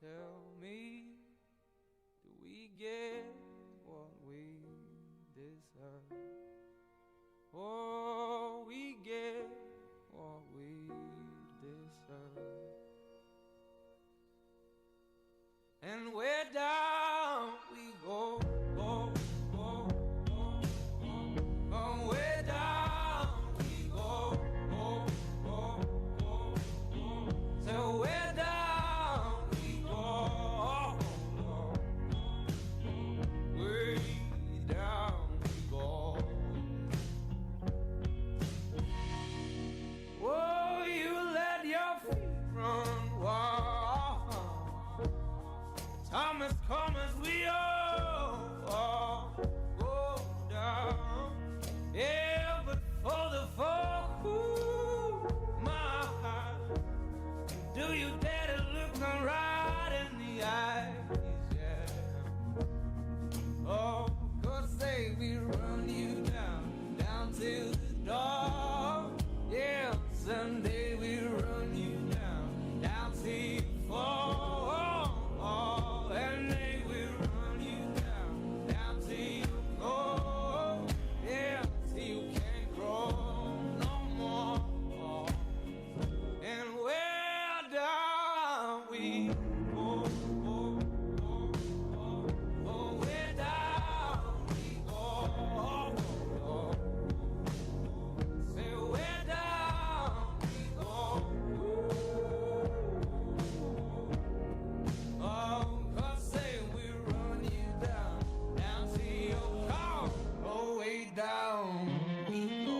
Tell me, do we get what we deserve? Oh, we get what we deserve. And where down we go, go, go, go, go. Oh, where down we go, go, go, go, go. So where down we go, way down we go. Oh, you let your feet run wild. Time has come as we all go down. Yeah, but for the folk who my heart, do you dare to look them right in the eyes? Yeah. Oh, 'cause they will run you down, down to the door. Yeah, someday we'll run you down, down till you fall. And they will run you down, down till you go. Yeah, till you can't grow no more. And where down we go, go, go, go. Oh, where down we go, go. Say where down we go. Oh, 'cause say we run you down, down to your car. Oh, way down we go.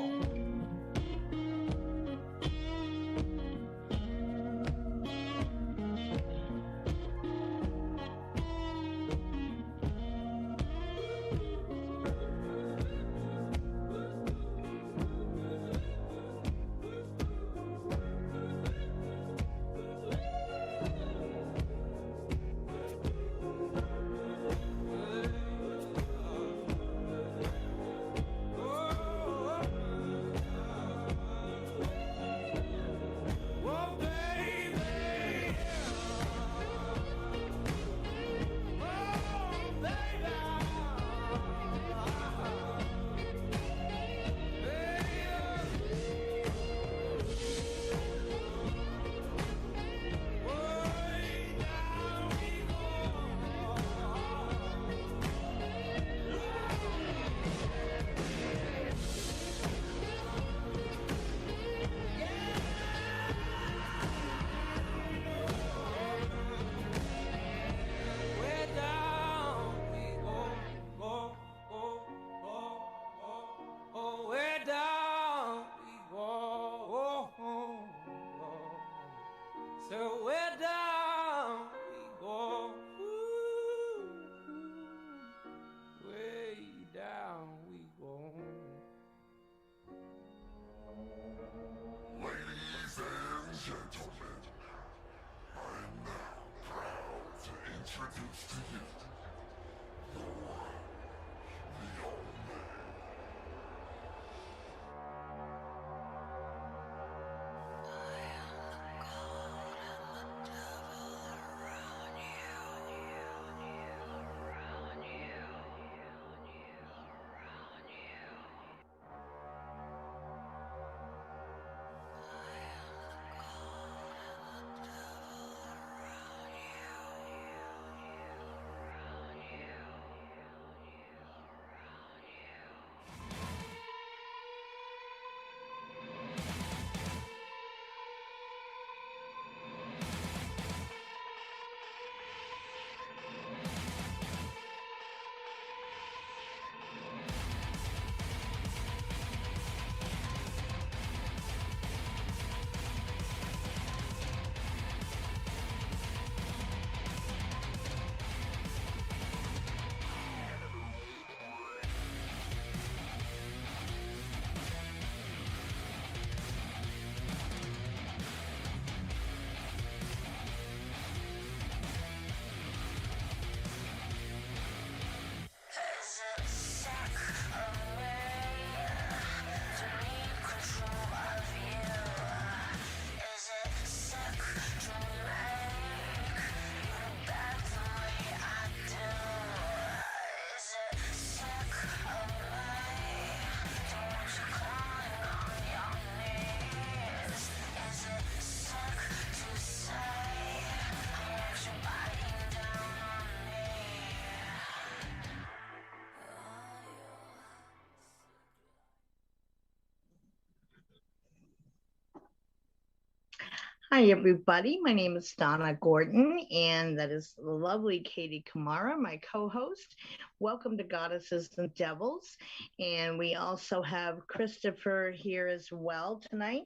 Hi, everybody. My name is Donna Gorton, and that is the lovely Katie Kamara, my co host. Welcome to Goddesses and Devils. And we also have Christopher here as well tonight.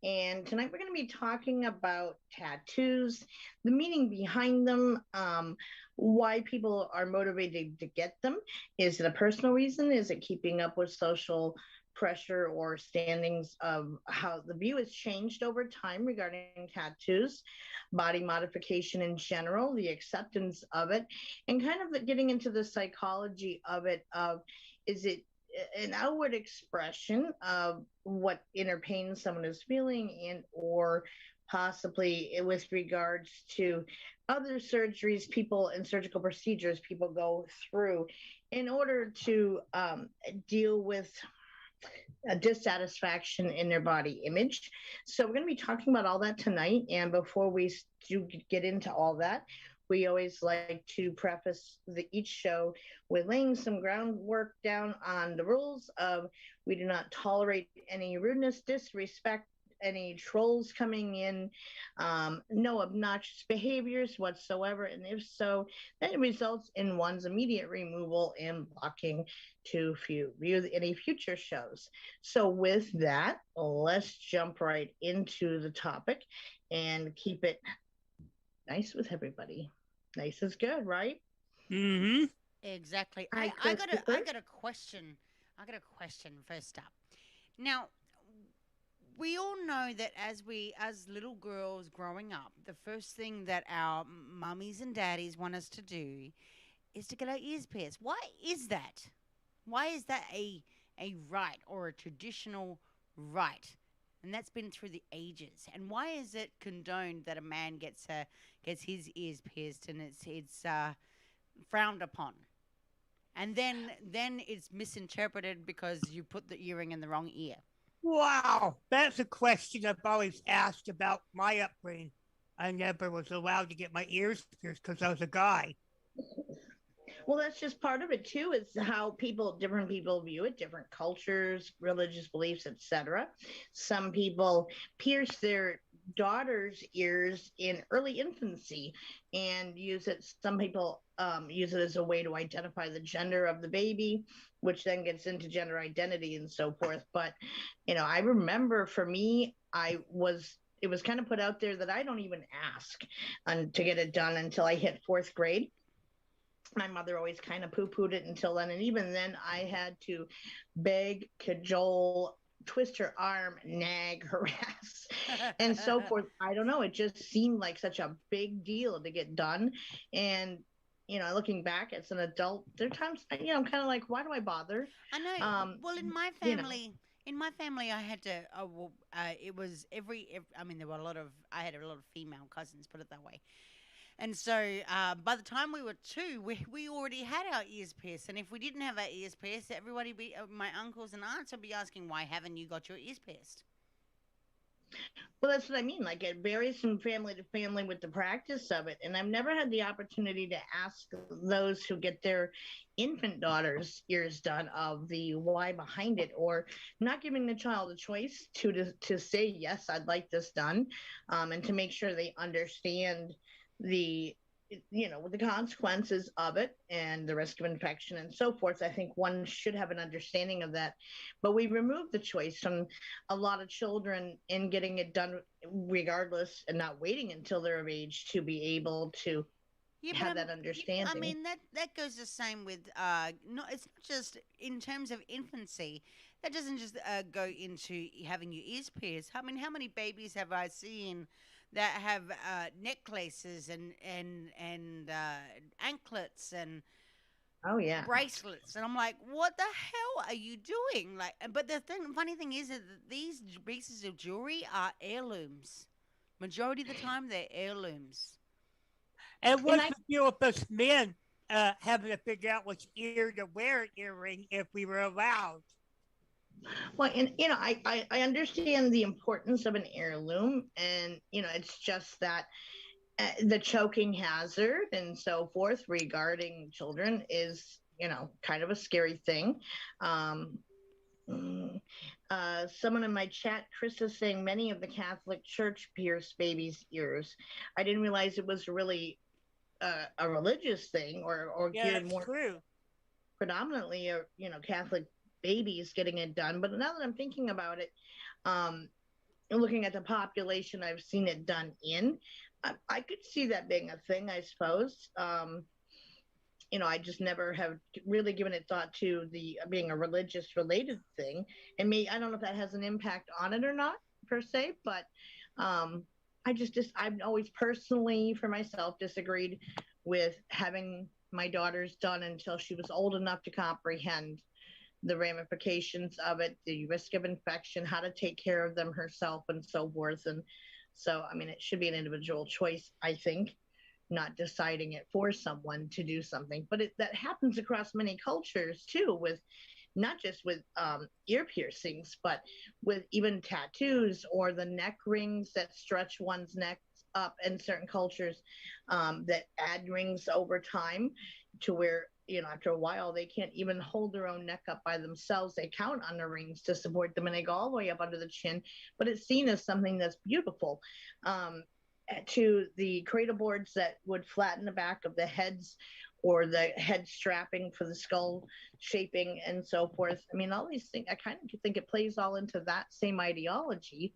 And tonight we're going to be talking about tattoos, the meaning behind them, why people are motivated to get them. Is it a personal reason? Is it keeping up with social pressure or standings of how the view has changed over time regarding tattoos, body modification in general, the acceptance of it, and kind of getting into the psychology of it of is it an outward expression of what inner pain someone is feeling and or possibly with regards to other surgeries people and surgical procedures people go through in order to deal with a dissatisfaction in their body image. So we're going to be talking about all that tonight. And before we do get into all that, we always like to preface each show with laying some groundwork down on the rules of we do not tolerate any rudeness, disrespect, any trolls coming in, no obnoxious behaviors whatsoever. And if so, then it results in one's immediate removal and blocking to view any future shows. So, with that, let's jump right into the topic and keep it nice with everybody. Nice is good, right? Mm-hmm. Exactly. Hi, I Christopher. got a question. I got a question first up. Now, we all know that as little girls growing up, the first thing that our mummies and daddies want us to do is to get our ears pierced. Why is that? Why is that a right or a traditional right? And that's been through the ages. And why is it condoned that a man gets his ears pierced and it's frowned upon? And then it's misinterpreted because you put the earring in the wrong ear. Wow, that's a question I've always asked about my upbringing. I never was allowed to get my ears pierced because I was a guy. Well, that's just part of it too. Is how different people view it, different cultures, religious beliefs, etc. Some people pierce their daughters' ears in early infancy and use it. Some people use it as a way to identify the gender of the baby, which then gets into gender identity and so forth. But I remember for me, it was kind of put out there that I don't even ask to get it done until I hit fourth grade. My mother always kind of poo-pooed it until then, and even then I had to beg, cajole, twist her arm, nag, harass, and so forth. I don't know, it just seemed like such a big deal to get done. And looking back as an adult, there are times I'm kind of like, why do I bother? I know. um Well, you know in my family, I had to. It was I mean, there were a lot of. I had a lot of female cousins. Put it that way. And so, by the time we were two, we already had our ears pierced. And if we didn't have our ears pierced, my uncles and aunts would be asking, "Why haven't you got your ears pierced?" Well, that's what I mean. Like it varies from family to family with the practice of it. And I've never had the opportunity to ask those who get their infant daughter's ears done of the why behind it, or not giving the child a choice to say, yes, I'd like this done, and to make sure they understand the the consequences of it and the risk of infection and so forth. I think one should have an understanding of that, but we remove the choice from a lot of children in getting it done regardless and not waiting until they're of age to be able to Yeah, but have that I understanding. mean that goes the same with no, it's not just in terms of infancy. That doesn't just go into having your ears pierced. I mean, how many babies have I seen that have necklaces and anklets and Oh yeah. bracelets, and I'm like, what the hell are you doing? Like, but funny thing is that these pieces of jewelry are heirlooms. Majority of the time, they're heirlooms. And And what's I the deal with us men having to figure out which ear to wear an earring if we were allowed? well, and I understand the importance of an heirloom, and it's just that the choking hazard and so forth regarding children is kind of a scary thing. um Mm. Someone in my chat, Chris, is saying many of the Catholic Church pierce babies' ears. I didn't realize it was really a religious thing or Yeah, geared that's more true. predominantly, Catholic babies getting it done. But now that I'm thinking about it, um, looking at the population I've seen it done in, I could see that being a thing, I suppose. I just never have really given it thought to the being a religious related thing. And me, I don't know if that has an impact on it or not per se, but um, I've always personally for myself disagreed with having my daughters done until she was old enough to comprehend the ramifications of it, the risk of infection, how to take care of them herself, and so forth. And so, I mean, it should be an individual choice, I think, not deciding it for someone to do something. But that happens across many cultures too, with not just with ear piercings, but with even tattoos or the neck rings that stretch one's neck up in certain cultures, that add rings over time to where after a while they can't even hold their own neck up by themselves. They count on the rings to support them and they go all the way up under the chin, but it's seen as something that's beautiful. To the cradle boards that would flatten the back of the heads or the head strapping for the skull shaping and so forth. I mean, all these things, I kind of think it plays all into that same ideology,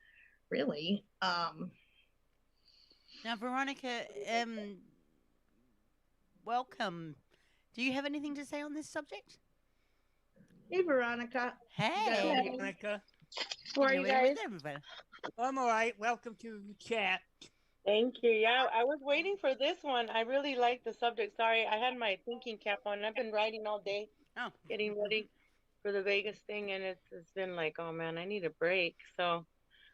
really. Now, Veronica, welcome. Do you have anything to say on this subject? Hey, Veronica. Hello, Hey. Monica. How are you guys? Everybody. I'm all right. Welcome to the chat. Thank you. Yeah, I was waiting for this one. I really like the subject. Sorry, I had my thinking cap on. I've been writing all day, Oh, getting ready for the Vegas thing, and it's been like, oh man, I need a break. So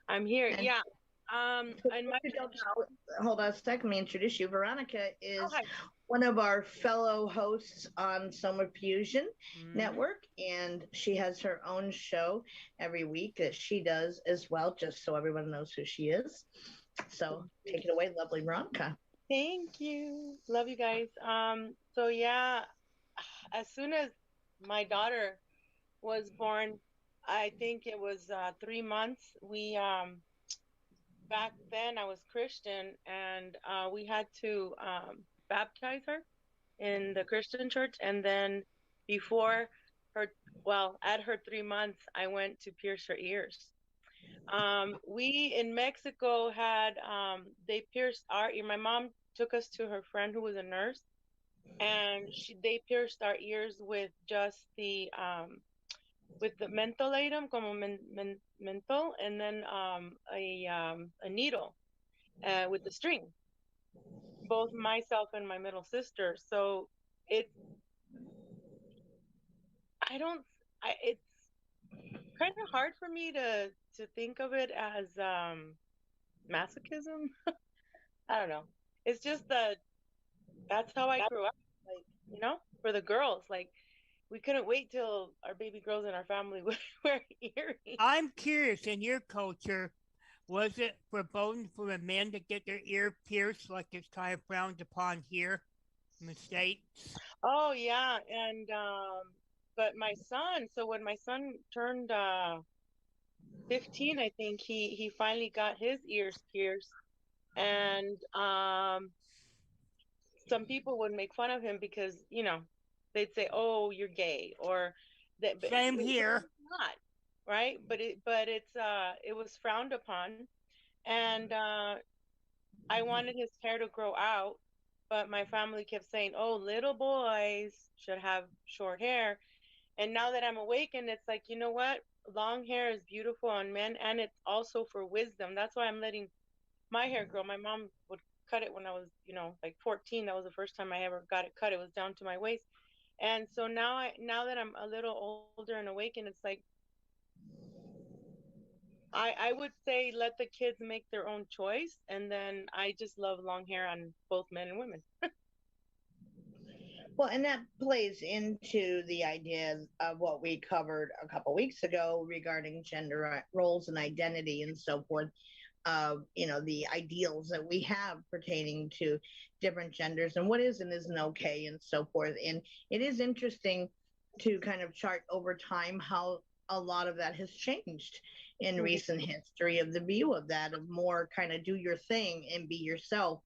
I'm here. And Yeah. And my hold on a second. Let me introduce you. Veronica is hi. one of our fellow hosts on Summer Fusion Network, and she has her own show every week that she does as well, just so everyone knows who she is. So take it away, lovely Veronica. Thank you. Love you guys. So yeah, as soon as my daughter was born, I think it was 3 months. We back then I was Christian, and we had to baptize her in the Christian church. And then before her, well, at her 3 months, I went to pierce her ears. We in Mexico had, they pierced our ear. My mom took us to her friend who was a nurse, and they pierced our ears with just with the mentholatum, como menthol, and then a needle with the string, both myself and my middle sister. So it's, I don't, it's kind of hard for me to think of it as masochism. I don't know. It's just that's how I grew up. Like, for the girls, like, we couldn't wait till our baby girls in our family would wear earrings. I'm curious, in your culture, was it forbidden for a man to get their ear pierced like it's kind of frowned upon here in the States? Oh yeah, and but my son, so when my son turned 15, I think he finally got his ears pierced, and some people would make fun of him because they'd say, "Oh, you're gay," or that. But Same here. Not right, but it was frowned upon, and I wanted his hair to grow out, but my family kept saying, "Oh, little boys should have short hair." And now that I'm awakened, it's like, you know what? Long hair is beautiful on men, and it's also for wisdom. That's why I'm letting my hair grow. My mom would cut it when I was, like 14. That was the first time I ever got it cut. It was down to my waist. And so now that I'm a little older and awakened, it's like, I would say let the kids make their own choice. And then I just love long hair on both men and women. Well, and that plays into the idea of what we covered a couple weeks ago regarding gender roles and identity and so forth. The ideals that we have pertaining to different genders and what is and isn't okay and so forth. And it is interesting to kind of chart over time how a lot of that has changed in recent history of the view of that, of more kind of do your thing and be yourself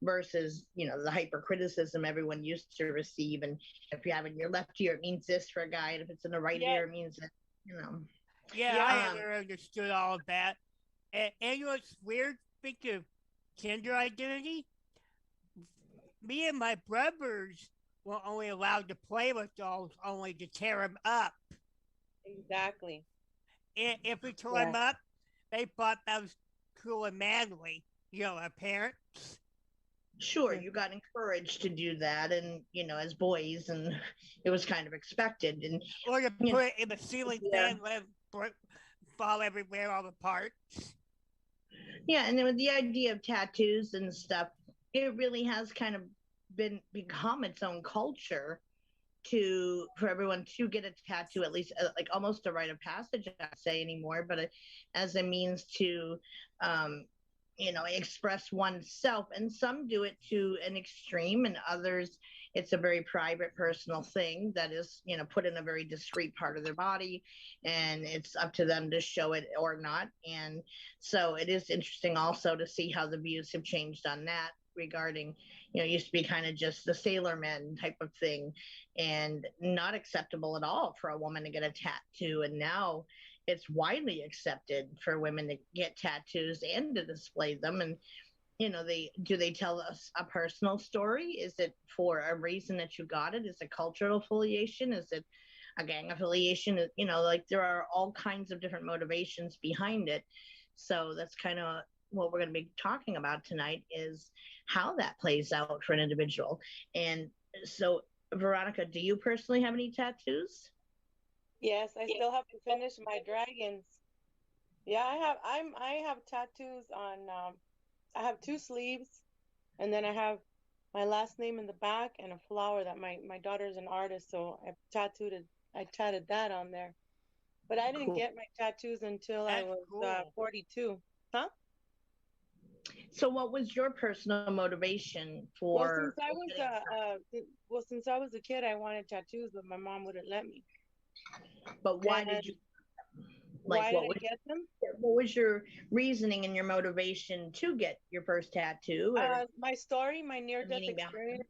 versus, the hypercriticism everyone used to receive. And if you have it in your left ear, it means this for a guy. And if it's in the right Yeah. ear, it means that. Yeah, Yeah. I never understood all of that. And what's weird, speaking of gender identity, me and my brothers were only allowed to play with dolls only to tear them up. Exactly. And if we tore them up, they thought that was cool and manly, our parents. Sure, you got encouraged to do that, and as boys, and it was kind of expected. And or to put it in the ceiling fan, let it fall everywhere, all the parts. Yeah, and then with the idea of tattoos and stuff, it really has kind of become its own culture for everyone to get a tattoo, at least like almost a rite of passage, I'd say anymore, but as a means to express oneself. And some do it to an extreme, and others it's a very private, personal thing that is put in a very discreet part of their body, and it's up to them to show it or not. And so it is interesting also to see how the views have changed on that regarding it used to be kind of just the sailor men type of thing and not acceptable at all for a woman to get a tattoo. And now it's widely accepted for women to get tattoos and to display them. And they tell us a personal story? Is it for a reason that you got it? Is it cultural affiliation? Is it a gang affiliation? Like there are all kinds of different motivations behind it. So that's kind of what we're going to be talking about tonight, is how that plays out for an individual. And so, Veronica, do you personally have any tattoos? Yes, I still have to finish my dragons. Yeah, I have tattoos on. I have 2 sleeves, and then I have my last name in the back and a flower that my daughter's an artist, so I tatted that on there. But I didn't get my tattoos until I was 42. Huh? So what was your personal motivation for? Since I was a kid, I wanted tattoos, but my mom wouldn't let me. But why did you? Why did I get them? What was your reasoning and your motivation to get your first tattoo? My story, my near-death experience.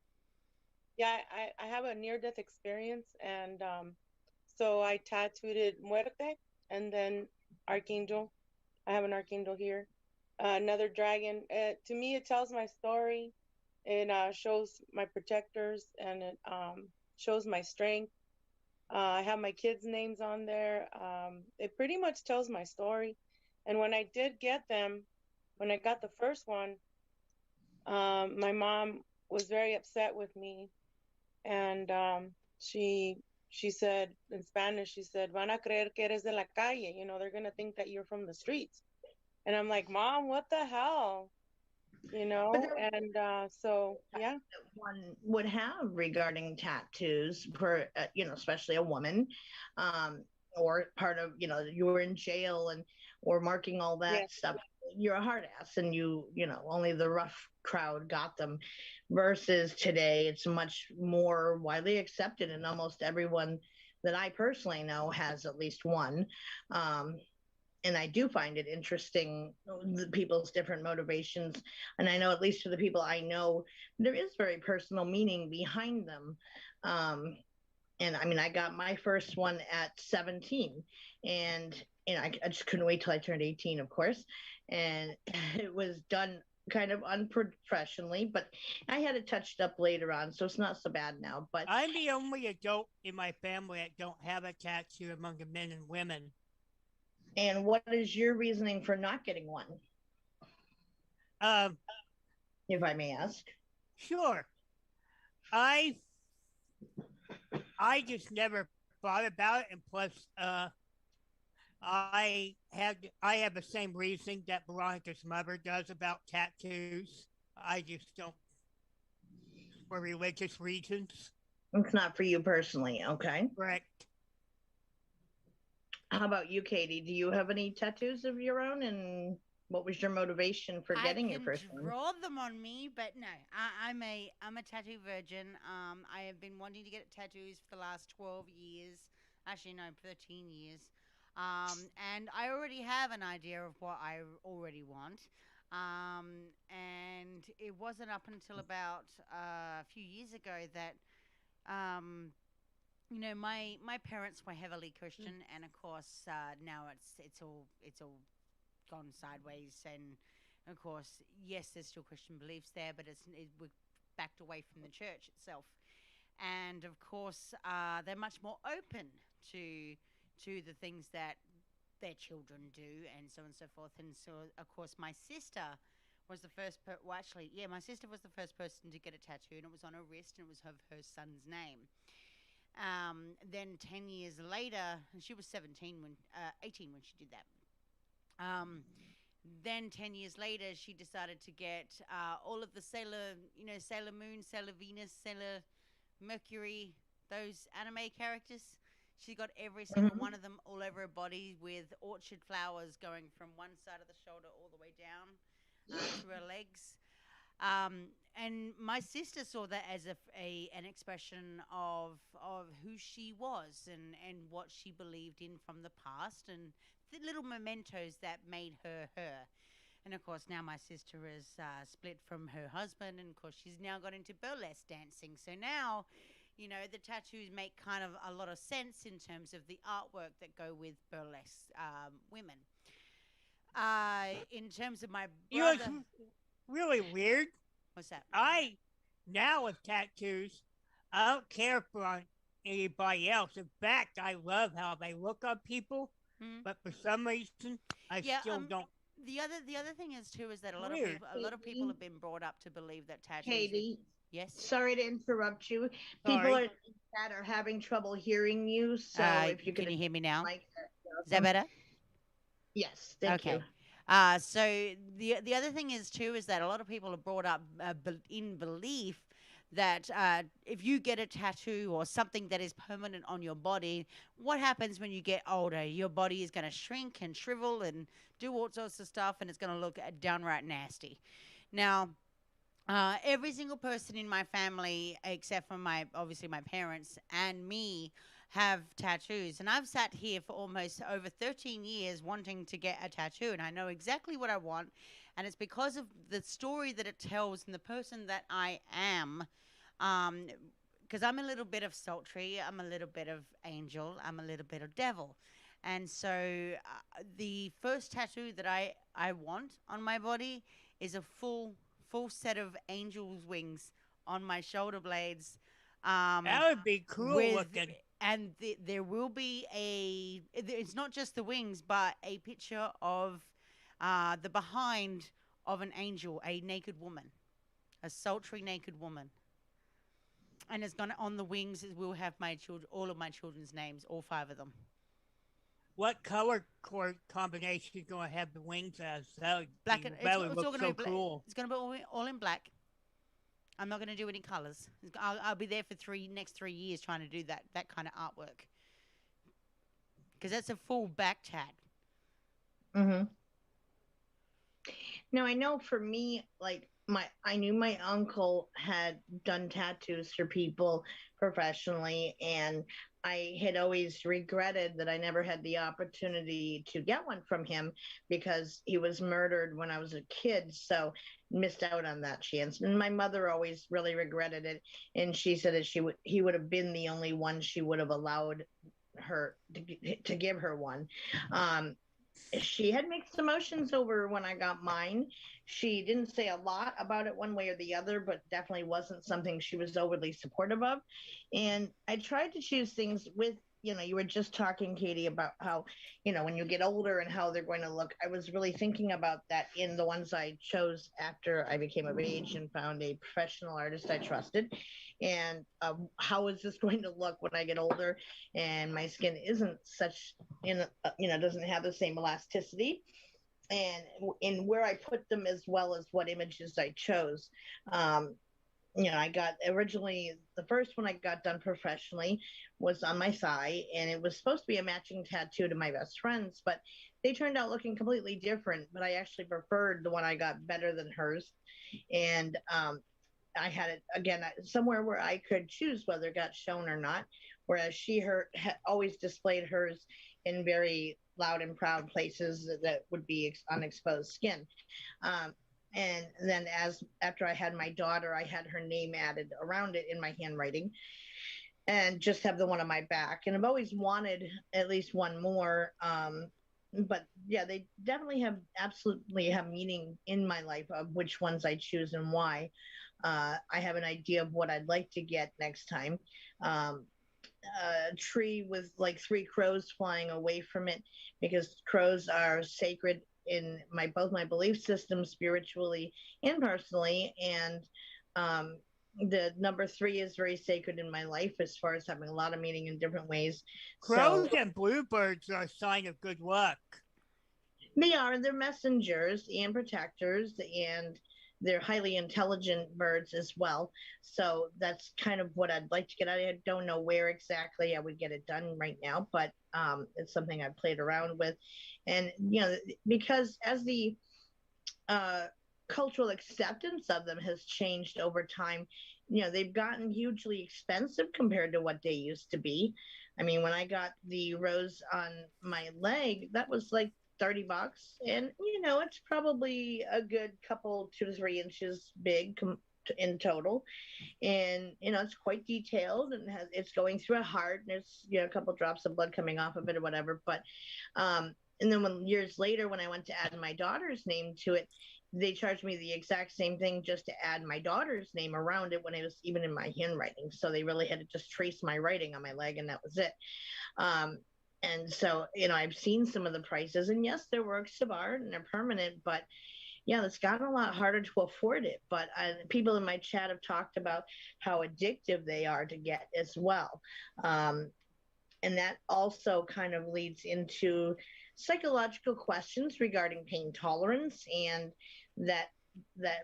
Yeah, I have a near-death experience, and so I tattooed Muerte and then Archangel. I have an Archangel here. Another dragon. To me, it tells my story. It shows my protectors, and it shows my strength. I have my kids' names on there. It pretty much tells my story. And when I did get them, when I got the first one, my mom was very upset with me. And she said in Spanish, she said, "Van a creer que eres de la calle." They're going to think that you're from the streets. And I'm like, "Mom, what the hell?" So yeah, one would have regarding tattoos for especially a woman, or part of you were in jail and or marking all that stuff. You're a hard ass, and only the rough crowd got them. Versus today, it's much more widely accepted, and almost everyone that I personally know has at least one. And I do find it interesting, the people's different motivations. And I know, at least for the people I know, there is very personal meaning behind them. And I mean, I got my first one at 17, and I just couldn't wait till I turned 18, of course. And it was done kind of unprofessionally, but I had it touched up later on, so it's not so bad now. But I'm the only adult in my family that don't have a tattoo among the men and women. And what is your reasoning for not getting one? If I may ask. Sure. I just never thought about it, and plus, I have the same reasoning that Veronica's mother does about tattoos. I just don't, for religious reasons. It's not for you personally, okay? Correct. How about you, Katie? Do you have any tattoos of your own, and what was your motivation for getting your first one? I can draw them on me, but no, I'm a tattoo virgin. I have been wanting to get tattoos for the last 12 years. Actually, no, 13 years. And I already have an idea of what I already want. And it wasn't up until about a few years ago that, um, my parents were heavily Christian, and of course now it's all gone sideways. And of course, yes, there's still Christian beliefs there, but we're backed away from the church itself. And of course, they're much more open to the things that their children do, and so on and so forth. And so, of course, my sister was the first. My sister was the first person to get a tattoo, and it was on her wrist, and it was of her son's name. Then 10 years later, and she was 18 when she did that. Then 10 years later, she decided to get all of the Sailor Moon, Sailor Venus, Sailor Mercury, those anime characters. She got every single one of them all over her body with orchid flowers going from one side of the shoulder all the way down to her legs. And my sister saw that as an expression of who she was and what she believed in from the past, and the little mementos that made her her. And of course, now my sister is split from her husband, and of course, she's now got into burlesque dancing. So now, the tattoos make kind of a lot of sense in terms of the artwork that go with burlesque women. In terms of my brother, It's really weird. what's that? Now with tattoos, I don't care for anybody else. In fact, I love how they look on people, but for some reason, I still don't. The other thing is too is that a lot Weird. of people have been brought up to believe that tattoos. Katie, Yes. sorry to interrupt you. Sorry. That are having trouble hearing you. So if you can you hear me now? like Is that better? Yes, thank you. So the other thing is too is that a lot of people are brought up in belief that if you get a tattoo or something that is permanent on your body, what happens when you get older? Your body is going to shrink and shrivel and do all sorts of stuff, and it's going to look downright nasty. Now, every single person in my family, except for obviously my parents and me, have tattoos. And I've sat here for almost over 13 years wanting to get a tattoo, and I know exactly what I want. And it's because of the story that it tells and the person that I am. Because I'm a little bit of sultry, I'm a little bit of angel, I'm a little bit of devil. And so the first tattoo that I want on my body is a full set of angel's wings on my shoulder blades. That would be cool looking. And there will be it's not just the wings, but a picture of the behind of an angel, a naked woman, a sultry naked woman. And it's gonna on the wings. We'll have all of my children's names, all 5 of them. What color combination is going to have the wings as? Black and that would look so cool. It's gonna be all in black. I'm not gonna do any colors. I'll be there for next 3 years trying to do that kind of artwork. Because that's a full back tat. Now I know for me, like I knew my uncle had done tattoos for people professionally, and I had always regretted that I never had the opportunity to get one from him because he was murdered when I was a kid, so missed out on that chance. And my mother always really regretted it, and she said that he would have been the only one she would have allowed her to give her one. She had mixed emotions over when I got mine. She didn't say a lot about it one way or the other, but definitely wasn't something she was overly supportive of. And I tried to choose things with, you were just talking, Katie, about how, when you get older and how they're going to look. I was really thinking about that in the ones I chose after I became of age and found a professional artist I trusted. And how is this going to look when I get older and my skin isn't such, doesn't have the same elasticity, and in where I put them, as well as what images I chose. I got originally, the first one I got done professionally was on my thigh, and it was supposed to be a matching tattoo to my best friend's, but they turned out looking completely different. But I actually preferred the one I got better than hers. And I had it again somewhere where I could choose whether it got shown or not, whereas she had always displayed hers in very loud and proud places that would be unexposed skin. Um, and then as after I had my daughter, I had her name added around it in my handwriting, and just have the one on my back. And I've always wanted at least one more. But yeah, they definitely absolutely have meaning in my life of which ones I choose and why. I have an idea of what I'd like to get next time. Um, a tree with like three crows flying away from it, because crows are sacred in both my belief system, spiritually and personally. And um, the number three is very sacred in my life as far as having a lot of meaning in different ways. Crows So and bluebirds are a sign of good luck. they're messengers and protectors, and they're highly intelligent birds as well. So that's kind of what I'd like to get out of it. I don't know where exactly I would get it done right now, but it's something I've played around with. And, because as the cultural acceptance of them has changed over time, they've gotten hugely expensive compared to what they used to be. I mean, when I got the rose on my leg, that was like $30, and it's probably a good couple 2 to 3 inches big in total. And it's quite detailed, and it's going through a heart, and it's a couple drops of blood coming off of it or whatever. But and then years later, when I went to add my daughter's name to it, they charged me the exact same thing just to add my daughter's name around it when it was even in my handwriting. So they really had to just trace my writing on my leg, and that was it. And so, I've seen some of the prices, and yes, they're works of art and they're permanent, but yeah, it's gotten a lot harder to afford it. But people in my chat have talked about how addictive they are to get as well. And that also kind of leads into psychological questions regarding pain tolerance, and that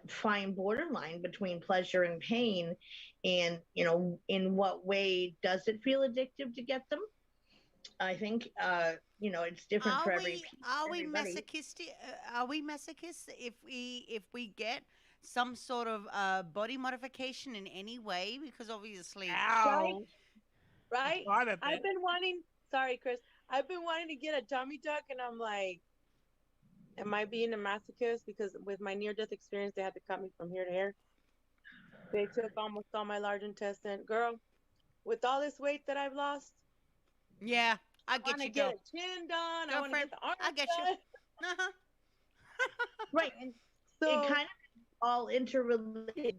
fine borderline between pleasure and pain. And, in what way does it feel addictive to get them? I think it's different for everybody. Are we masochistic? Are we masochists if we get some sort of body modification in any way? Because obviously, Ow. Right? Part of I've it. been wanting. Sorry, Chris. I've been wanting to get a tummy tuck, and I'm like, am I being a masochist? Because with my near-death experience, they had to cut me from here to here. They took almost all my large intestine. Girl, with all this weight that I've lost, yeah, I I get want to you, get girl. a chin done. I want to Girlfriend, get the arms I get you. done. Uh-huh. Right. And So it kind of all interrelated,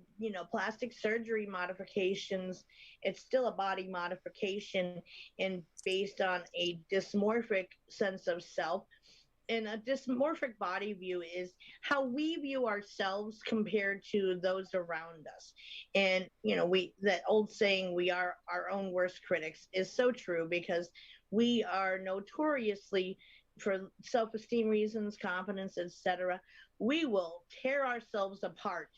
plastic surgery modifications. It's still a body modification, and based on a dysmorphic sense of self. And a dysmorphic body view is how we view ourselves compared to those around us. And, that old saying, we are our own worst critics, is so true, because we are notoriously, for self-esteem reasons, confidence, etc., we will tear ourselves apart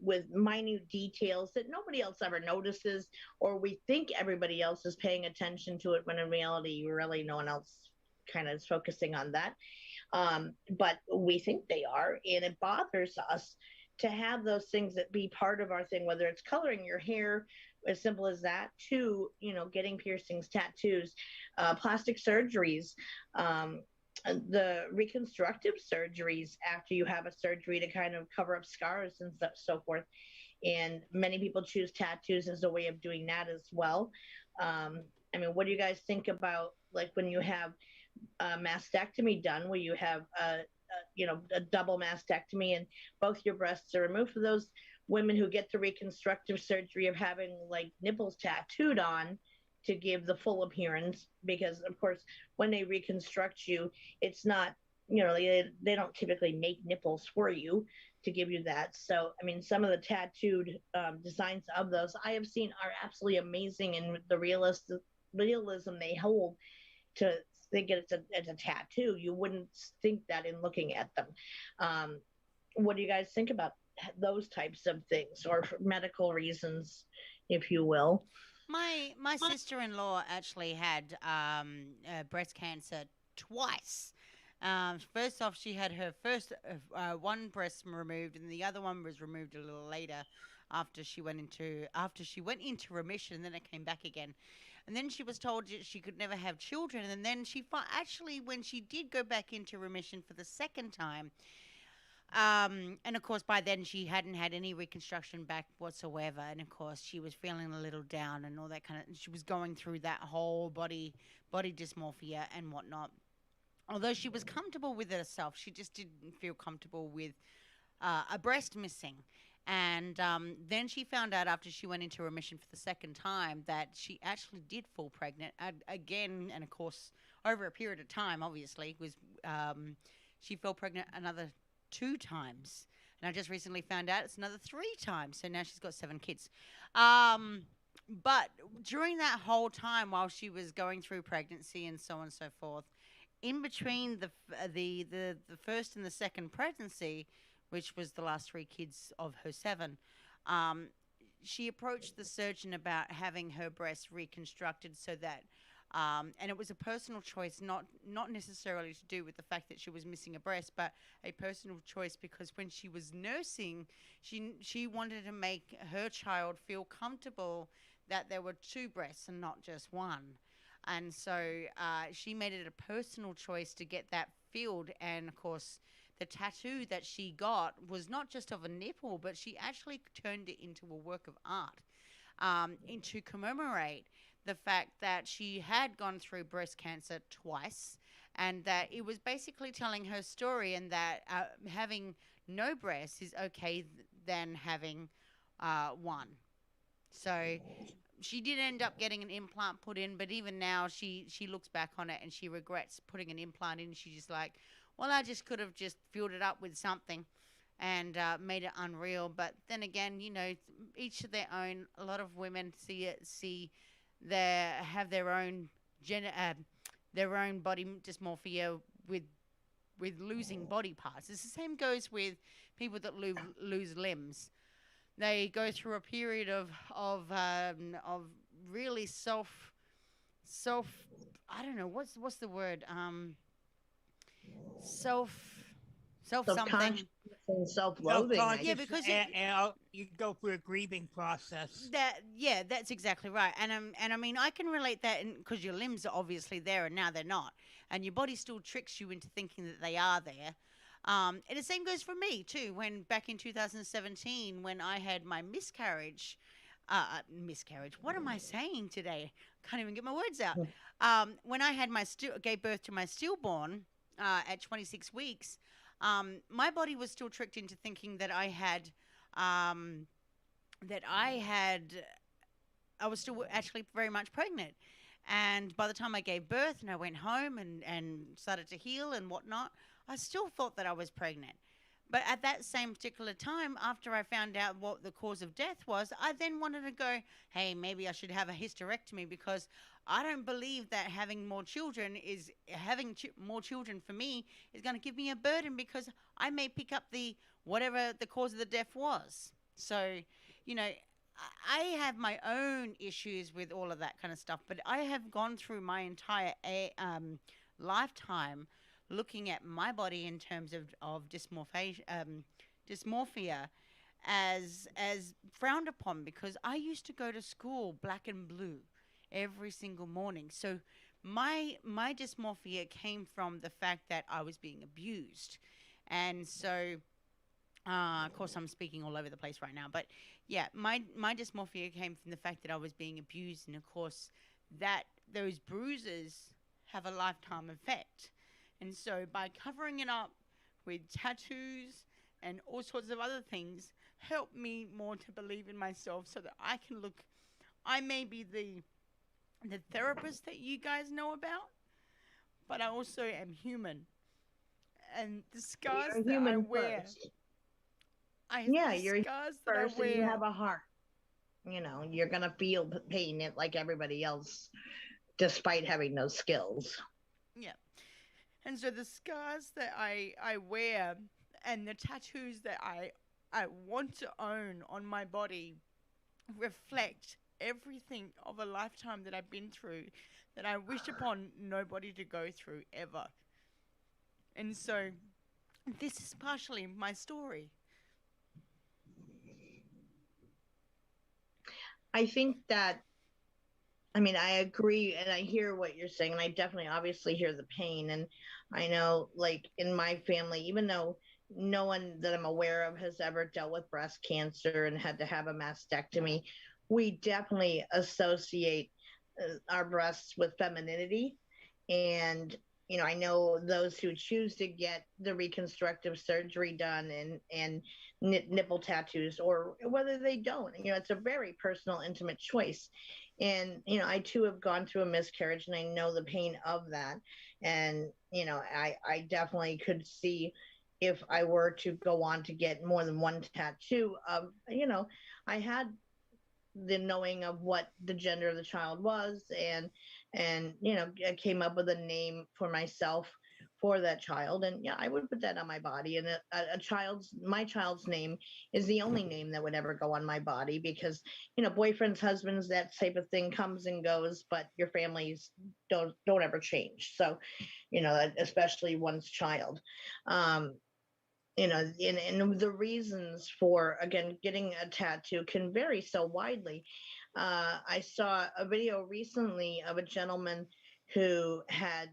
with minute details that nobody else ever notices, or we think everybody else is paying attention to it, when in reality, really no one else kind of is focusing on that. But we think they are, and it bothers us to have those things that be part of our thing, whether it's coloring your hair, as simple as that, to getting piercings, tattoos, plastic surgeries, the reconstructive surgeries after you have a surgery to kind of cover up scars and so forth. And many people choose tattoos as a way of doing that as well. I mean, what do you guys think about, like, when you have a mastectomy done, where you have a double mastectomy and both your breasts are removed? For those women who get the reconstructive surgery of having like nipples tattooed on to give the full appearance, because of course when they reconstruct you, it's not, they don't typically make nipples for you to give you that. So I mean, some of the tattooed designs of those I have seen are absolutely amazing, and the realism they hold to think it's a tattoo. You wouldn't think that in looking at them. What do you guys think about those types of things, or for medical reasons, if you will? My sister-in-law actually had breast cancer twice. First off, she had her first one breast removed, and the other one was removed a little later after she went into remission, and then it came back again. And then she was told she could never have children. And then actually, when she did go back into remission for the second time, and of course, by then she hadn't had any reconstruction back whatsoever. And of course, she was feeling a little down and all that kind of. She was going through that whole body dysmorphia and whatnot. Although she was comfortable with herself, she just didn't feel comfortable with a breast missing. And then she found out after she went into remission for the second time that she actually did fall pregnant again. And of course, over a period of time, obviously, she fell pregnant another 2 times. And I just recently found out it's another 3 times. So now she's got 7 kids. But during that whole time while she was going through pregnancy and so on and so forth, in between the first and the second pregnancy, which was the last 3 kids of her 7, she approached the surgeon about having her breasts reconstructed so that, and it was a personal choice, not necessarily to do with the fact that she was missing a breast, but a personal choice because when she was nursing, she wanted to make her child feel comfortable that there were 2 breasts and not just 1. And so she made it a personal choice to get that filled. And of course, the tattoo that she got was not just of a nipple, but she actually turned it into a work of art to commemorate the fact that she had gone through breast cancer twice, and that it was basically telling her story, and that having no breasts is okay than having 1. So she did end up getting an implant put in, but even now she looks back on it and she regrets putting an implant in. She's just like, well, I just could have just filled it up with something and made it unreal. But then again, each to their own. A lot of women have their own body dysmorphia with losing body parts. It's the same goes with people that lose limbs. They go through a period of really self. I don't know what's the word. Self something. And self-loathing. Yeah, because you go through a grieving process. That's exactly right. And I mean, I can relate that because your limbs are obviously there and now they're not, and your body still tricks you into thinking that they are there. And the same goes for me too. When back in 2017, when I had my miscarriage. What am I saying today? Can't even get my words out. When I had gave birth to my stillborn at 26 weeks, my body was still tricked into thinking that I was still actually very much pregnant. And by the time I gave birth and I went home and started to heal and whatnot, I still thought that I was pregnant. But at that same particular time, after I found out what the cause of death was, I then wanted to go, hey, maybe I should have a hysterectomy, because I don't believe that having more children for me is going to give me a burden, because I may pick up whatever the cause of the death was. So, I have my own issues with all of that kind of stuff, but I have gone through my entire lifetime looking at my body in terms of dysmorphia as frowned upon, because I used to go to school black and blue every single morning. So my dysmorphia came from the fact that I was being abused. And so of course I'm speaking all over the place right now, but yeah, my dysmorphia came from the fact that I was being abused, and of course that those bruises have a lifetime effect. And so by covering it up with tattoos and all sorts of other things, helped me more to believe in myself, so that I may be the therapist that you guys know about, but I also am human. And the scars that I wear. You're first and you have a heart. You're going to feel pain like everybody else, despite having no skills. Yeah. And so the scars that I wear and the tattoos that I want to own on my body reflect everything of a lifetime that I've been through, that I wish upon nobody to go through ever. And so this is partially my story. I think that I mean, I agree, and I hear what you're saying, and I definitely obviously hear the pain. And I know, like in my family, even though no one that I'm aware of has ever dealt with breast cancer and had to have a mastectomy, we definitely associate our breasts with femininity. And I know those who choose to get the reconstructive surgery done and nipple tattoos, or whether they don't. It's a very personal, intimate choice. And I too have gone through a miscarriage, and I know the pain of that. And I definitely could see if I were to go on to get more than one tattoo of, I had the knowing of what the gender of the child was, and I came up with a name for myself for that child. And yeah, I would put that on my body. And my child's name is the only name that would ever go on my body, because boyfriends, husbands, that type of thing comes and goes, but your families don't ever change. So especially one's child. um and the reasons for, again, getting a tattoo can vary so widely. I saw a video recently of a gentleman who had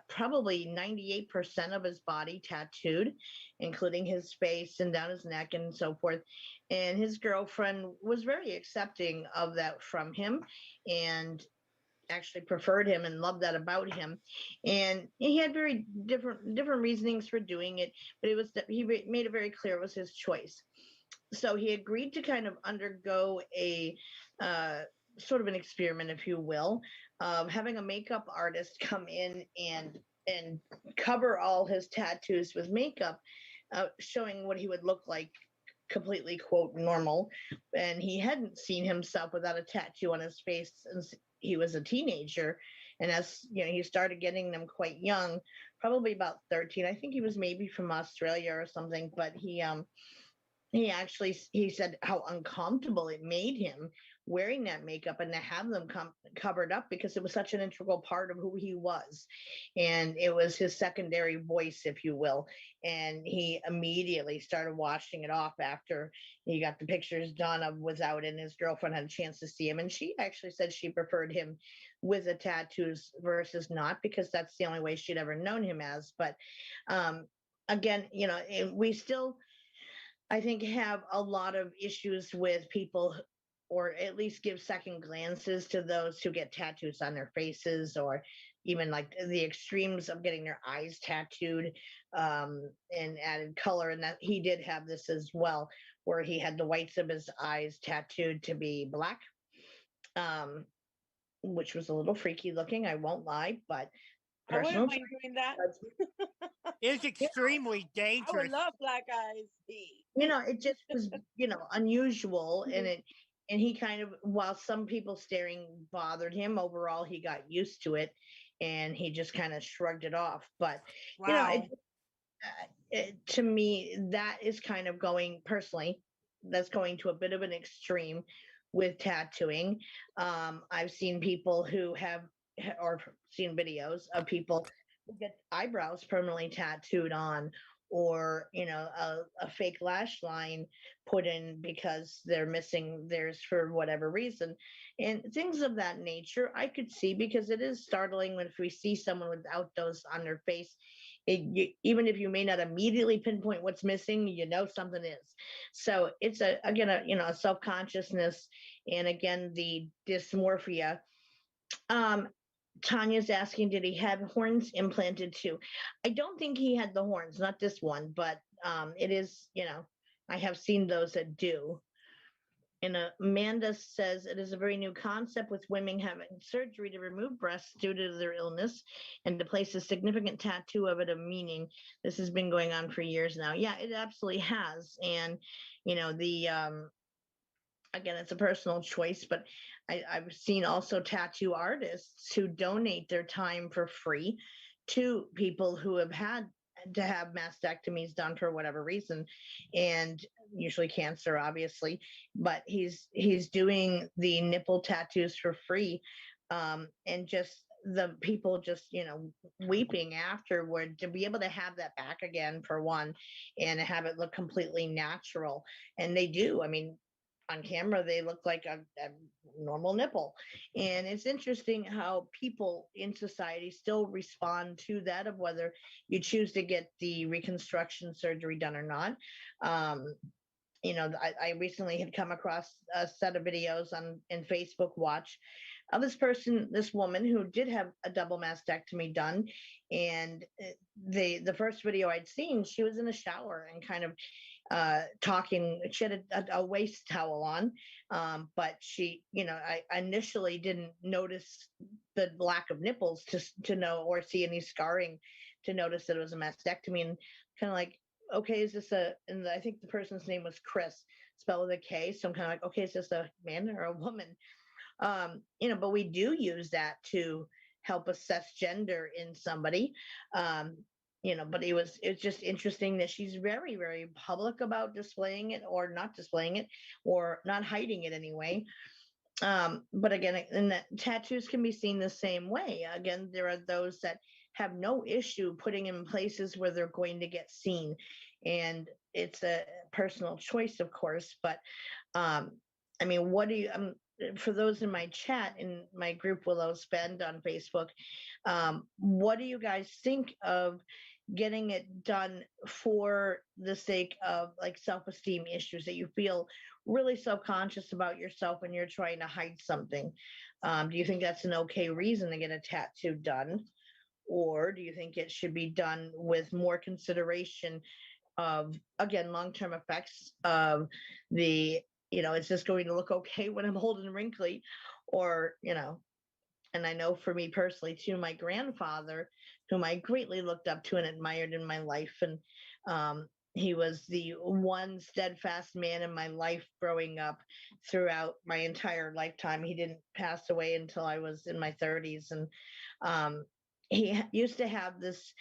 probably 98% of his body tattooed, including his face and down his neck and so forth. And his girlfriend was very accepting of that from him, and actually preferred him and loved that about him. And he had very different reasonings for doing it, but he made it very clear it was his choice. So he agreed to kind of undergo a uh, sort of an experiment, if you will, of having a makeup artist come in and cover all his tattoos with makeup, showing what he would look like completely, quote, normal. And he hadn't seen himself without a tattoo on his face since he was a teenager. And as he started getting them quite young, probably about 13. I think he was maybe from Australia or something, but he said how uncomfortable it made him wearing that makeup and to have them covered up, because it was such an integral part of who he was, and it was his secondary voice, if you will. And he immediately started washing it off after he got the pictures done of without, and his girlfriend had a chance to see him, and she actually said she preferred him with the tattoos versus not, because that's the only way she'd ever known him as. But again, we still, I think, have a lot of issues with people, or at least give second glances to those who get tattoos on their faces, or even like the extremes of getting their eyes tattooed, and added color. And that he did have this as well, where he had the whites of his eyes tattooed to be black, um, which was a little freaky looking, I won't lie, but I wouldn't personal mind doing that. It's extremely I would dangerous. love black eyes. It just was, unusual. And he kind of, while some people staring bothered him, overall he got used to it, and he just kind of shrugged it off. But Wow. to me, that is kind of going, personally, that's going to a bit of an extreme with tattooing. I've seen people who have, or seen videos of people who get eyebrows permanently tattooed on, or a fake lash line put in because they're missing theirs for whatever reason, and things of that nature. I could see, because it is startling when, if we see someone without those on their face, even if you may not immediately pinpoint what's missing, something is. So it's again a self-consciousness, and again the dysmorphia. um Tanya's asking, did he have horns implanted too? I don't think he had the horns, not this one, but it is, I have seen those that do. And Amanda says it is a very new concept, with women having surgery to remove breasts due to their illness and to place a significant tattoo of it of meaning. This has been going on for years now. Yeah, it absolutely has. And, the again, it's a personal choice, but I've seen also tattoo artists who donate their time for free to people who have had to have mastectomies done for whatever reason, and usually cancer, obviously. But he's doing the nipple tattoos for free, and just the people just weeping afterward to be able to have that back again, for one, and have it look completely natural. And they do. I mean, on camera, they look like a normal nipple. And it's interesting how people in society still respond to that, of whether you choose to get the reconstruction surgery done or not. I recently had come across a set of videos in Facebook Watch of this woman who did have a double mastectomy done. And the first video I'd seen, she was in a shower and kind of talking. She had a waist towel on, but she, I initially didn't notice the lack of nipples to know or see any scarring to notice that it was a mastectomy, and kind of like, okay, is this and I think the person's name was Chris, spelled with a K. So I'm kind of like, okay, is this a man or a woman? But we do use that to help assess gender in somebody. But it's just interesting that she's very, very public about displaying it, or not displaying it, or not hiding it anyway. But again, and that tattoos can be seen the same way. Again, there are those that have no issue putting in places where they're going to get seen, and it's a personal choice, of course. But what do you for those in my chat, in my group Willow Spend on Facebook, what do you guys think of getting it done for the sake of like self-esteem issues, that you feel really self-conscious about yourself when you're trying to hide something? Do you think that's an okay reason to get a tattoo done? Or do you think it should be done with more consideration of, again, long-term effects of the, is this going to look okay when I'm old and wrinkly? Or, and I know for me personally too, my grandfather, whom I greatly looked up to and admired in my life, and he was the one steadfast man in my life growing up throughout my entire lifetime. He didn't pass away until I was in my 30s. And he used to have this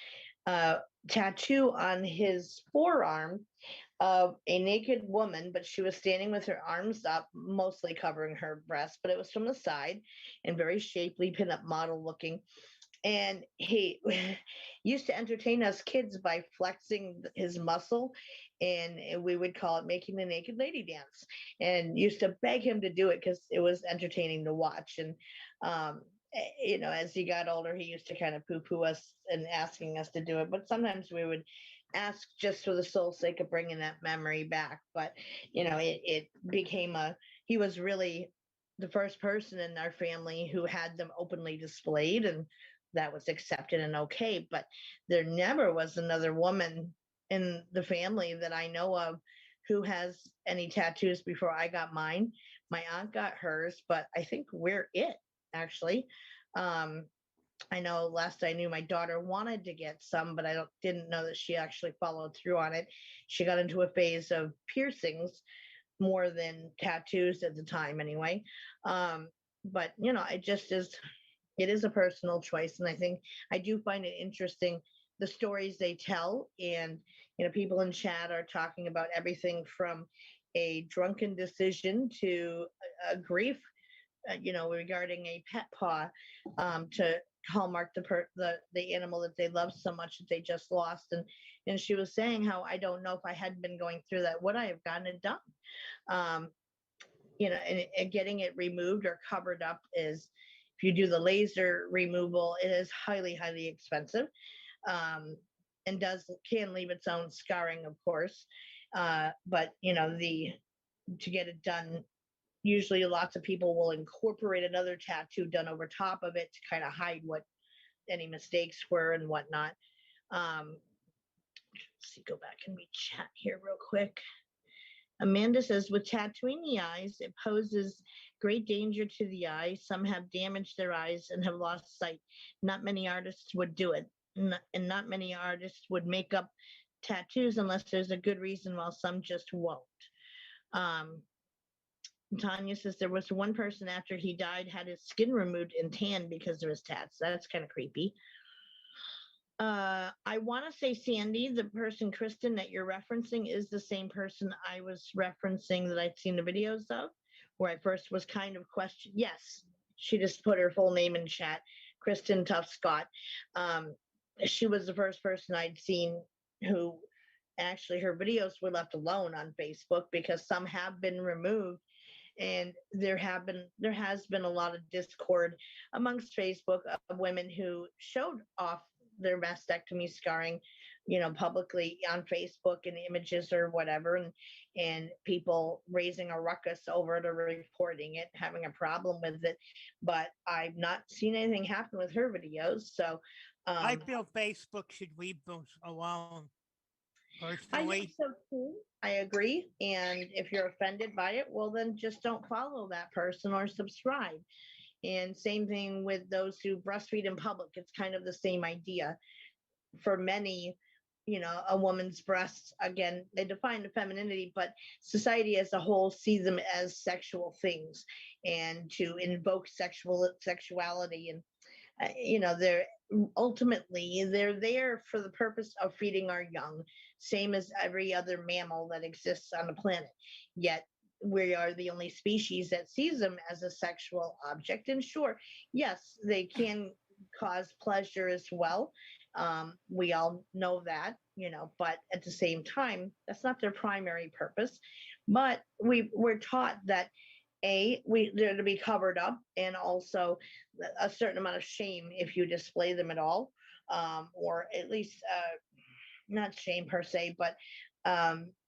tattoo on his forearm of a naked woman, but she was standing with her arms up, mostly covering her breast, but it was from the side and very shapely, pinup model looking. And he used to entertain us kids by flexing his muscle, and we would call it making the naked lady dance, and used to beg him to do it because it was entertaining to watch. And as he got older, he used to kind of poo-poo us and asking us to do it, but sometimes we would ask just for the sole sake of bringing that memory back. But it became he was really the first person in our family who had them openly displayed, and that was accepted and okay. But there never was another woman in the family that I know of who has any tattoos before I got mine. My aunt got hers, but I think we're it, actually. I know last I knew, my daughter wanted to get some, but I didn't know that she actually followed through on it. She got into a phase of piercings more than tattoos at the time anyway. But it is a personal choice. And I think I do find it interesting, the stories they tell. And, people in chat are talking about everything from a drunken decision to a grief, regarding a pet paw, to hallmark the animal that they love so much that they just lost. And she was saying how, I don't know if I hadn't been going through that, would I have gotten it done? And getting it removed or covered up is, if you do the laser removal, it is highly, highly expensive, and can leave its own scarring, of course. But to get it done, usually lots of people will incorporate another tattoo done over top of it to kind of hide what any mistakes were and whatnot. Let's see, go back and read chat here real quick. Amanda says, with tattooing the eyes, it poses great danger to the eye. Some have damaged their eyes and have lost sight. Not many artists would do it, and not many artists would make up tattoos unless there's a good reason, while some just won't. Tanya says, there was one person after he died had his skin removed and tanned because of his tats. That's kind of creepy. I want to say, Sandy, the person, Kristen, that you're referencing is the same person I was referencing that I'd seen the videos of, where I first was kind of questioned. Yes, she just put her full name in chat, Kristen Tough Scott. She was the first person I'd seen who actually, her videos were left alone on Facebook because some have been removed And there has been a lot of discord amongst Facebook of women who showed off their mastectomy scarring, publicly on Facebook and images or whatever, and people raising a ruckus over it or reporting it, having a problem with it. But I've not seen anything happen with her videos. So I feel Facebook should leave those alone. I Personally, think so too. I agree. And if you're offended by it, well, then just don't follow that person or subscribe. And same thing with those who breastfeed in public. It's kind of the same idea. For many, a woman's breasts, again, they define the femininity, but society as a whole sees them as sexual things, and to invoke sexuality. And they're ultimately they're there for the purpose of feeding our young, same as every other mammal that exists on the planet. Yet we are the only species that sees them as a sexual object. And sure, yes, they can cause pleasure as well. We all know that, but at the same time, that's not their primary purpose. But we're taught that they're to be covered up, and also a certain amount of shame if you display them at all, or at least not shame per se, but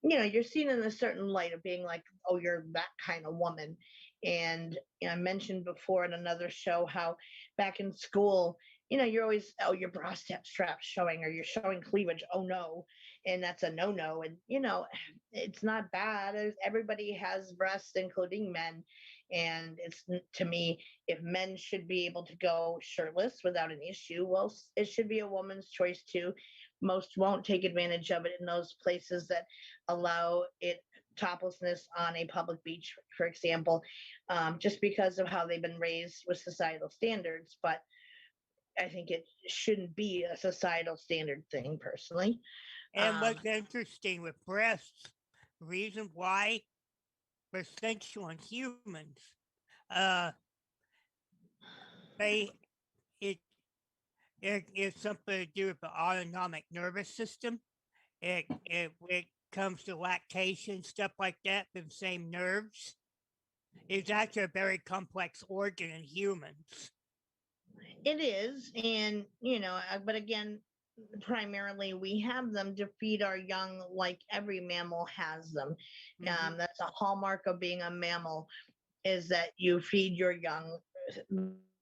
you're seen in a certain light of being like, oh, you're that kind of woman. And I mentioned before in another show how back in school, you're always, oh, your bra strap's showing, or you're showing cleavage. Oh no. And that's a no. And it's not bad. Everybody has breasts, including men. And it's, to me, if men should be able to go shirtless without an issue, well, it should be a woman's choice too. Most won't take advantage of it in those places that allow it toplessness on a public beach, for example, just because of how they've been raised with societal standards. But I think it shouldn't be a societal standard thing, personally. and what's interesting with breasts, the reason why they're sensual in humans, they it is something to do with the autonomic nervous system. It comes to lactation, stuff like that, the same nerves. It's actually a very complex organ in humans. It is. And, but again, primarily we have them to feed our young like every mammal has them. That's a hallmark of being a mammal, is that you feed your young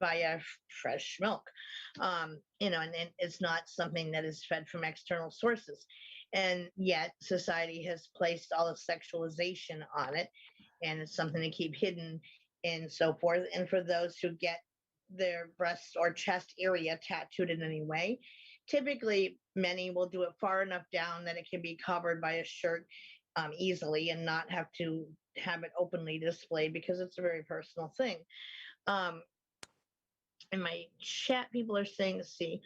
via fresh milk, and it's not something that is fed from external sources. And yet society has placed all the sexualization on it, and it's something to keep hidden and so forth. And for those who get their breast or chest area tattooed in any way, typically many will do it far enough down that it can be covered by a shirt easily, and not have to have it openly displayed, because it's a very personal thing. In my chat, people are saying, let's see,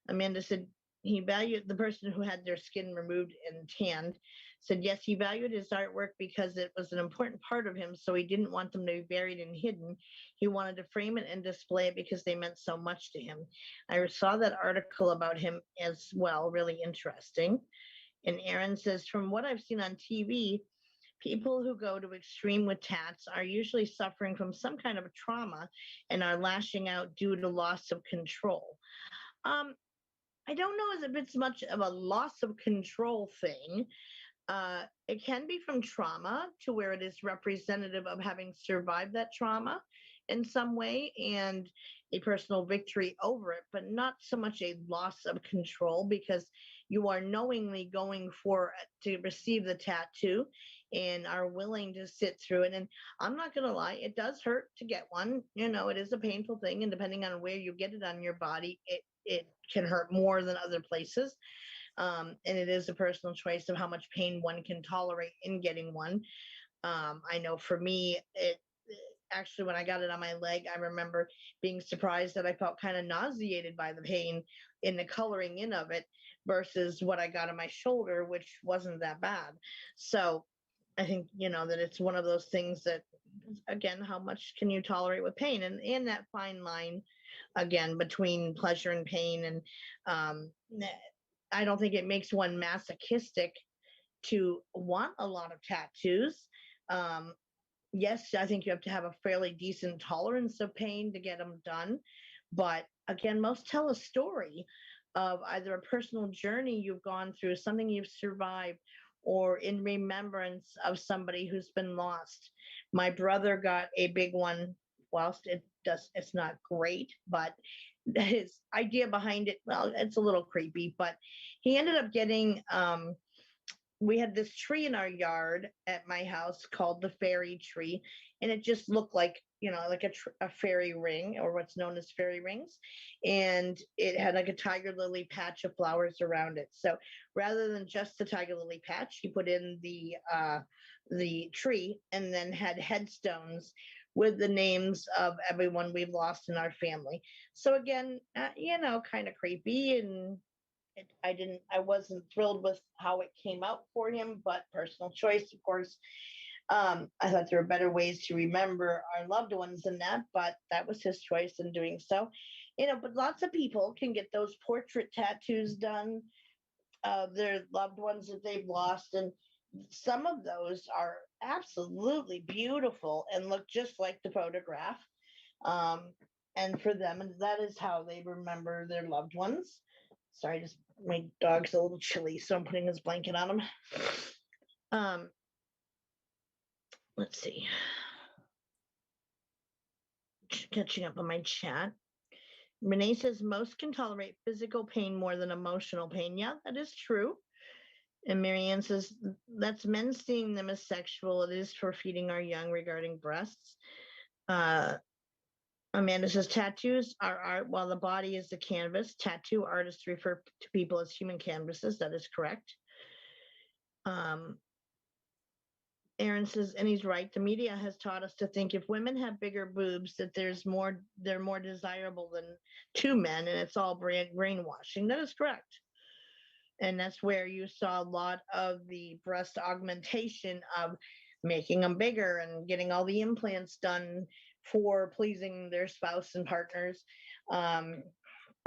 Amanda said he valued the person who had their skin removed and tanned, said yes, he valued his artwork because it was an important part of him, so he didn't want them to be buried and hidden. He wanted to frame it and display it because they meant so much to him. I saw that article about him as well, really interesting. And Aaron says, from what I've seen on TV, people who go to extreme with tats are usually suffering from some kind of trauma and are lashing out due to loss of control. I don't know if it's much of a loss of control thing. It can be from trauma, to where it is representative of having survived that trauma in some way and a personal victory over it, but not so much a loss of control, because you are knowingly going for to receive the tattoo and are willing to sit through it. And I'm not going to lie, it does hurt to get one. It is a painful thing, and depending on where you get it on your body, it can hurt more than other places. And it is a personal choice of how much pain one can tolerate in getting one. I know for me, actually, when I got it on my leg, I remember being surprised that I felt kind of nauseated by the pain in the coloring in of it, versus what I got on my shoulder, which wasn't that bad. So I think, that it's one of those things that, again, how much can you tolerate with pain, and that fine line, again, between pleasure and pain. And I don't think it makes one masochistic to want a lot of tattoos. yes, I think you have to have a fairly decent tolerance of pain to get them done. But again, most tell a story of either a personal journey you've gone through, something you've survived, or in remembrance of somebody who's been lost. My brother got a big one. Whilst it's not great, but his idea behind it, well, it's a little creepy, but he ended up getting we had this tree in our yard at my house called the fairy tree, and it just looked like, like a fairy ring, or what's known as fairy rings, and it had like a tiger lily patch of flowers around it. So rather than just the tiger lily patch, he put in the tree, and then had headstones with the names of everyone we've lost in our family. So again, kind of creepy, and I wasn't thrilled with how it came out for him, but personal choice, of course. I thought there were better ways to remember our loved ones than that, but that was his choice in doing so. But lots of people can get those portrait tattoos done of their loved ones that they've lost, and some of those are absolutely beautiful and look just like the photograph. And for them, and that is how they remember their loved ones. Sorry, just my dog's a little chilly, so I'm putting his blanket on him. Let's see. Catching up on my chat. Renee says most can tolerate physical pain more than emotional pain. Yeah, that is true. And Marianne says that's men seeing them as sexual. It is for feeding our young regarding breasts. Amanda says tattoos are art while the body is the canvas. Tattoo artists refer to people as human canvases. That is correct. Aaron says, and he's right. The media has taught us to think if women have bigger boobs, that they're more desirable than two men, and it's all brainwashing. That is correct. And that's where you saw a lot of the breast augmentation of making them bigger and getting all the implants done for pleasing their spouse and partners.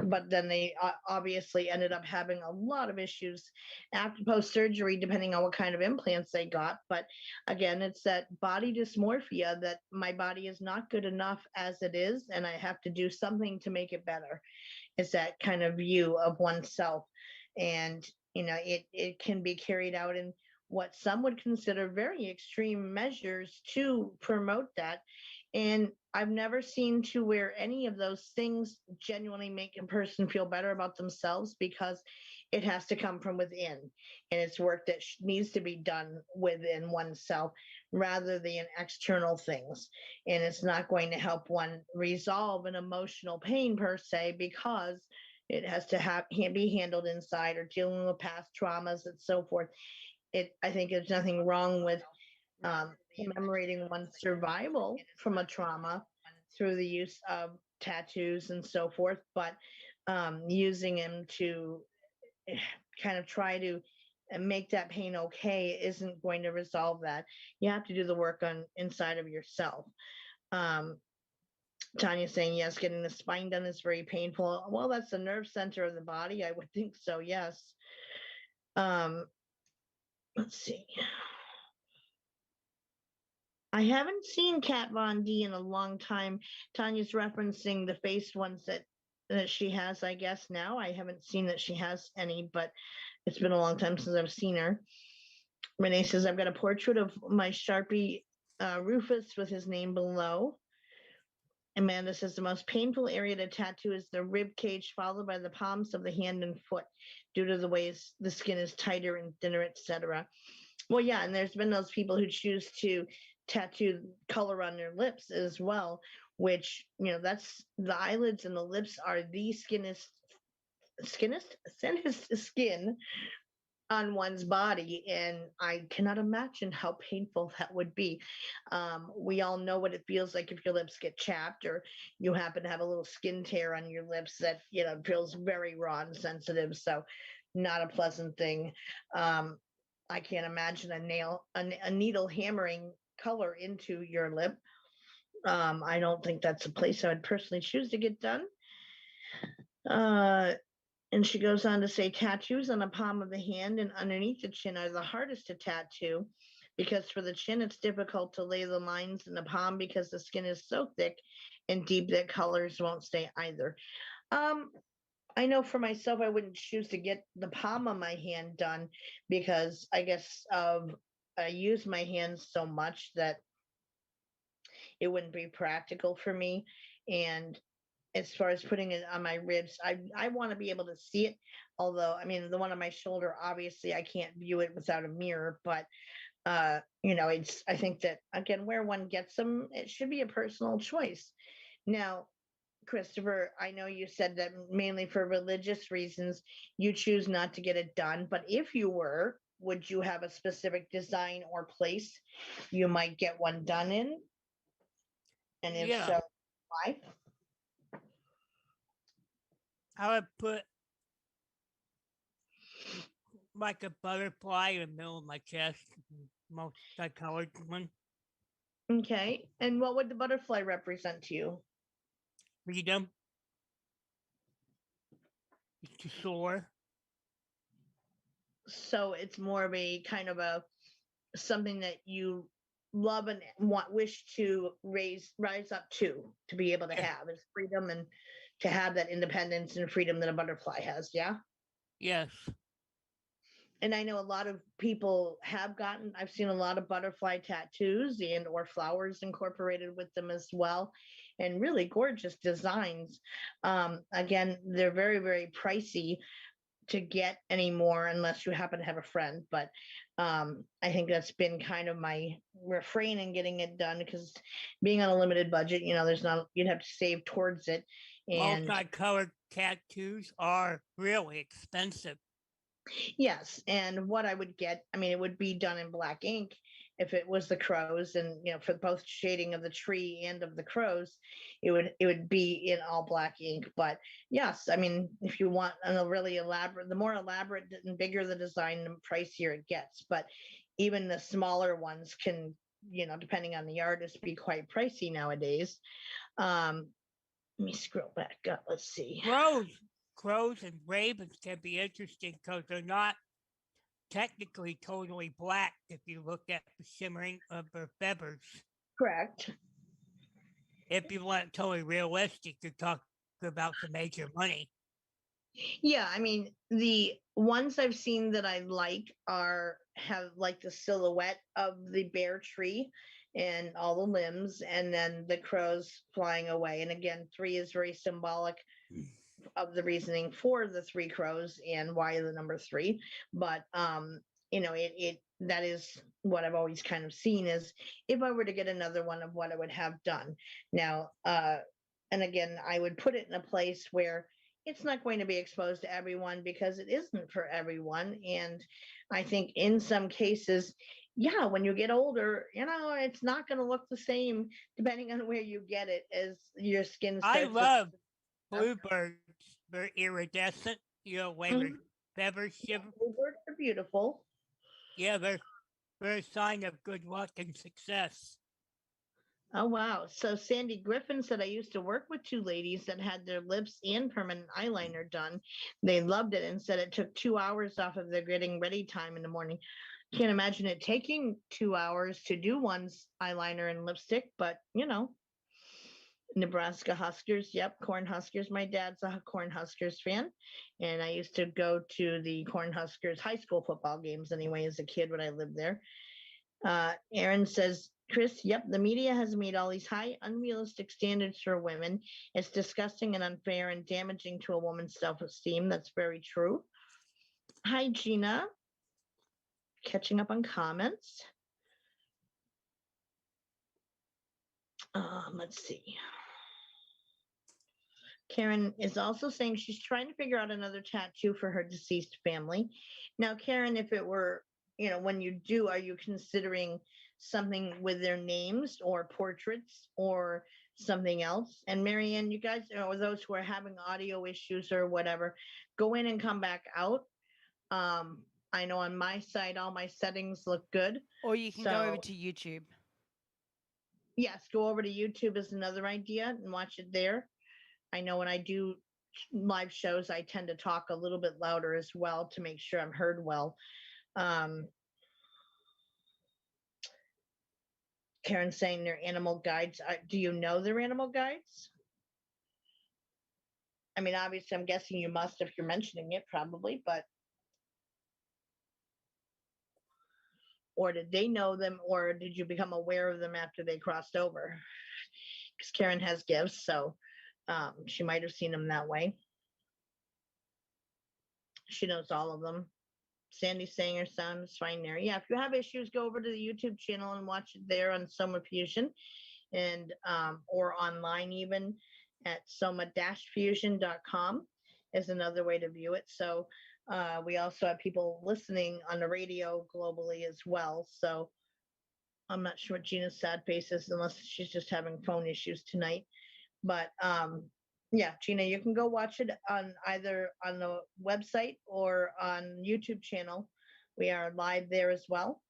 But then they obviously ended up having a lot of issues after post-surgery, depending on what kind of implants they got. But again, it's that body dysmorphia, that my body is not good enough as it is, and I have to do something to make it better. It's that kind of view of oneself. And, it can be carried out in what some would consider very extreme measures to promote that. And I've never seen to where any of those things genuinely make a person feel better about themselves, because it has to come from within, and it's work that needs to be done within oneself rather than external things. And it's not going to help one resolve an emotional pain per se, because it has to be handled inside, or dealing with past traumas and so forth. I think there's nothing wrong with commemorating one's survival from a trauma through the use of tattoos and so forth, but using them to kind of try to make that pain okay isn't going to resolve that. You have to do the work on inside of yourself. Tanya's saying, yes, getting the spine done is very painful. Well, that's the nerve center of the body. I would think so, yes. Let's see. I haven't seen Kat Von D in a long time. Tanya's referencing the face ones that she has, I guess, now. I haven't seen that she has any, but it's been a long time since I've seen her. Renee says, I've got a portrait of my Sharpie Rufus with his name below. Amanda says the most painful area to tattoo is the rib cage, followed by the palms of the hand and foot, due to the ways the skin is tighter and thinner, etc. Well, yeah, and there's been those people who choose to tattoo color on their lips as well, which, that's the eyelids and the lips are the thinnest skin on one's body, and I cannot imagine how painful that would be. We all know what it feels like if your lips get chapped, or you happen to have a little skin tear on your lips that feels very raw and sensitive. So not a pleasant thing. I can't imagine a needle hammering color into your lip. I don't think that's a place I would personally choose to get done. And she goes on to say tattoos on the palm of the hand and underneath the chin are the hardest to tattoo, because for the chin, it's difficult to lay the lines in the palm because the skin is so thick and deep that colors won't stay either. I know for myself, I wouldn't choose to get the palm of my hand done because I guess I use my hands so much that it wouldn't be practical for me. And as far as putting it on my ribs, I want to be able to see it. Although, I mean, the one on my shoulder, obviously, I can't view it without a mirror. But it's I think that again, where one gets them, it should be a personal choice. Now, Christopher, I know you said that mainly for religious reasons you choose not to get it done, but if you were, would you have a specific design or place you might get one done in? And if Yeah, so, why? I would put like a butterfly in the middle of my chest, multicolored one. Okay. And what would the butterfly represent to you? Freedom. To soar. So it's more of a kind of a something that you love and wish to rise up to be able to Yeah. have is freedom and to have that independence and freedom that a butterfly has. Yeah. Yes. And I know a lot of people I've seen a lot of butterfly tattoos and or flowers incorporated with them as well, and really gorgeous designs. Again, they're very, very pricey to get anymore unless you happen to have a friend. But I think that's been kind of my refrain in getting it done because being on a limited budget, you'd have to save towards it. And Multicolored tattoos are really expensive. yes, and what I would get, I mean, it would be done in black ink if it was the crows, and for both shading of the tree and of the crows, it would be in all black ink. But yes, I mean, if you want a really elaborate, the more elaborate and bigger the design, the pricier it gets. But even the smaller ones can, depending on the artist, be quite pricey nowadays. Let me scroll back up. Let's see. Crows and ravens can be interesting because they're not technically totally black if you look at the shimmering of their feathers. Correct. If you want it totally realistic, you're talking about some major money. Yeah, I mean, the ones I've seen that I like have like the silhouette of the bare tree and all the limbs, and then the crows flying away. And again, 3 is very symbolic of the reasoning for the 3 crows and why the number 3. But it that is what I've always kind of seen is if I were to get another one of what I would have done. Now, and again, I would put it in a place where it's not going to be exposed to everyone because it isn't for everyone. And I think in some cases, yeah, when you get older, it's not going to look the same depending on where you get it as your skin starts. I love bluebirds. They're iridescent, when their feathers shiver. Bluebirds are beautiful. Yeah, they're a sign of good luck and success. Oh, wow. So Sandy Griffin said, I used to work with 2 ladies that had their lips and permanent eyeliner done. They loved it and said it took 2 hours off of their getting ready time in the morning. Can't imagine it taking 2 hours to do one's eyeliner and lipstick, but Nebraska Huskers. Yep, Cornhuskers. My dad's a Cornhuskers fan, and I used to go to the Cornhuskers high school football games anyway as a kid when I lived there. Aaron says, Chris, yep, the media has made all these high, unrealistic standards for women. It's disgusting and unfair and damaging to a woman's self-esteem. That's very true. Hi, Gina. Catching up on comments. Let's see. Karen is also saying she's trying to figure out another tattoo for her deceased family. Now, Karen, if it were, when you do, are you considering something with their names or portraits or something else? And Marianne, you guys, or those who are having audio issues or whatever, go in and come back out. I know on my side, all my settings look good. Or you can go over to YouTube. Yes, go over to YouTube is another idea and watch it there. I know when I do live shows, I tend to talk a little bit louder as well to make sure I'm heard well. Karen's saying they're animal guides. Do you know they're animal guides? I mean, obviously, I'm guessing you must if you're mentioning it, probably, but. Or did they know them, or did you become aware of them after they crossed over? Because Karen has gifts, so she might have seen them that way. She knows all of them. Sandy's saying her sound is fine there. Yeah, if you have issues, go over to the YouTube channel and watch it there on Soma Fusion, and or online even at soma-fusion.com is another way to view it. So we also have people listening on the radio globally as well. So I'm not sure what Gina's sad face is unless she's just having phone issues tonight. But yeah, Gina, you can go watch it on either on the website or on YouTube channel. We are live there as well.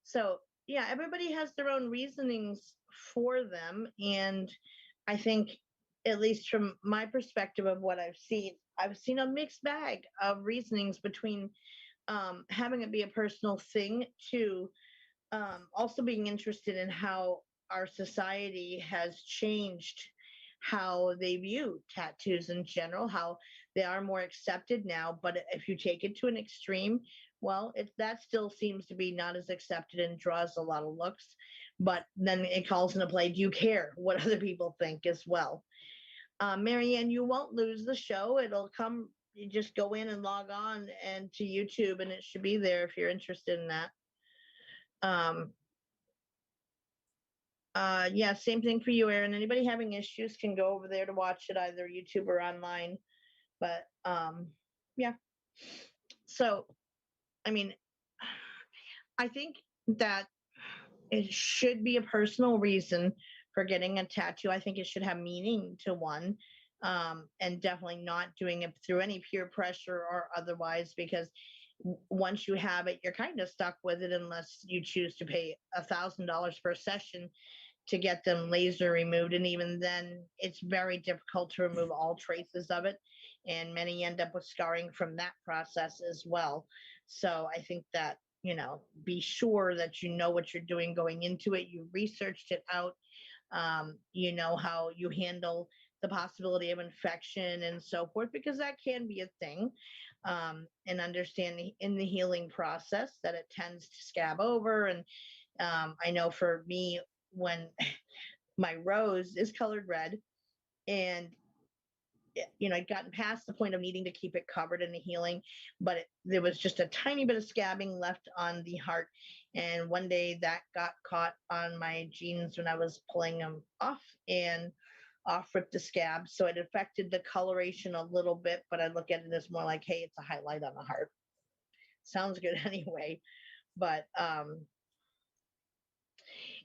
So yeah, everybody has their own reasonings for them. And I think, at least from my perspective of what I've seen a mixed bag of reasonings between having it be a personal thing to also being interested in how our society has changed how they view tattoos in general, how they are more accepted now. But if you take it to an extreme, well, that still seems to be not as accepted and draws a lot of looks. But then it calls into play, do you care what other people think as well? Marianne, you won't lose the show. It'll come, you just go in and log on and to YouTube, and it should be there if you're interested in that. Yeah, same thing for you, Aaron. Anybody having issues can go over there to watch it, either YouTube or online. But yeah. So, I mean, I think that it should be a personal reason for getting a tattoo. I think it should have meaning to one, and definitely not doing it through any peer pressure or otherwise, because once you have it, you're kind of stuck with it unless you choose to pay $1,000 per session to get them laser removed. And even then, it's very difficult to remove all traces of it. And many end up with scarring from that process as well. So I think that, be sure that you know what you're doing going into it. You researched it out. You know how you handle the possibility of infection and so forth, because that can be a thing. And understanding in the healing process that it tends to scab over. And I know for me, when my rose is colored red, and I'd gotten past the point of needing to keep it covered in the healing, but there was just a tiny bit of scabbing left on the heart. And one day that got caught on my jeans when I was pulling them off, and off ripped the scab. So it affected the coloration a little bit, but I look at it as more like, hey, it's a highlight on the heart. Sounds good anyway. But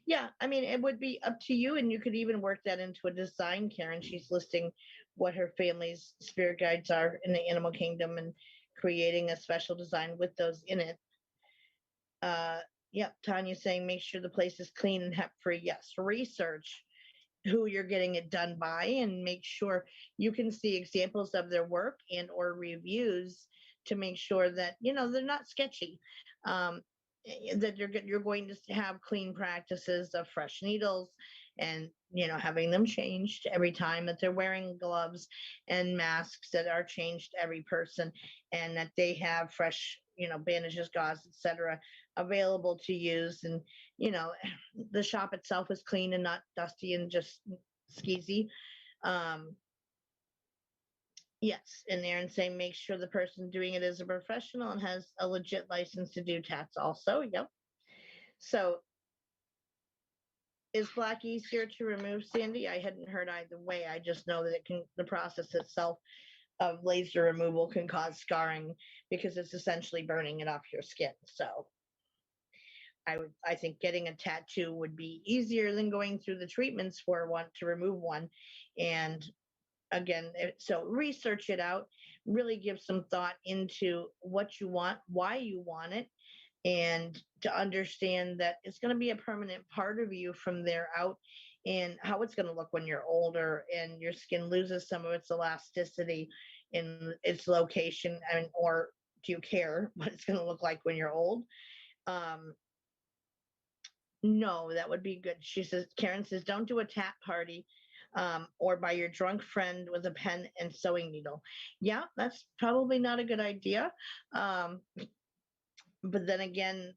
yeah, I mean, it would be up to you, and you could even work that into a design, Karen. She's listing what her family's spirit guides are in the animal kingdom and creating a special design with those in it. Yep, Tanya's saying make sure the place is clean and hep free. Yes, research who you're getting it done by and make sure you can see examples of their work and or reviews to make sure that they're not sketchy. That you're going to have clean practices of fresh needles, and having them changed every time, that they're wearing gloves and masks that are changed every person, and that they have fresh bandages, gauze, etc. available to use. And the shop itself is clean and not dusty and just skeezy. Yes, and Aaron's saying make sure the person doing it is a professional and has a legit license to do tats also. Yep. So is black easier to remove, Sandy? I hadn't heard either way. I just know that the process itself of laser removal can cause scarring because it's essentially burning it off your skin. So I think getting a tattoo would be easier than going through the treatments for one to remove one. And again, so research it out, really give some thought into what you want, why you want it, and to understand that it's going to be a permanent part of you from there out, and how it's going to look when you're older and your skin loses some of its elasticity in its location. Or do you care what it's going to look like when you're old? No, that would be good. She says, Karen says, don't do a tap party or by your drunk friend with a pen and sewing needle. Yeah, that's probably not a good idea. Um, but then again,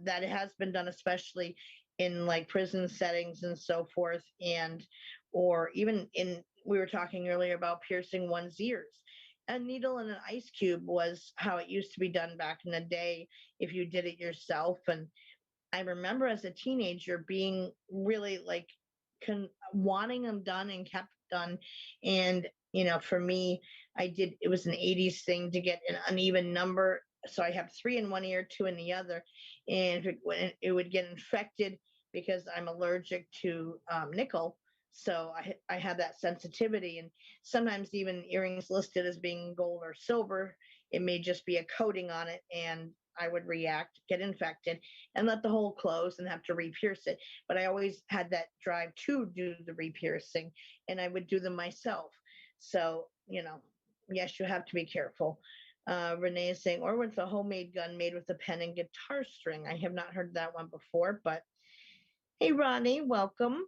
that has been done, especially in like prison settings and so forth. And, or even we were talking earlier about piercing one's ears. A needle and an ice cube was how it used to be done back in the day if you did it yourself. And I remember as a teenager being really like wanting them done and kept done. And, for me, it was an 80s thing to get an uneven number. So I have 3 in one ear, 2 in the other. And when it would get infected because I'm allergic to nickel. So I had that sensitivity. And sometimes even earrings listed as being gold or silver, it may just be a coating on it. And I would react, get infected, and let the hole close and have to re-pierce it. But I always had that drive to do the re-piercing, and I would do them myself. So, yes, you have to be careful. Renee is saying, or with a homemade gun made with a pen and guitar string. I have not heard that one before, but hey, Ronnie, welcome.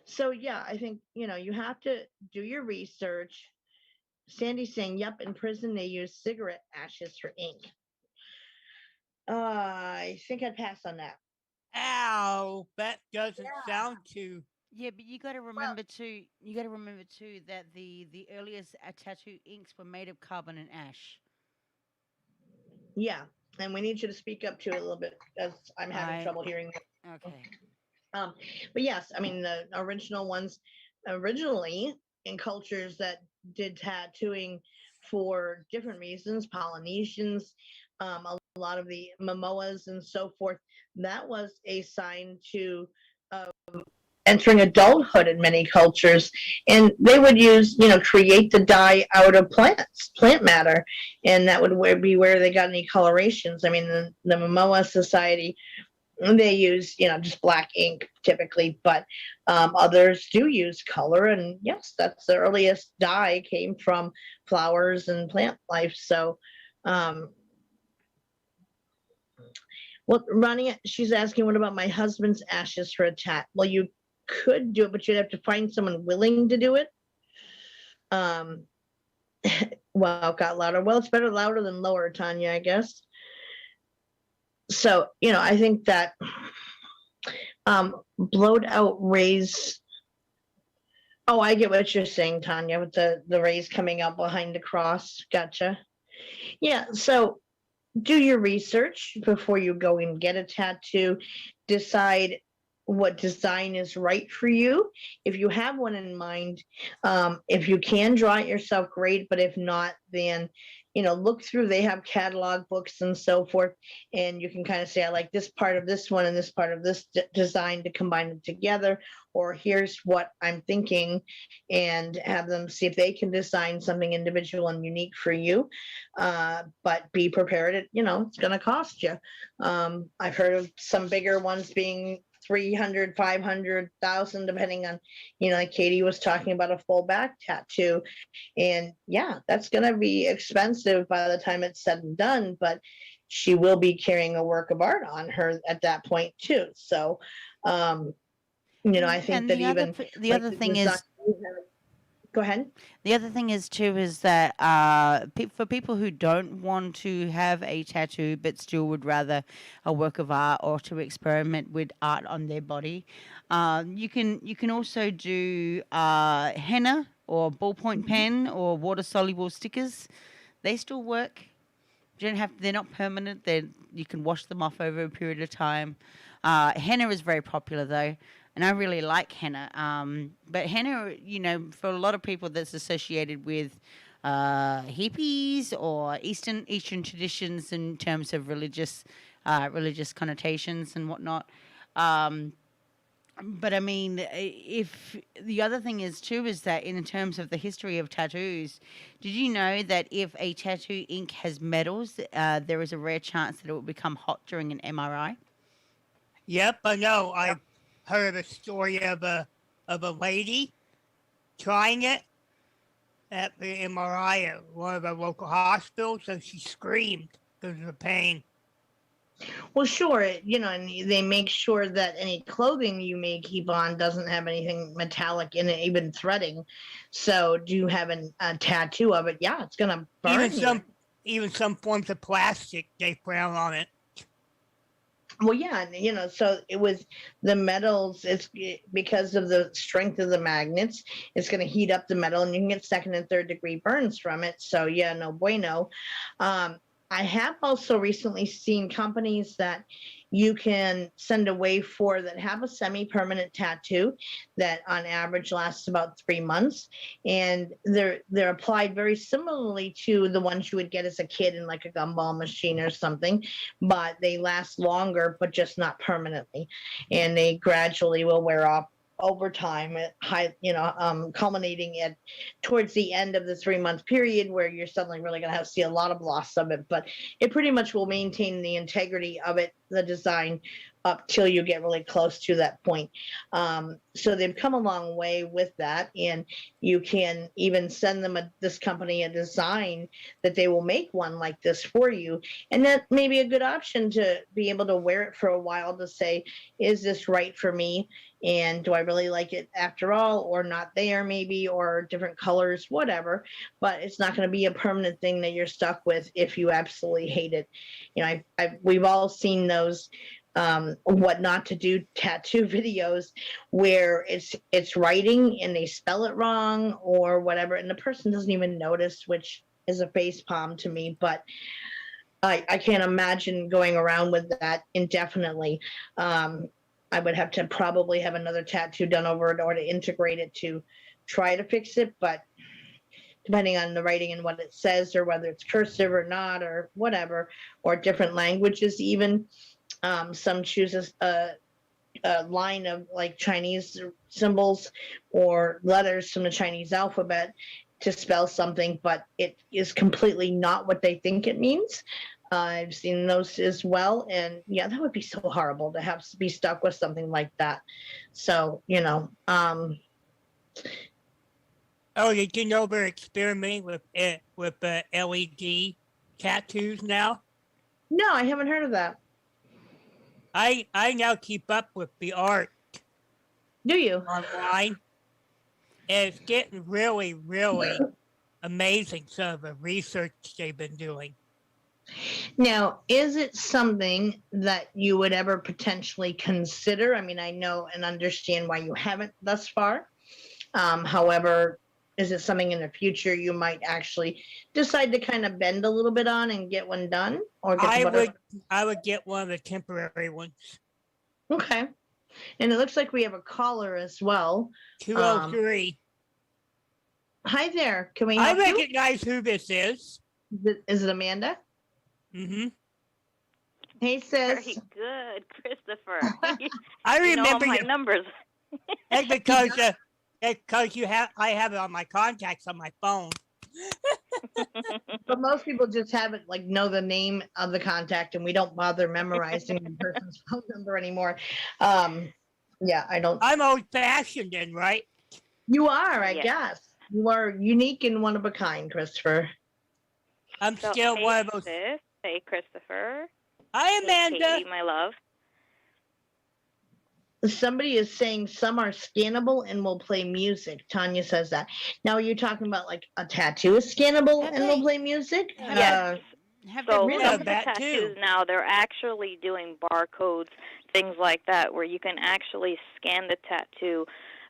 So, yeah, I think, you have to do your research. Sandy's saying, yep, in prison they use cigarette ashes for ink. I think I'd pass on that. Ow, that doesn't sound too. Yeah, but you got to remember too. You got to remember too that the earliest tattoo inks were made of carbon and ash. Yeah, and we need you to speak up to it a little bit because I'm having trouble hearing. Okay. But yes, I mean the original ones, originally in cultures that did tattooing for different reasons, Polynesians, a lot of the Momoas and so forth, that was a sign to entering adulthood in many cultures, and they would use create the dye out of plant matter, and that would be where they got any colorations. I mean the Momoa society, they use just black ink typically, but others do use color, and yes, that's the earliest dye came from flowers and plant life. So well, Ronnie, she's asking, what about my husband's ashes for a tat? Well, you could do it, but you'd have to find someone willing to do it. Well, it got louder. Well, it's better louder than lower, Tanya, I guess. So, I think that blowed out rays. Oh, I get what you're saying, Tanya, with the rays coming out behind the cross. Gotcha. Yeah, so do your research before you go and get a tattoo. Decide what design is right for you. If you have one in mind, if you can draw it yourself, great. But if not, then look through. They have catalog books and so forth, and you can kind of say, I like this part of this one and this part of this design to combine them together. Or here's what I'm thinking, and have them see if they can design something individual and unique for you. But be prepared. It's going to cost you. I've heard of some bigger ones being 300, 500,000, depending on, like Katie was talking about a full back tattoo. And yeah, that's going to be expensive by the time it's said and done, but she will be carrying a work of art on her at that point too. So, I think that even the other thing is, go ahead. The other thing is too is that for people who don't want to have a tattoo but still would rather a work of art or to experiment with art on their body, you can also do henna or ballpoint pen or water soluble stickers. They still work. You don't have. They're not permanent. You can wash them off over a period of time. Henna is very popular though. And I really like henna. But henna, for a lot of people that's associated with hippies or Eastern traditions in terms of religious connotations and whatnot. But I mean, if the other thing is too is that in terms of the history of tattoos, did you know that if a tattoo ink has metals, there is a rare chance that it will become hot during an MRI? Yep, I know. I heard a story of a lady trying it at the MRI at one of the local hospitals, and she screamed because of the pain. Well, sure, and they make sure that any clothing you may keep on doesn't have anything metallic in it, even threading. So, do you have a tattoo of it? Yeah, it's gonna burn Even some forms of plastic, they frown on it. Well, yeah, and so it was the metals. Because of the strength of the magnets, it's going to heat up the metal, and you can get second and third degree burns from it. So yeah, no bueno. I have also recently seen companies that you can send away for that have a semi-permanent tattoo that on average lasts about 3 months, and they're applied very similarly to the ones you would get as a kid in like a gumball machine or something, but they last longer, but just not permanently, and they gradually will wear off over time at culminating at towards the end of the 3-month period where you're suddenly really going to see a lot of loss of it, but it pretty much will maintain the integrity of it, the design, up till you get really close to that point. So they've come a long way with that, and you can even send them this company a design that they will make one like this for you, and that may be a good option to be able to wear it for a while to say, is this right for me? And do I really like it after all, or not there maybe, or different colors, whatever. But it's not going to be a permanent thing that you're stuck with if you absolutely hate it. We've all seen those what not to do tattoo videos where it's writing and they spell it wrong or whatever, and the person doesn't even notice, which is a face palm to me. But I can't imagine going around with that indefinitely. I would have to probably have another tattoo done over it or to integrate it to try to fix it, but depending on the writing and what it says, or whether it's cursive or not, or whatever, or different languages even. Some chooses a line of like Chinese symbols or letters from the Chinese alphabet to spell something, but it is completely not what they think it means. I've seen those as well, and yeah, that would be so horrible to have to be stuck with something like that. So Oh, did you know they're experimenting with LED tattoos now? No, I haven't heard of that. I now keep up with the art. Do you? Online. And it's getting really, really amazing, some of the research they've been doing. Now, is it something that you would ever potentially consider? I mean, I know and understand why you haven't thus far. However, is it something in the future you might actually decide to kind of bend a little bit on and get one done? Or I would get one of the temporary ones. Okay. And it looks like we have a caller as well. 203. Hi there. Can we help you? I recognize who this is. Is it Amanda? Mm-hmm. Hey, sis. Very good, Christopher. I remember my numbers. That's because I have it on my contacts on my phone. But most people just have it, like, know the name of the contact, and we don't bother memorizing the person's phone number anymore. Yeah, I don't. I'm old-fashioned then, right? You are, I Yes. guess. You are unique and one of a kind, Christopher. I'm So, still hey, one of those. sis. Hey, Christopher. Hi, Hey, Amanda. Katie, my love. Somebody is saying some are scannable and will play music. Tanya says that. Now, are you talking about like a tattoo is scannable Have and will they- play music? Yes. Have So they really? some of the That tattoos too. now, they're actually doing barcodes, things like that, where you can actually scan the tattoo.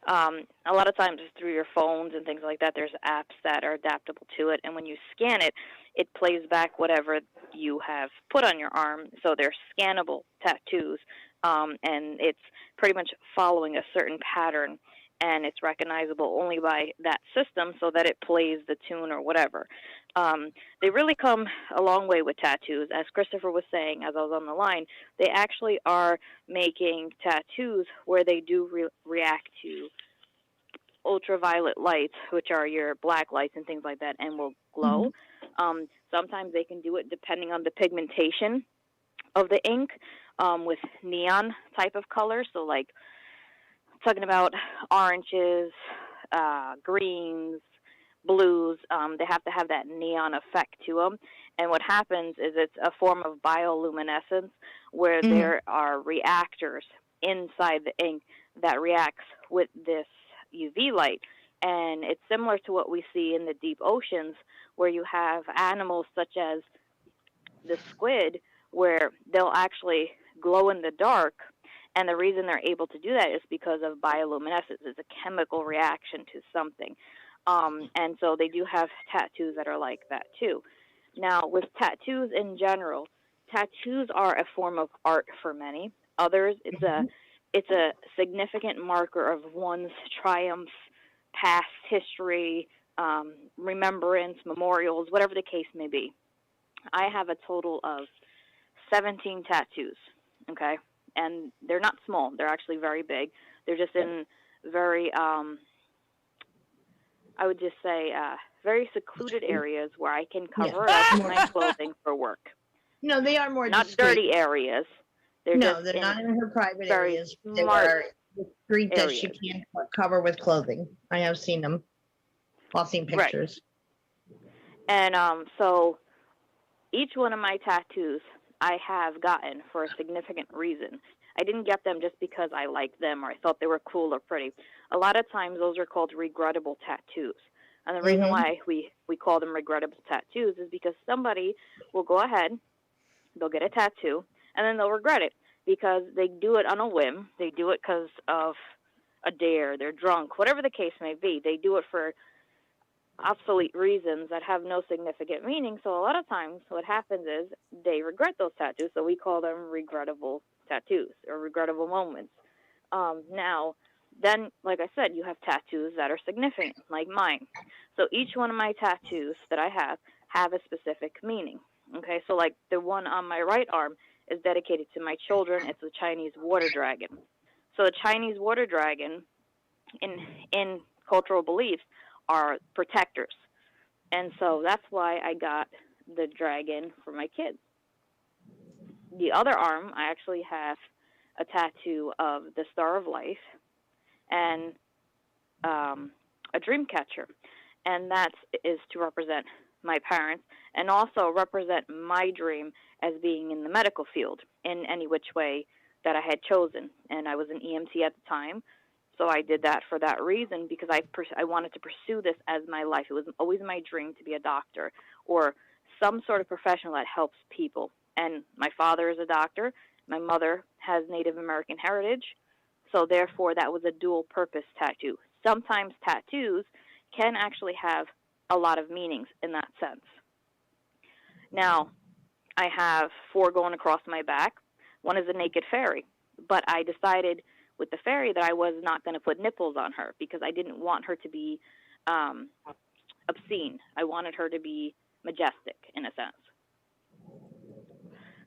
A lot of times it's through your phones and things like that. There's apps that are adaptable to it, and when you scan it, it plays back whatever you have put on your arm. So they're scannable tattoos, and it's pretty much following a certain pattern, and it's recognizable only by that system so that it plays the tune or whatever. They really come a long way with tattoos. As Christopher was saying, as I was on the line, they actually are making tattoos where they do react to ultraviolet lights, which are your black lights and things like that, and will glow. Sometimes they can do it depending on the pigmentation of the ink, with neon type of colors. So like talking about oranges, greens, blues, they have to have that neon effect to them. And what happens is it's a form of bioluminescence where there are reactors inside the ink that reacts with this UV light. And it's similar to what we see in the deep oceans, where you have animals such as the squid, where they'll actually glow in the dark. And the reason they're able to do that is because of bioluminescence. It's a chemical reaction to something. And so they do have tattoos that are like that too. Now, with tattoos in general, tattoos are a form of art for many. Others, it's a significant marker of one's triumph, past history, remembrance, memorials, whatever the case may be. I have a total of 17 tattoos, okay? And they're not small. They're actually very big. They're just in very, I would just say, very secluded areas where I can cover up my clothing for work. No, they are more not discreet. dirty areas. They're they're not in her private areas. They are discreet that she can't cover with clothing. I have seen them. I've seen pictures. Right. And so each one of my tattoos I have gotten for a significant reason. I didn't get them just because I liked them or I thought they were cool or pretty. A lot of times those are called regrettable tattoos. And the reason why we call them regrettable tattoos is because somebody will go ahead, they'll get a tattoo, and then they'll regret it because they do it on a whim. They do it because of a dare, they're drunk, whatever the case may be. They do it for obsolete reasons that have no significant meaning. So a lot of times what happens is they regret those tattoos, so we call them regrettable tattoos or regrettable moments. Now, then, like I said, you have tattoos that are significant, like mine. So each one of my tattoos that I have a specific meaning. Okay, so like the one on my right arm is dedicated to my children. It's a Chinese water dragon. So the Chinese water dragon, in cultural beliefs, are protectors. And so that's why I got the dragon for my kids. The other arm, I actually have a tattoo of the Star of Life and a dream catcher. And that is to represent my parents and also represent my dream as being in the medical field in any which way that I had chosen. And I was an EMT at the time, so I did that for that reason because I wanted to pursue this as my life. It was always my dream to be a doctor or some sort of professional that helps people. And my father is a doctor. My mother has Native American heritage, so therefore that was a dual-purpose tattoo. Sometimes tattoos can actually have a lot of meanings in that sense. Now, I have 4 going across my back. One is a naked fairy, but I decided with the fairy that I was not going to put nipples on her because I didn't want her to be obscene. I wanted her to be majestic in a sense.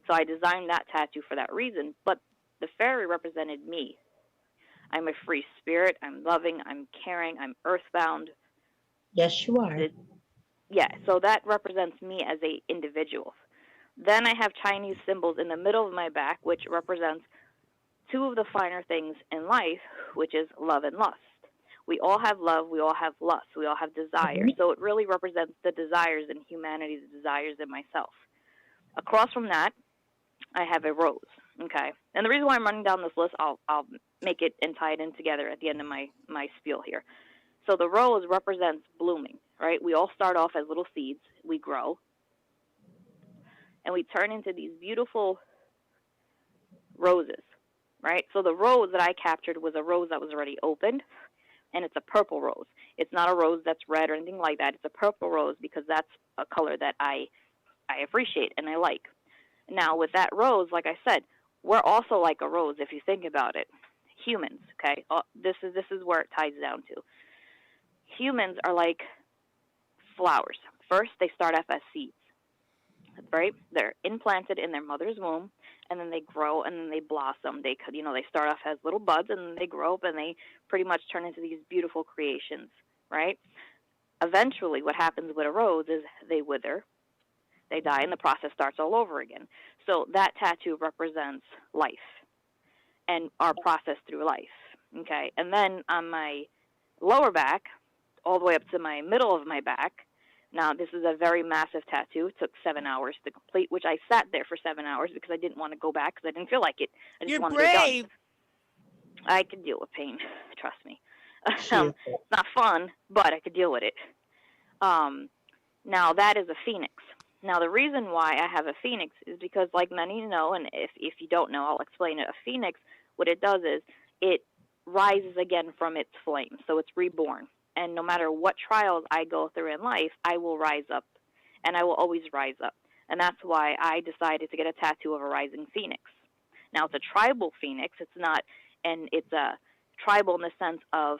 So I designed that tattoo for that reason, but the fairy represented me. I'm a free spirit. I'm loving. I'm caring. I'm earthbound. Yes, you are. Yeah, so that represents me as a individual. Then I have Chinese symbols in the middle of my back, which represents 2 of the finer things in life, which is love and lust. We all have love. We all have lust. We all have desires. So it really represents the desires in humanity, the desires in myself. Across from that, I have a rose. Okay, and the reason why I'm running down this list, I'll make it and tie it in together at the end of my spiel here. So the rose represents blooming, right? We all start off as little seeds. We grow. And we turn into these beautiful roses, right? So the rose that I captured was a rose that was already opened, and it's a purple rose. It's not a rose that's red or anything like that. It's a purple rose because that's a color that I appreciate and I like. Now, with that rose, like I said, we're also like a rose if you think about it. Humans, okay? This is where it ties down to. Humans are like flowers. First, they start off as seeds, right? They're implanted in their mother's womb, and then they grow, and then they blossom. They start off as little buds, and then they grow up, and they pretty much turn into these beautiful creations, right? Eventually, what happens with a rose is they wither, they die, and the process starts all over again. So that tattoo represents life and our process through life, okay? And then on my lower back, all the way up to my middle of my back, Now, this is a very massive tattoo. It took 7 hours to complete, which I sat there for 7 hours because I didn't want to go back because I didn't feel like it. I just You're wanted brave. it done. I could deal with pain. Trust me. She It's is. not fun, but I could deal with it. Now, that is a phoenix. Now, the reason why I have a phoenix is because, like many know, and if you don't know, I'll explain it. A phoenix, what it does is it rises again from its flame, so it's reborn. And no matter what trials I go through in life, I will rise up, and I will always rise up. And that's why I decided to get a tattoo of a rising phoenix. Now, it's a tribal phoenix. It's not, and it's a tribal in the sense of,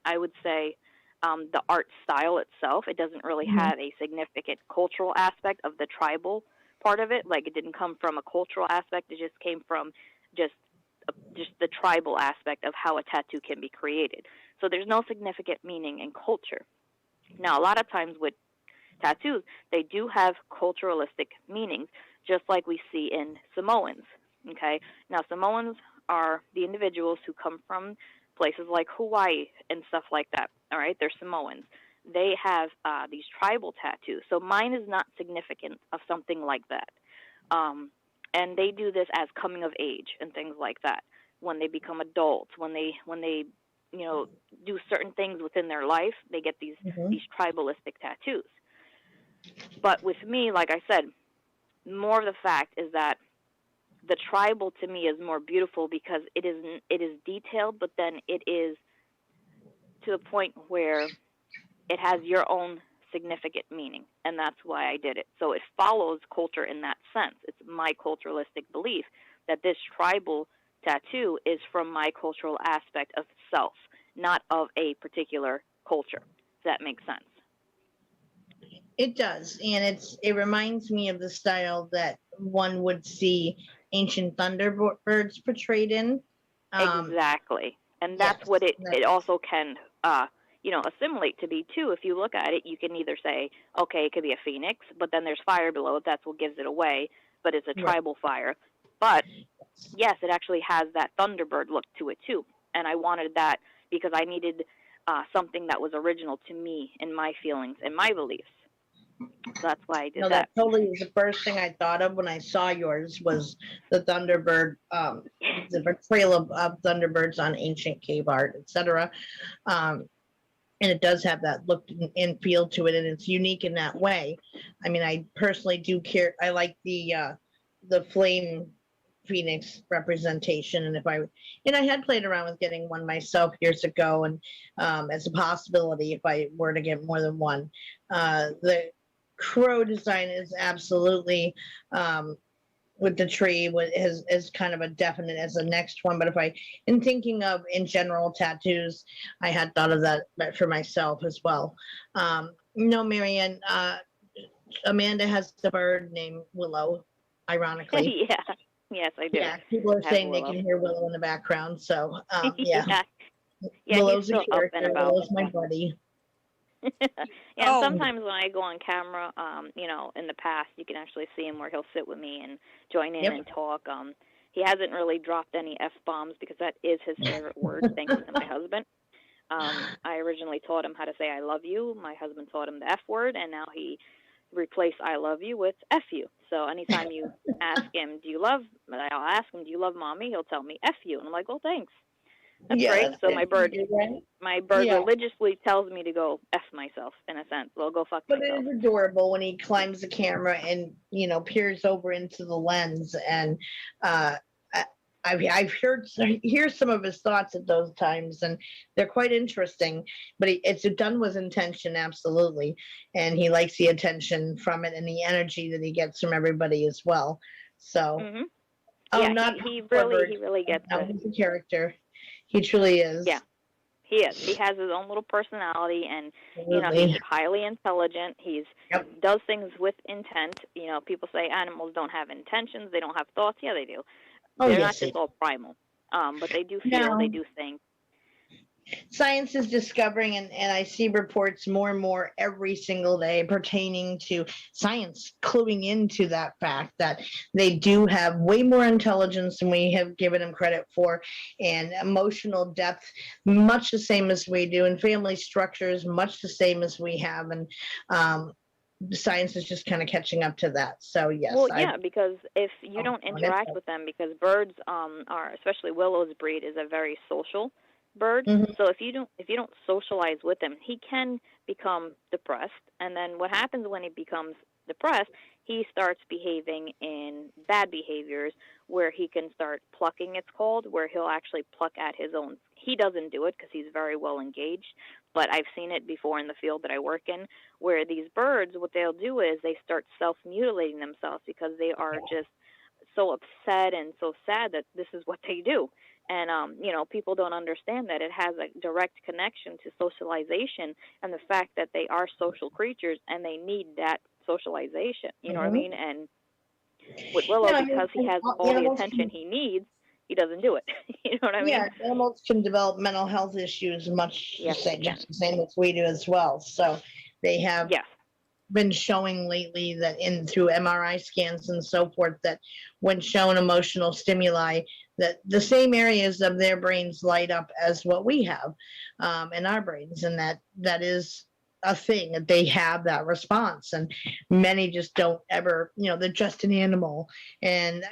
I would say, the art style itself. It doesn't really have a significant cultural aspect of the tribal part of it. Like, it didn't come from a cultural aspect. It just came from just the tribal aspect of how a tattoo can be created. So there's no significant meaning in culture. Now, a lot of times with tattoos, they do have culturalistic meanings, just like we see in Samoans. Okay? Now, Samoans are the individuals who come from places like Hawaii and stuff like that. All right? They're Samoans. They have these tribal tattoos. So mine is not significant of something like that. And they do this as coming of age and things like that. When they become adults, when they do certain things within their life, they get these tribalistic tattoos. But with me, like I said, more of the fact is that the tribal to me is more beautiful because it is detailed, but then it is to the point where it has your own significant meaning, and that's why I did it. So it follows culture in that sense. It's my culturalistic belief that this tribal tattoo is from my cultural aspect of self, not of a particular culture. Does that make sense? It does, and it reminds me of the style that one would see ancient thunderbirds portrayed in. Exactly, and that's yes, what it also can assimilate to be too. If you look at it, you can either say, okay, it could be a phoenix, but then there's fire below it. That's what gives it away, but it's a tribal fire. But yes, it actually has that thunderbird look to it too, and I wanted that because I needed something that was original to me and my feelings and my beliefs. So that's why I did No, that. that totally was the first thing I thought of when I saw yours was the Thunderbird, the portrayal of Thunderbirds on ancient cave art, etc. And it does have that look and feel to it, and it's unique in that way. I mean, I personally do care. I like the flame phoenix representation, and I had played around with getting one myself years ago, and as a possibility if I were to get more than one. The crow design is absolutely with the tree is kind of a definite as the next one. But in thinking of in general tattoos, I had thought of that for myself as well. Marianne, Amanda has the bird named Willow, ironically. Yeah. Yes, I do. Yeah, people are saying Willow. they can hear Willow in the background. So Yeah, Willow's he's a still up and character. about. Willow's my buddy. And sometimes when I go on camera, in the past, you can actually see him where he'll sit with me and join in and talk. He hasn't really dropped any F-bombs because that is his favorite word, thanks to my husband. I originally taught him how to say I love you. My husband taught him the F word, and now he replaced I love you with F you. So anytime you ask him, I'll ask him, do you love mommy? He'll tell me F you. And I'm like, well, thanks. That's great. So my bird religiously tells me to go F myself, in a sense. Well, go fuck myself. But it is adorable when he climbs the camera and, peers over into the lens. And I've hear some of his thoughts at those times, and they're quite interesting. But it's done with intention, absolutely. And he likes the attention from it and the energy that he gets from everybody as well. So, he really gets it. He's a character. He truly is. Yeah, he is. He has his own little personality, and he's highly intelligent. He's does things with intent. People say animals don't have intentions, they don't have thoughts. Yeah, they do. They're not just all primal, but they do feel, they do think. Science is discovering, and I see reports more and more every single day pertaining to science cluing into that fact that they do have way more intelligence than we have given them credit for, and emotional depth much the same as we do, and family structures much the same as we have, and science is just kind of catching up to that. So yes. Well, yeah, because if you don't interact with them, because birds are, especially Willow's breed, is a very social bird. Mm-hmm. So if you don't socialize with him, he can become depressed. And then what happens when he becomes depressed? He starts behaving in bad behaviors where he can start plucking, it's called, where he'll actually pluck at his own. He doesn't do it because he's very well engaged, but I've seen it before in the field that I work in, where these birds, what they'll do is they start self-mutilating themselves because they are just so upset and so sad that this is what they do. And, people don't understand that it has a direct connection to socialization and the fact that they are social creatures and they need that socialization. You know what I mean? And with Willow, because he has all the attention he needs, he doesn't do it. You know what I mean? Yeah, animals can develop mental health issues much the same as we do as well. So they have been showing lately that through MRI scans and so forth, that when shown emotional stimuli, that the same areas of their brains light up as what we have in our brains, and that is a thing, that they have that response, and many just don't ever, they're just an animal, and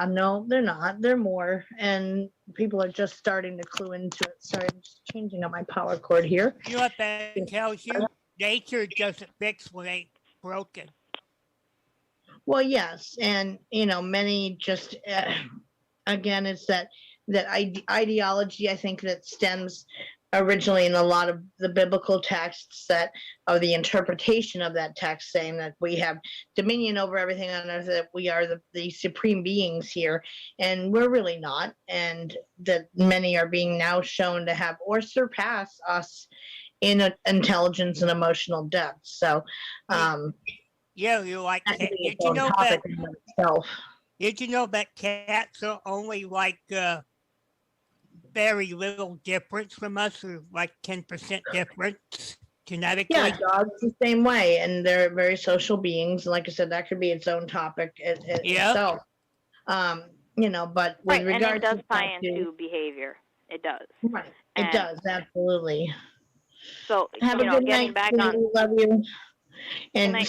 no, they're not, they're more, and people are just starting to clue into it. Sorry, I'm just changing up my power cord here. You know what that tells you? Nature doesn't fix what ain't broken. Well, yes, and many just again, it's that ideology, I think, that stems originally in a lot of the biblical texts, that of the interpretation of that text, saying that we have dominion over everything on earth, that we are the supreme beings here, and we're really not, and that many are being now shown to have or surpass us in intelligence and emotional depth. So you're like, did you know that cats are only like very little difference from us, or like 10% difference genetically? Yeah, dogs the same way, and they're very social beings. Like I said, that could be its own topic itself. But with and regards it does tie into behavior. It does. Right. It does, absolutely. So, have a good getting night. Back We on. love you. And Night,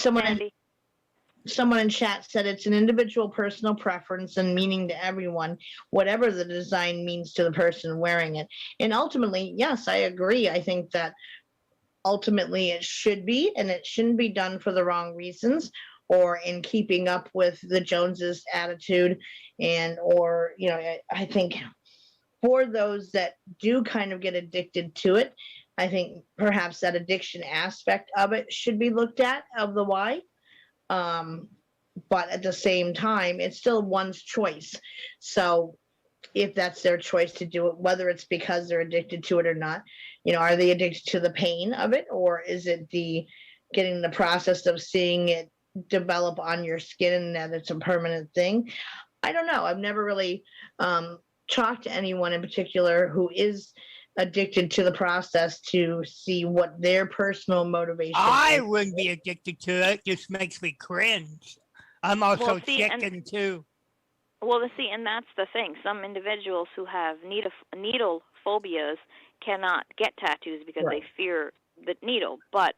someone in chat said it's an individual personal preference and meaning to everyone, whatever the design means to the person wearing it. And ultimately, yes, I agree. I think that ultimately it should be, and it shouldn't be done for the wrong reasons or in keeping up with the Joneses attitude, or I think for those that do kind of get addicted to it, I think perhaps that addiction aspect of it should be looked at, of the why. But at the same time, it's still one's choice. So if that's their choice to do it, whether it's because they're addicted to it or not, are they addicted to the pain of it, or is it getting the process of seeing it develop on your skin and that it's a permanent thing? I don't know. I've never really talked to anyone in particular who is addicted to the process to see what their personal motivation I wouldn't be addicted to it. It just makes me cringe. I'm also chicken too. Well, and that's the thing. Some individuals who have needle phobias cannot get tattoos because they fear the needle. But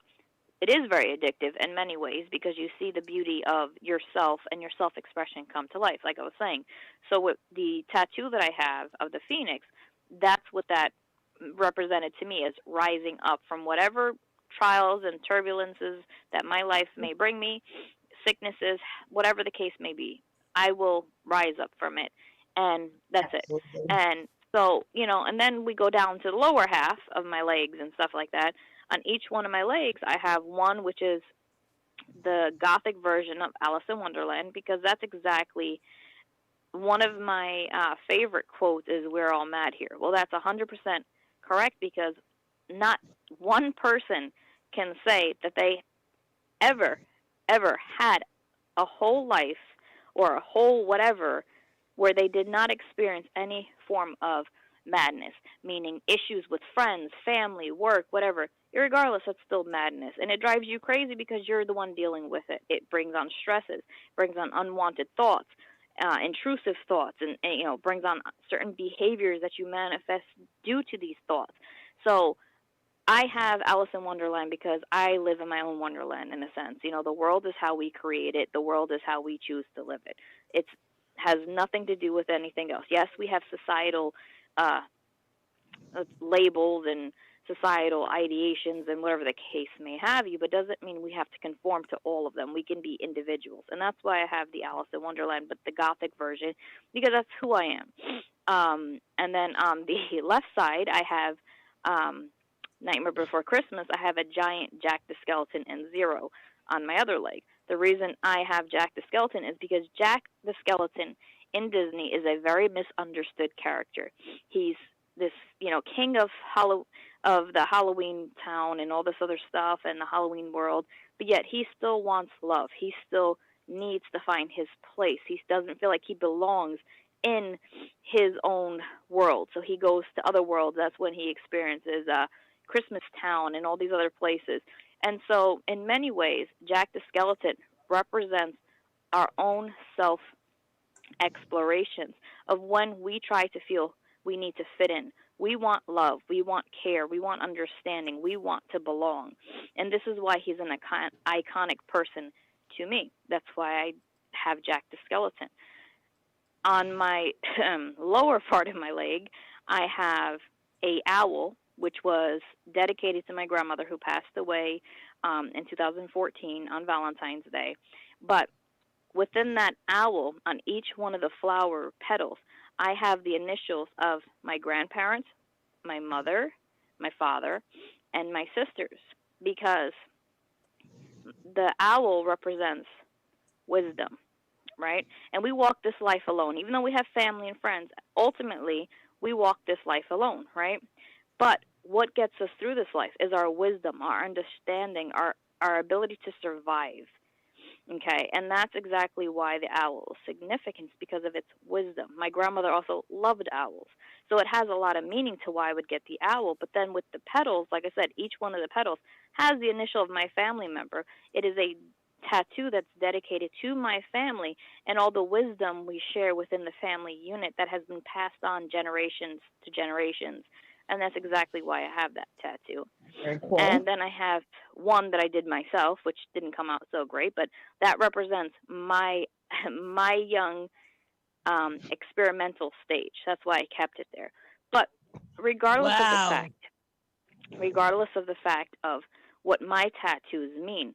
it is very addictive in many ways because you see the beauty of yourself and your self-expression come to life, like I was saying. So with the tattoo that I have of the phoenix, that's what that represented to me, as rising up from whatever trials and turbulences that my life may bring me, sicknesses, whatever the case may be. I will rise up from it, and that's it. And so, and then we go down to the lower half of my legs and stuff like that. On each one of my legs, I have one which is the Gothic version of Alice in Wonderland, because that's exactly one of my favorite quotes is, "We're all mad here." Well, that's 100% correct, because not one person can say that they ever had a whole life or a whole whatever where they did not experience any form of madness, meaning issues with friends, family, work, whatever. Irregardless, that's still madness. And it drives you crazy because you're the one dealing with it. It brings on stresses, brings on unwanted thoughts, intrusive thoughts, and brings on certain behaviors that you manifest due to these thoughts. So I have Alice in Wonderland because I live in my own Wonderland in a sense. The world is how we create it. The world is how we choose to live it. It has nothing to do with anything else. Yes, we have societal labels and societal ideations and whatever the case may have you, but doesn't mean we have to conform to all of them. We can be individuals. And that's why I have the Alice in Wonderland, but the Gothic version, because that's who I am. And then on the left side, I have Nightmare Before Christmas. I have a giant Jack the Skeleton and Zero on my other leg. The reason I have Jack the Skeleton is because Jack the Skeleton in Disney is a very misunderstood character. He's this, king of the Halloween town and all this other stuff and the Halloween world, but yet he still wants love. He still needs to find his place. He doesn't feel like he belongs in his own world, so he goes to other worlds. That's when he experiences Christmas Town and all these other places. And so in many ways, Jack the Skeleton represents our own self-explorations of when we try to feel we need to fit in. We want love. We want care. We want understanding. We want to belong. And this is why he's an iconic person to me. That's why I have Jack the Skeleton. On my lower part of my leg, I have a owl, which was dedicated to my grandmother who passed away in 2014 on Valentine's Day. But within that owl, on each one of the flower petals, I have the initials of my grandparents, my mother, my father, and my sisters, because the owl represents wisdom, right? And we walk this life alone. Even though we have family and friends, ultimately, we walk this life alone, right? But what gets us through this life is our wisdom, our understanding, our ability to survive. Okay, and that's exactly why the owl is significant, because of its wisdom. My grandmother also loved owls, so it has a lot of meaning to why I would get the owl. But then with the petals, like I said, each one of the petals has the initial of my family member. It is a tattoo that's dedicated to my family and all the wisdom we share within the family unit that has been passed on generations to generations. And that's exactly why I have that tattoo. Very cool. And then I have one that I did myself, which didn't come out so great, but that represents my young experimental stage. That's why I kept it there. But regardless of the fact of what my tattoos mean,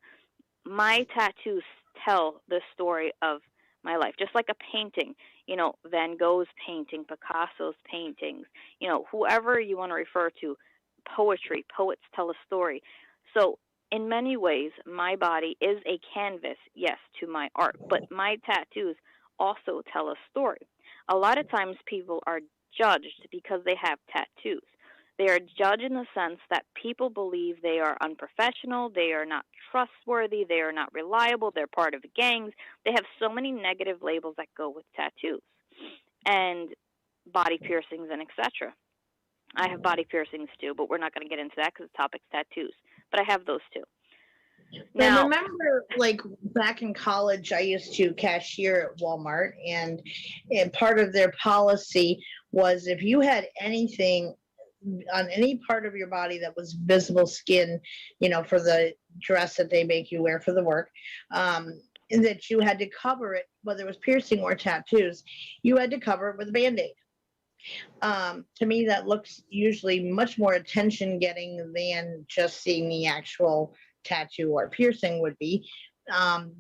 my tattoos tell the story of my life, just like a painting. Van Gogh's painting, Picasso's paintings, whoever you want to refer to, poetry, poets tell a story. So in many ways, my body is a canvas, yes, to my art, but my tattoos also tell a story. A lot of times people are judged because they have tattoos. They are judged in the sense that people believe they are unprofessional, they are not trustworthy, they are not reliable, they're part of gangs. They have so many negative labels that go with tattoos and body piercings and etc. I have body piercings too, but we're not going to get into that because the topic's tattoos. But I have those too. Now, remember, like back in college, I used to cashier at Walmart, and part of their policy was if you had anything on any part of your body that was visible skin, for the dress that they make you wear for the work, and that you had to cover it, whether it was piercing or tattoos, you had to cover it with a Band-Aid. To me, that looks usually much more attention getting than just seeing the actual tattoo or piercing would be.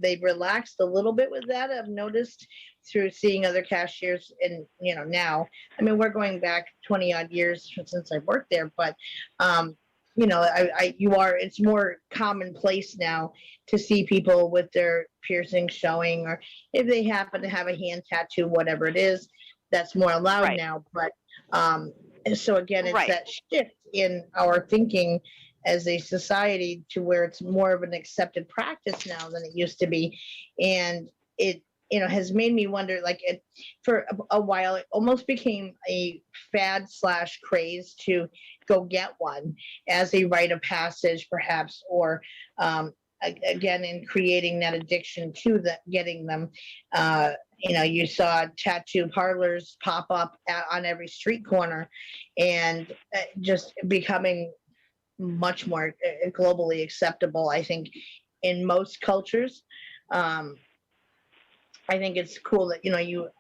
They've relaxed a little bit with that. I've noticed through seeing other cashiers, and now, we're going back 20 odd years since I've worked there, but it's more commonplace now to see people with their piercing showing, or if they happen to have a hand tattoo, whatever it is, that's more allowed now. But so again, it's that shift in our thinking as a society to where it's more of an accepted practice now than it used to be. And it has made me wonder, like for a while, it almost became a fad slash craze to go get one as a rite of passage, perhaps, or again, in creating that addiction to getting them. You saw tattoo parlors pop up on every street corner, and just becoming much more globally acceptable, I think, in most cultures. I think it's cool that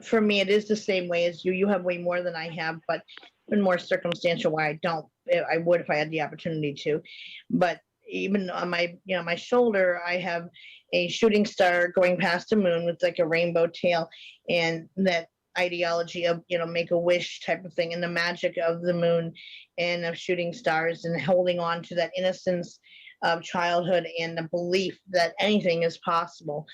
for me, it is the same way as you. You have way more than I have, but been more circumstantial why I don't. I would if I had the opportunity to, but even on my shoulder, I have a shooting star going past the moon with like a rainbow tail, and that ideology of make a wish type of thing, and the magic of the moon and of shooting stars, and holding on to that innocence of childhood and the belief that anything is possible,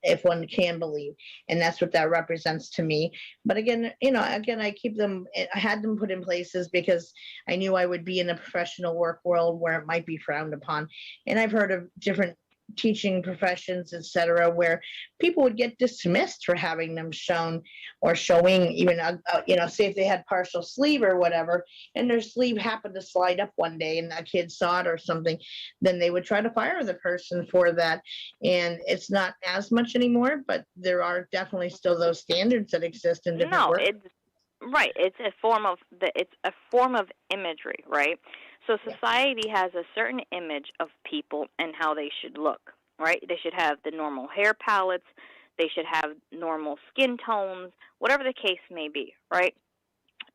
if one can believe. And that's what that represents to me. But again, I keep them, I had them put in places because I knew I would be in a professional work world where it might be frowned upon. And I've heard of different teaching professions, etc., where people would get dismissed for having them shown, or showing even say if they had partial sleeve or whatever, and their sleeve happened to slide up one day and a kid saw it or something, then they would try to fire the person for that. And it's not as much anymore, but there are definitely still those standards that exist in different work. Right. It's a form of imagery, right? So society has a certain image of people and how they should look, right? They should have the normal hair palettes, they should have normal skin tones, whatever the case may be, right?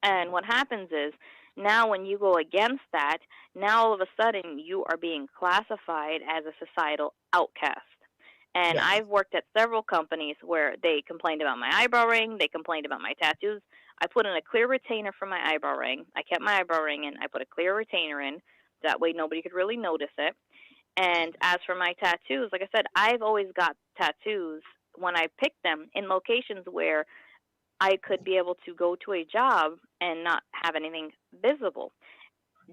And what happens is, now when you go against that, now all of a sudden you are being classified as a societal outcast. And I've worked at several companies where they complained about my eyebrow ring, they complained about my tattoos. I put in a clear retainer for my eyebrow ring. I kept my eyebrow ring in. I put a clear retainer in. That way nobody could really notice it. And as for my tattoos, like I said, I've always got tattoos when I picked them in locations where I could be able to go to a job and not have anything visible.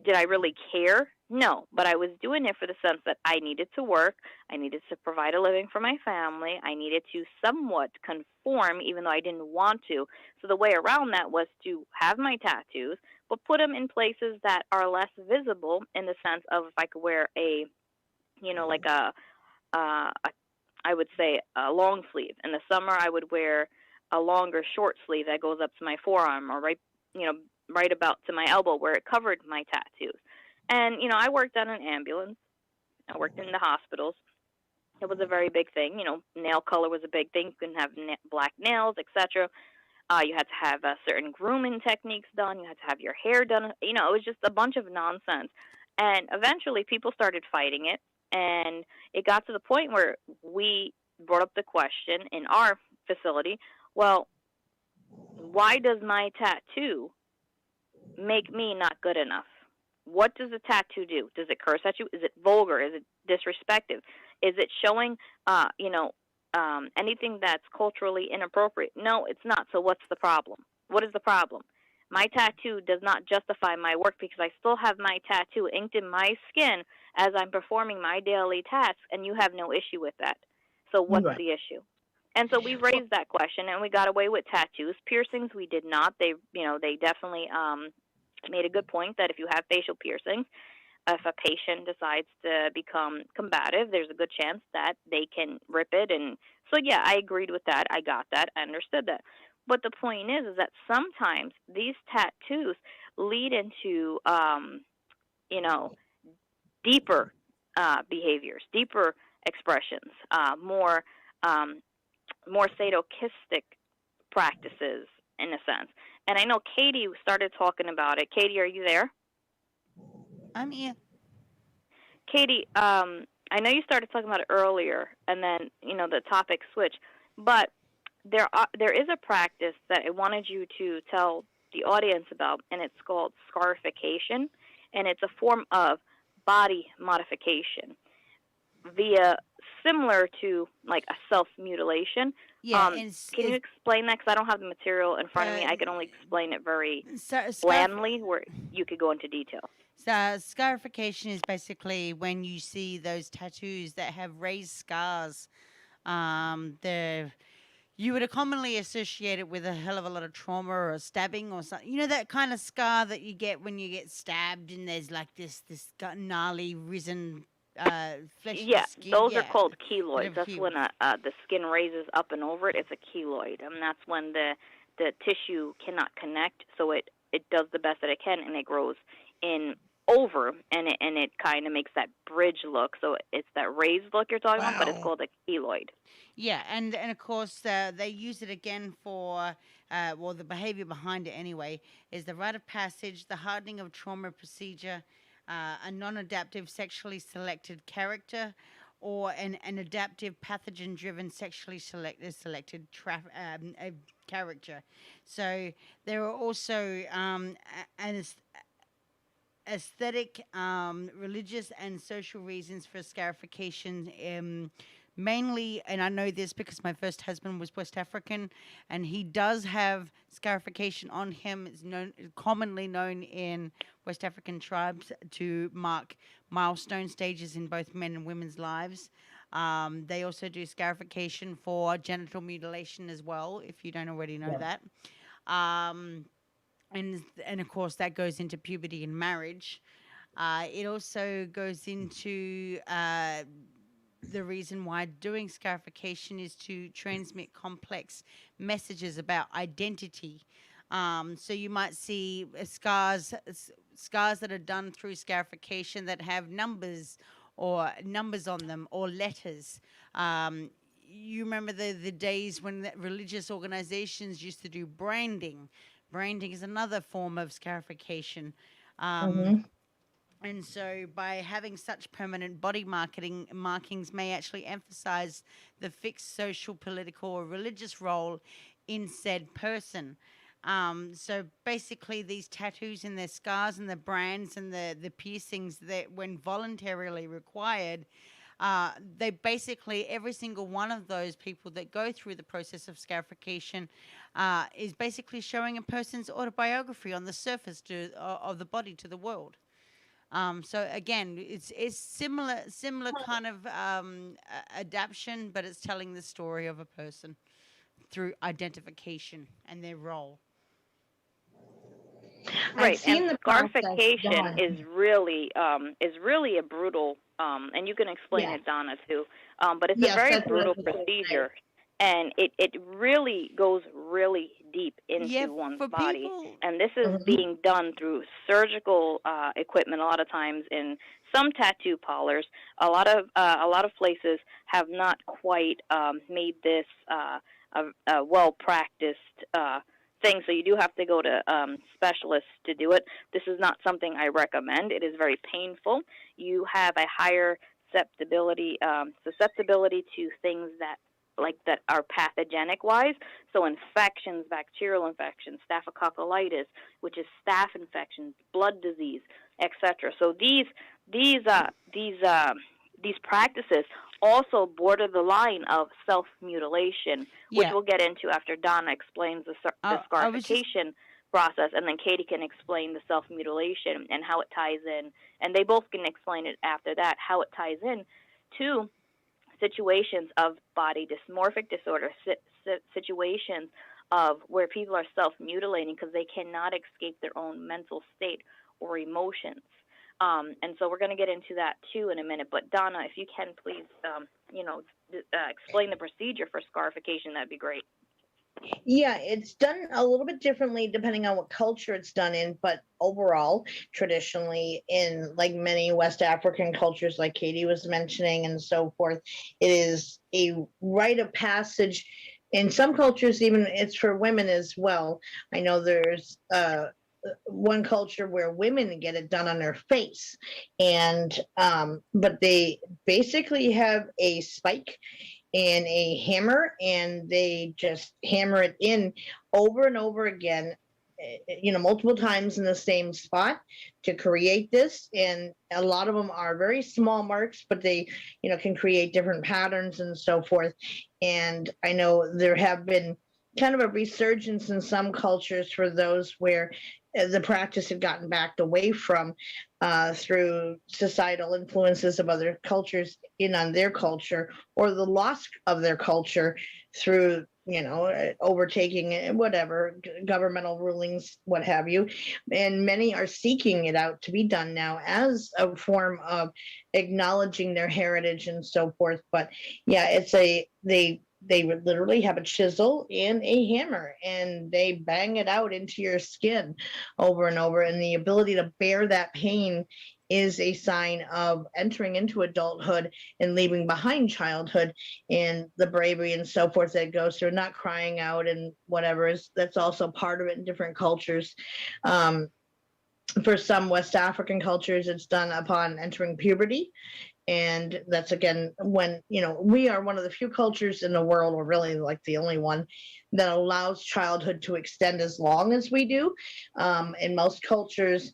Did I really care? No, but I was doing it for the sense that I needed to work, I needed to provide a living for my family, I needed to somewhat conform even though I didn't want to. So the way around that was to have my tattoos, but put them in places that are less visible, in the sense of if I could wear a, like I would say a long sleeve. In the summer I would wear a longer short sleeve that goes up to my forearm, or right about to my elbow, where it covered my tattoos. And, I worked on an ambulance. I worked in the hospitals. It was a very big thing. Nail color was a big thing. You couldn't have black nails, etc. You had to have certain grooming techniques done. You had to have your hair done. It was just a bunch of nonsense. And eventually people started fighting it. And it got to the point where we brought up the question in our facility, well, why does my tattoo make me not good enough? What does a tattoo do? Does it curse at you? Is it vulgar? Is it disrespectful? Is it showing, anything that's culturally inappropriate? No, it's not. So what's the problem? What is the problem? My tattoo does not justify my work, because I still have my tattoo inked in my skin as I'm performing my daily tasks, and you have no issue with that. So what's the issue? And so we raised that question, and we got away with tattoos. Piercings, we did not. They definitely made a good point that if you have facial piercings, if a patient decides to become combative, there's a good chance that they can rip it. And so, yeah, I agreed with that. I got that. I understood that. But the point is that sometimes these tattoos lead into, deeper behaviors, deeper expressions, more sadistic practices, in a sense. And I know Katie started talking about it. Katie, are you there? I'm here. Katie, I know you started talking about it earlier, and then, the topic switched. But there is a practice that I wanted you to tell the audience about, and it's called scarification, and it's a form of body modification similar to like a self-mutilation. Yeah. Can you explain that? Because I don't have the material in front of me. I can only explain it very blandly, where you could go into detail. So scarification is basically when you see those tattoos that have raised scars They're you would commonly associate it with a hell of a lot of trauma or a stabbing or something. You know that kind of scar that you get when you get stabbed, and there's like this gnarly risen fleshy Yeah, skin. those are Yeah, called that keloids. have That's healed. when the skin raises up and over it. It's a keloid, and that's when the tissue cannot connect, so it does the best that it can, and it grows in over, and it kind of makes that bridge look. So it's that raised look you're talking about, but it's Wow. called a keloid. Yeah, and of course they use it again for well, the behavior behind it anyway is the rite of passage, the hardening of trauma procedure, a non-adaptive sexually selected character, or an adaptive pathogen-driven sexually selected character. So there are also aesthetic, religious, and social reasons for scarification. Mainly, and I know this because my first husband was West African, and he does have scarification on him. It's commonly known in West African tribes to mark milestone stages in both men and women's lives. They also do scarification for genital mutilation as well, if you don't already know that. Um, and of course that goes into puberty and marriage. It also goes into the reason why doing scarification is to transmit complex messages about identity. So you might see scars that are done through scarification that have numbers on them or letters. You remember the days when the religious organizations used to do branding. Branding is another form of scarification. Um, Mm-hmm. and so by having such permanent body markings may actually emphasize the fixed social, political, or religious role in said person. So basically these tattoos and their scars and the brands and the piercings that when voluntarily required, they basically every single one of those people that go through the process of scarification is basically showing a person's autobiography on the surface of the body to the world. So again, it's similar kind of adaptation, but it's telling the story of a person through identification and their role. I've Right, and seen the process scarification done. is really a brutal, and you can explain Yeah. it, Donna, too. But it's a Yes, very that's what I brutal was going to say. procedure, and it really goes really deep Yeah, into one's for body. people. And this is Mhm. being done through surgical equipment a lot of times in some tattoo parlors. A lot of places have not quite made this a well practiced thing, so you do have to go to specialists to do it. This is not something I recommend. It is very painful. You have a higher susceptibility to things that are pathogenic wise. So infections, bacterial infections, staphylococcitis, which is staph infections, blood disease, etc. So these practices also border the line of self-mutilation, which Yeah, we'll get into after Donna explains the I was just scarification process, and then Katie can explain the self-mutilation and how it ties in, and they both can explain it after that, how it ties in to situations of body dysmorphic disorder, situations of where people are self-mutilating because they cannot escape their own mental state or emotions. And so we're going to get into that too in a minute. But Donna, if you can please, explain the procedure for scarification, that'd be great. Yeah, it's done a little bit differently depending on what culture it's done in, but overall, traditionally, in like many West African cultures, like Katie was mentioning, and so forth, it is a rite of passage. In some cultures, even it's for women as well. I know there's one culture where women get it done on their face, and but they basically have a spike and a hammer, and they just hammer it in over and over again, multiple times in the same spot to create this. And a lot of them are very small marks, but they can create different patterns and so forth. And I know there have been kind of a resurgence in some cultures for those where the practice had gotten backed away from. through societal influences of other cultures in on their culture, or the loss of their culture through overtaking whatever governmental rulings, what have you. And many are seeking it out to be done now as a form of acknowledging their heritage and so forth. But yeah, they would literally have a chisel and a hammer, and they bang it out into your skin over and over. And the ability to bear that pain is a sign of entering into adulthood and leaving behind childhood, and the bravery and so forth that goes through, not crying out and whatever, is that's also part of it in different cultures. For some West African cultures, it's done upon entering puberty. And that's again when we are one of the few cultures in the world, or really like the only one, that allows childhood to extend as long as we do. In most cultures,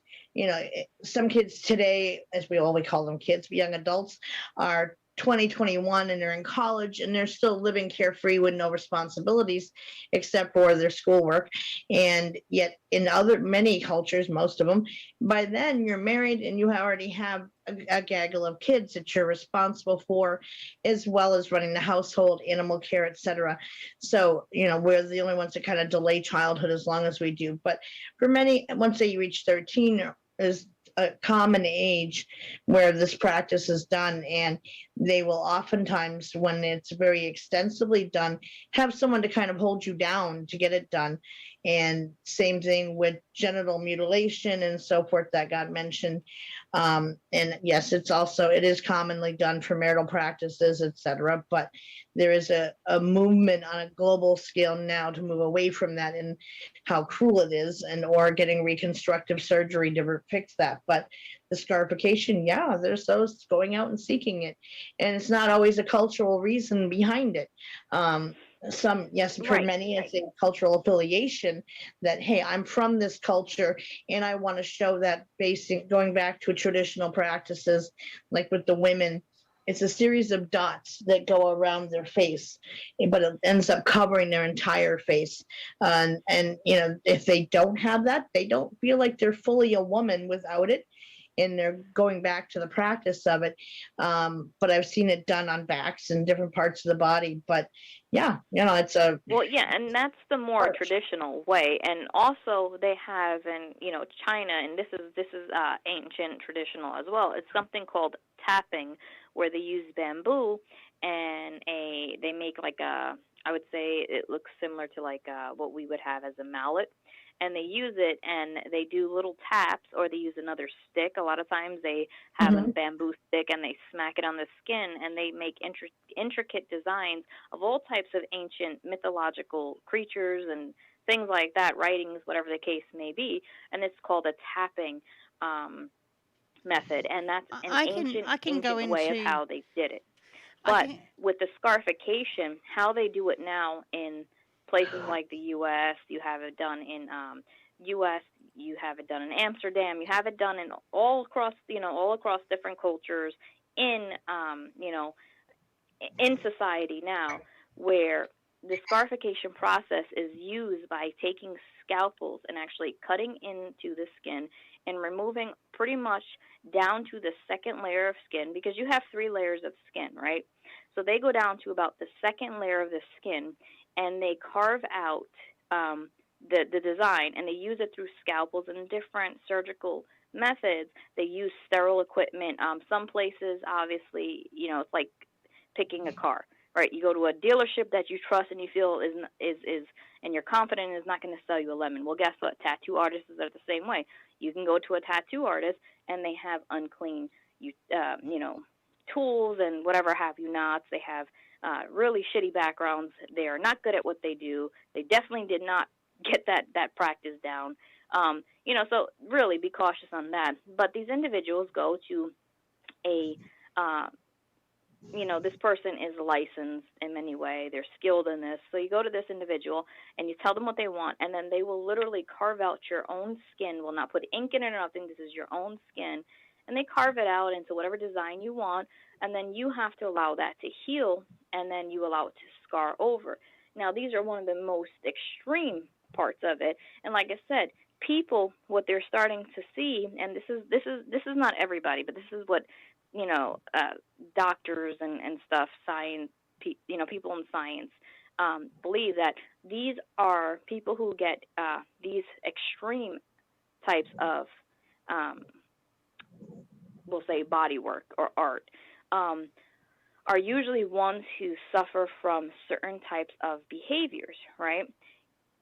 some kids today, as we call them kids, young adults, are 20, 21, and they're in college, and they're still living carefree with no responsibilities except for their schoolwork. And yet in many cultures, most of them, by then you're married and you already have a gaggle of kids that you're responsible for, as well as running the household, animal care, etc. So we're the only ones that kind of delay childhood as long as we do. But for many, once they reach 13, is a common age where this practice is done, and they will oftentimes, when it's very extensively done, have someone to kind of hold you down to get it done. And same thing with genital mutilation and so forth that got mentioned. And yes, it is commonly done for marital practices, etc. But there is a movement on a global scale now to move away from that, and how cruel it is, or getting reconstructive surgery to fix that. But the scarification, yeah, there's those going out and seeking it, and it's not always a cultural reason behind it. Yes, for many, it's a cultural affiliation that, hey, I'm from this culture and I want to show that, going back to traditional practices, like with the women, it's a series of dots that go around their face, but it ends up covering their entire face. And if they don't have that, they don't feel like they're fully a woman without it. And they're going back to the practice of it. But I've seen it done on backs and different parts of the body. But yeah, it's a... Well, yeah, and that's the more traditional way. And also they have in, China, and this is ancient traditional as well. It's something called tapping, where they use bamboo and they make like I would say it looks similar to like what we would have as a mallet. And they use it, and they do little taps, or they use another stick. A lot of times they have a bamboo stick, and they smack it on the skin, and they make intricate designs of all types of ancient mythological creatures and things like that, writings, whatever the case may be. And it's called a tapping method, and that's an ancient way of how they did it. But with the scarification, how they do it now in places like the U.S., you have it done in U.S., you have it done in Amsterdam, you have it done in all across different cultures in in society now, where the scarification process is used by taking scalpels and actually cutting into the skin and removing pretty much down to the second layer of skin, because you have 3 layers of skin, right? So they go down to about the second layer of the skin, and they carve out the design, and they use it through scalpels and different surgical methods. They use sterile equipment. Some places, obviously, it's like picking a car, right? You go to a dealership that you trust and you feel is and you're confident is not going to sell you a lemon. Well, guess what? Tattoo artists are the same way. You can go to a tattoo artist, and they have unclean, tools and whatever have you nots. They have really shitty backgrounds. They are not good at what they do. They definitely did not get that practice down. So really be cautious on that. But these individuals go to a, this person is licensed in many ways. They're skilled in this. So you go to this individual and you tell them what they want, and then they will literally carve out your own skin. Will not put ink in it or nothing. This is your own skin. And they carve it out into whatever design you want, and then you have to allow that to heal, and then you allow it to scar over. Now, these are one of the most extreme parts of it, and like I said, people, what they're starting to see, and this is not everybody, but this is what, doctors and stuff, science, people in science believe, that these are people who get these extreme types of, we'll say, body work or art, are usually ones who suffer from certain types of behaviors, right?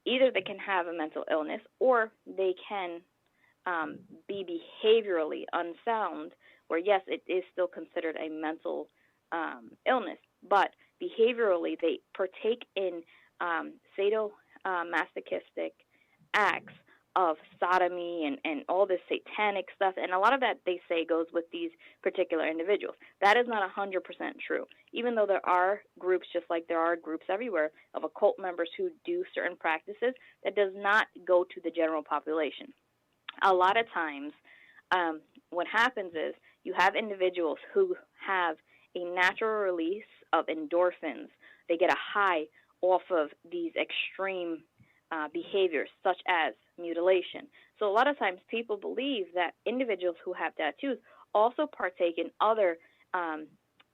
Either they can have a mental illness, or they can be behaviorally unsound, where, yes, it is still considered a mental illness, but behaviorally they partake in sadomasochistic acts of sodomy and all this satanic stuff, and a lot of that, they say, goes with these particular individuals. That is not 100% true. Even though there are groups, just like there are groups everywhere, of occult members who do certain practices, that does not go to the general population. A lot of times, what happens is you have individuals who have a natural release of endorphins. They get a high off of these extreme behaviors, such as mutilation. So a lot of times people believe that individuals who have tattoos also partake in other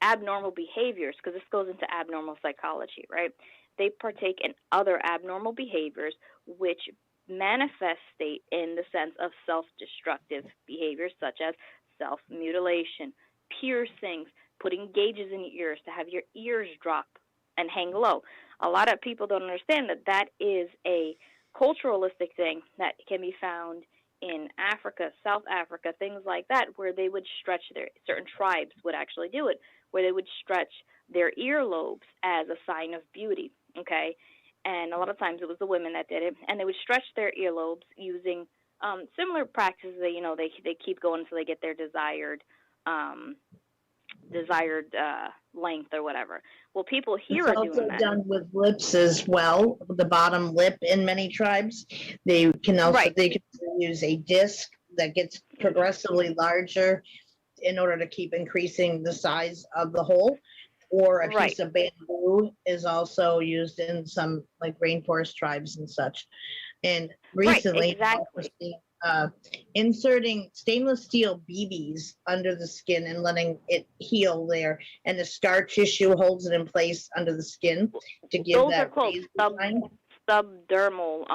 abnormal behaviors, because this goes into abnormal psychology, right? They partake in other abnormal behaviors which manifest state in the sense of self-destructive behaviors, such as self-mutilation, piercings, putting gauges in your ears to have your ears drop and hang low. A lot of people don't understand that that is a culturalistic thing that can be found in Africa, South Africa, things like that, where they would stretch certain tribes would actually do it, where they would stretch their earlobes as a sign of beauty, okay? And a lot of times it was the women that did it, and they would stretch their earlobes using similar practices. They keep going until they get their desired length or whatever. Well, people here It's are doing also that. done with lips as well. The bottom lip in many tribes, they can use a disc that gets progressively larger in order to keep increasing the size of the hole. Or a piece of bamboo is also used in some like rainforest tribes and such. And recently, inserting stainless steel BBs under the skin and letting it heal there, and the scar tissue holds it in place under the skin to give those that are called subdermal.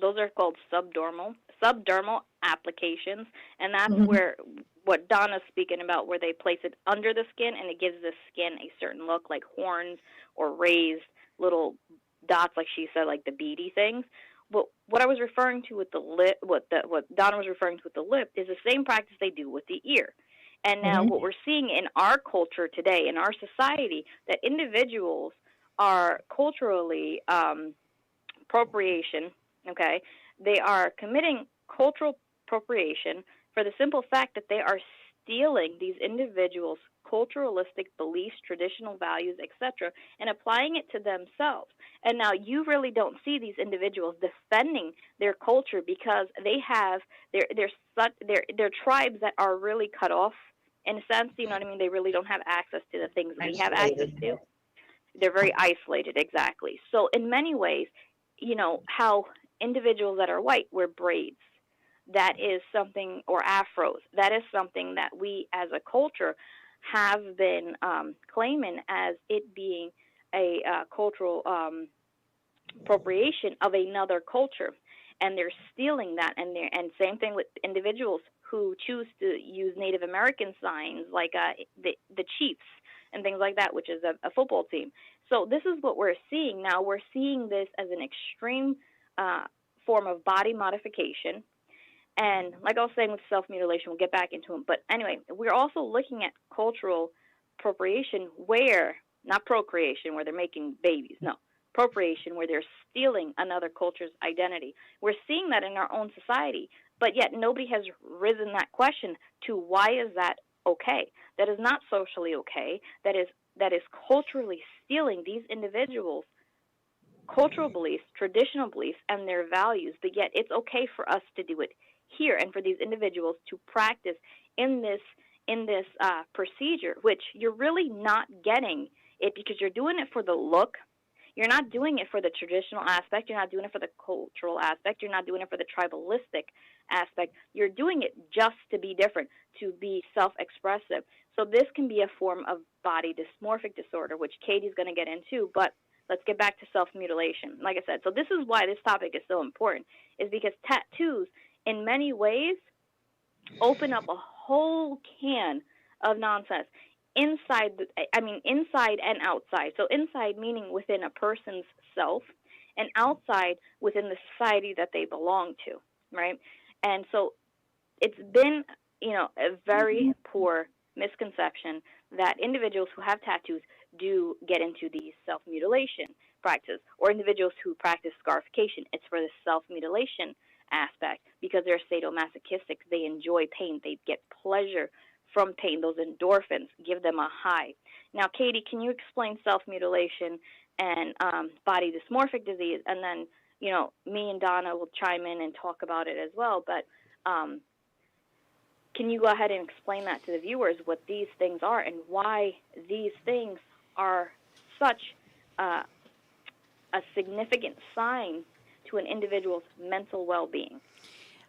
Those are called subdermal applications, and that's where what Donna's speaking about, where they place it under the skin and it gives the skin a certain look, like horns or raised little dots, like she said, like the beady things. But what I was referring to with the lip, what Donna was referring to with the lip, is the same practice they do with the ear. And now what we're seeing in our culture today, in our society, that individuals are culturally appropriation, okay? They are committing cultural appropriation for the simple fact that they are stealing these individuals' culturalistic beliefs, traditional values, etc., and applying it to themselves. And now you really don't see these individuals defending their culture, because they have their tribes that are really cut off, in a sense. You know what I mean? They really don't have access to the things we have access to. They're very isolated, exactly. So in many ways, how individuals that are white wear braids, that is something, or afros, that is something that we as a culture have been claiming as it being a cultural appropriation of another culture, and they're stealing that. And same thing with individuals who choose to use Native American signs, like the Chiefs and things like that, which is a football team. So this is what we're seeing now. We're seeing this as an extreme form of body modification. And like I was saying with self-mutilation, we'll get back into them. But anyway, we're also looking at cultural appropriation, where, not procreation, where they're making babies. No, appropriation, where they're stealing another culture's identity. We're seeing that in our own society, but yet nobody has risen that question to why is that okay? That is not socially okay. That is culturally stealing these individuals' cultural beliefs, traditional beliefs, and their values, but yet it's okay for us to do it here, and for these individuals to practice in this procedure, which you're really not getting it because you're doing it for the look. you're not doing it for the traditional aspect. You're not doing it for the cultural aspect. You're not doing it for the tribalistic aspect. You're doing it just to be different, to be self-expressive. So this can be a form of body dysmorphic disorder, which Katie's going to get into, but let's get back to self-mutilation. Like I said, so this is why this topic is so important, is because tattoos, in many ways, open up a whole can of nonsense inside and outside. So inside meaning within a person's self, and outside within the society that they belong to, right? And so it's been, a very poor misconception that individuals who have tattoos do get into these self-mutilation practices, or individuals who practice scarification. It's for the self-mutilation aspect because they're sadomasochistic. They enjoy pain. They get pleasure from pain. Those endorphins give them a high. Now, Katie, can you explain self-mutilation and body dysmorphic disease? And then, me and Donna will chime in and talk about it as well. But can you go ahead and explain that to the viewers, what these things are and why these things are such a significant sign to an individual's mental well-being?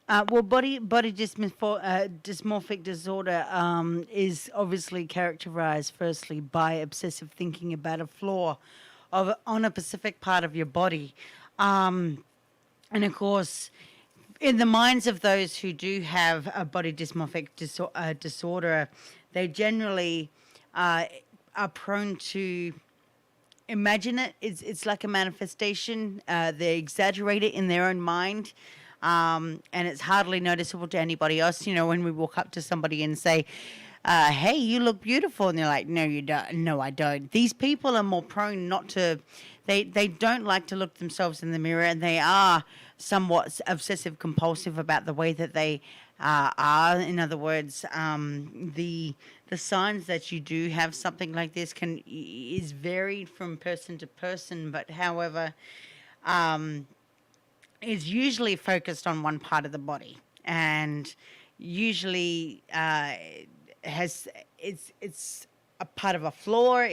Well, body dysmorphic disorder is obviously characterized firstly by obsessive thinking about a flaw on a specific part of your body. And of course, in the minds of those who do have a body dysmorphic disorder, they generally are prone to imagine it. It's like a manifestation. They exaggerate it in their own mind. And it's hardly noticeable to anybody else. When we walk up to somebody and say, hey, you look beautiful. And they're like, no, you don't. No, I don't. These people are more prone not to, they don't like to look themselves in the mirror, and they are somewhat obsessive compulsive about the way that they are. In other words, the signs that you do have something like this is varied from person to person, but however, is usually focused on one part of the body, and usually it's a part of a flaw.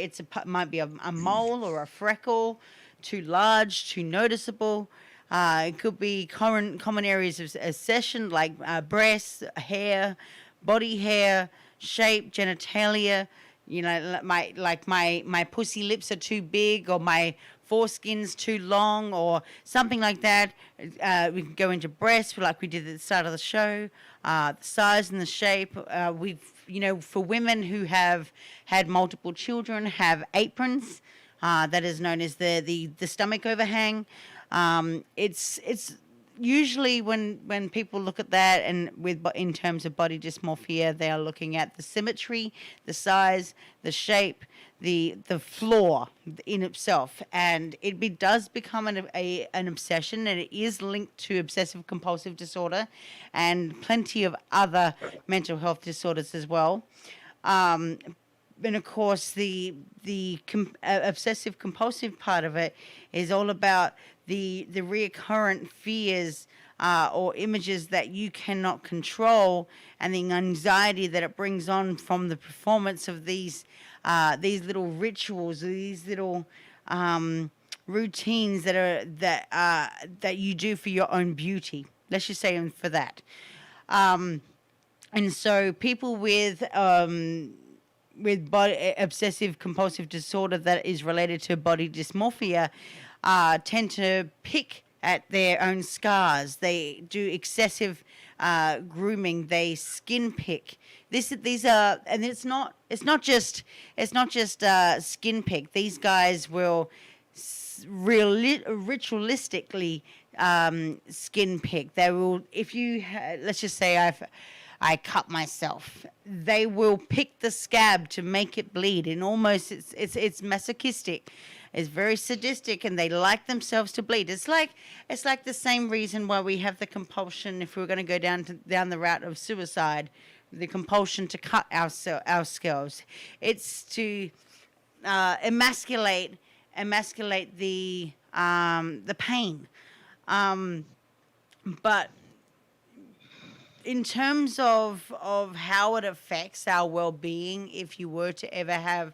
Might be a mole or a freckle, too large, too noticeable. It could be common areas of accession like breasts, hair, body hair, shape, genitalia. My pussy lips are too big, or my foreskin's too long, or something like that. We can go into breasts, like we did at the start of the show. The size and the shape. For women who have had multiple children, have aprons. That is known as the stomach overhang. It's usually when people look at that, and in terms of body dysmorphia, they are looking at the symmetry, the size, the shape, the flaw in itself, and it does become an obsession, and it is linked to obsessive compulsive disorder and plenty of other mental health disorders as well. And of course, the obsessive compulsive part of it is all about the recurrent fears or images that you cannot control, and the anxiety that it brings on from the performance of these little rituals, these little routines that you do for your own beauty. Let's just say for that. And so people with body obsessive compulsive disorder that is related to body dysmorphia tend to pick at their own scars. They do excessive grooming. They skin pick. These are, and it's not just skin pick. These guys will ritualistically skin pick. They will, if you let's just say I cut myself, they will pick the scab to make it bleed, and almost it's masochistic. It's very sadistic, and they like themselves to bleed. It's like the same reason why we have the compulsion, if we're going to go down the route of suicide, the compulsion to cut ourselves. It's to emasculate the pain. But in terms of how it affects our well-being, if you were to ever have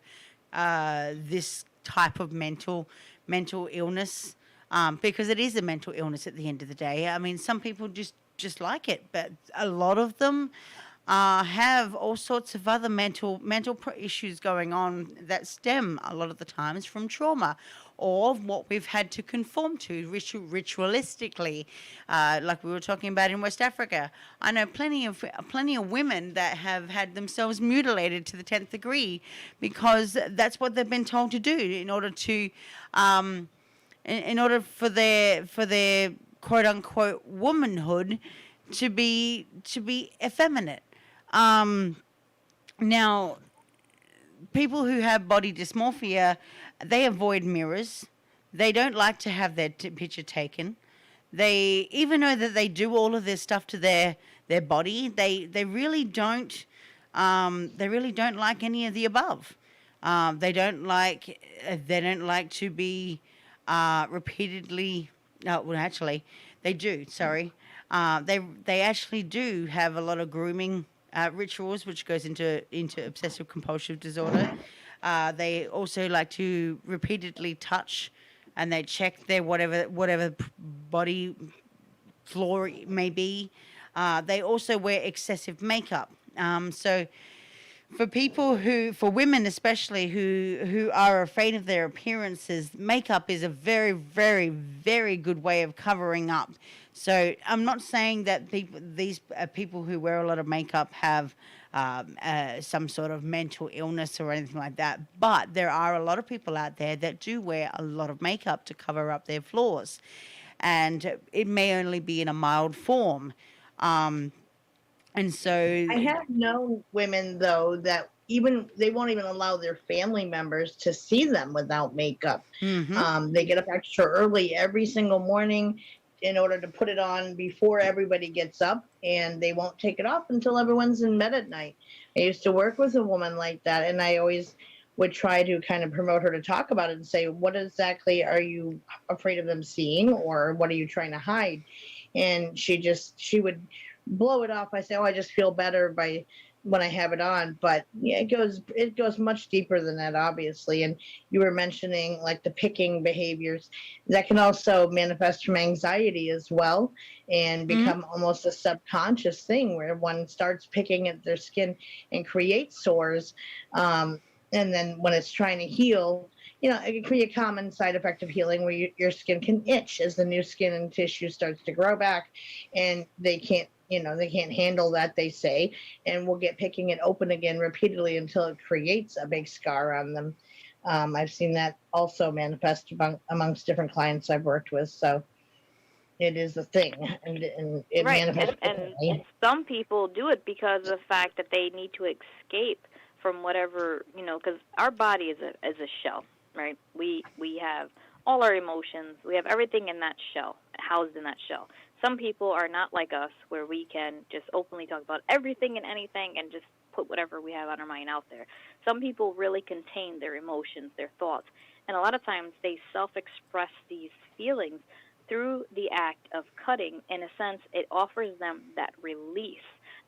this type of mental mental illness, because it is a mental illness at the end of the day. I mean, some people just like it, but a lot of them have all sorts of other mental issues going on that stem a lot of the times from trauma or what we've had to conform to ritualistically, like we were talking about in West Africa. I know plenty of women that have had themselves mutilated to the 10th degree because that's what they've been told to do in order to, in order for their quote unquote womanhood to be effeminate. Now, people who have body dysmorphia, they avoid mirrors. They don't like to have their picture taken. They, even though that they do all of this stuff to their body, they really don't like any of the above. They don't like to be repeatedly. No, well, actually, they do. Sorry, they actually do have a lot of grooming rituals, which goes into obsessive compulsive disorder. They also like to repeatedly touch, and they check their whatever body flaw it may be. They also wear excessive makeup. So for women especially who are afraid of their appearances, makeup is a very, very, very good way of covering up. So I'm not saying that these people who wear a lot of makeup have some sort of mental illness or anything like that, but there are a lot of people out there that do wear a lot of makeup to cover up their flaws, and it may only be in a mild form. And so I have known women though that they won't even allow their family members to see them without makeup. They get up extra early every single morning in order to put it on before everybody gets up, and they won't take it off until everyone's in bed at night. I used to work with a woman like that, and I always would try to kind of promote her to talk about it and say, what exactly are you afraid of them seeing, or what are you trying to hide? And she would blow it off. I say, oh, I just feel better when I have it on. But yeah, it goes much deeper than that, obviously. And you were mentioning like the picking behaviors that can also manifest from anxiety as well, and become almost a subconscious thing where one starts picking at their skin and creates sores. And then when it's trying to heal, it can be a common side effect of healing where your skin can itch as the new skin and tissue starts to grow back, and they can't handle that, they say, and will get picking it open again repeatedly until it creates a big scar on them. I've seen that also manifest amongst different clients I've worked with. So it is a thing, and it manifests. And some people do it because of the fact that they need to escape from whatever, because our body is a shell, right? We have all our emotions. We have everything in that shell, housed in that shell. Some people are not like us, where we can just openly talk about everything and anything and just put whatever we have on our mind out there. Some people really contain their emotions, their thoughts, and a lot of times they self-express these feelings through the act of cutting. In a sense, it offers them that release,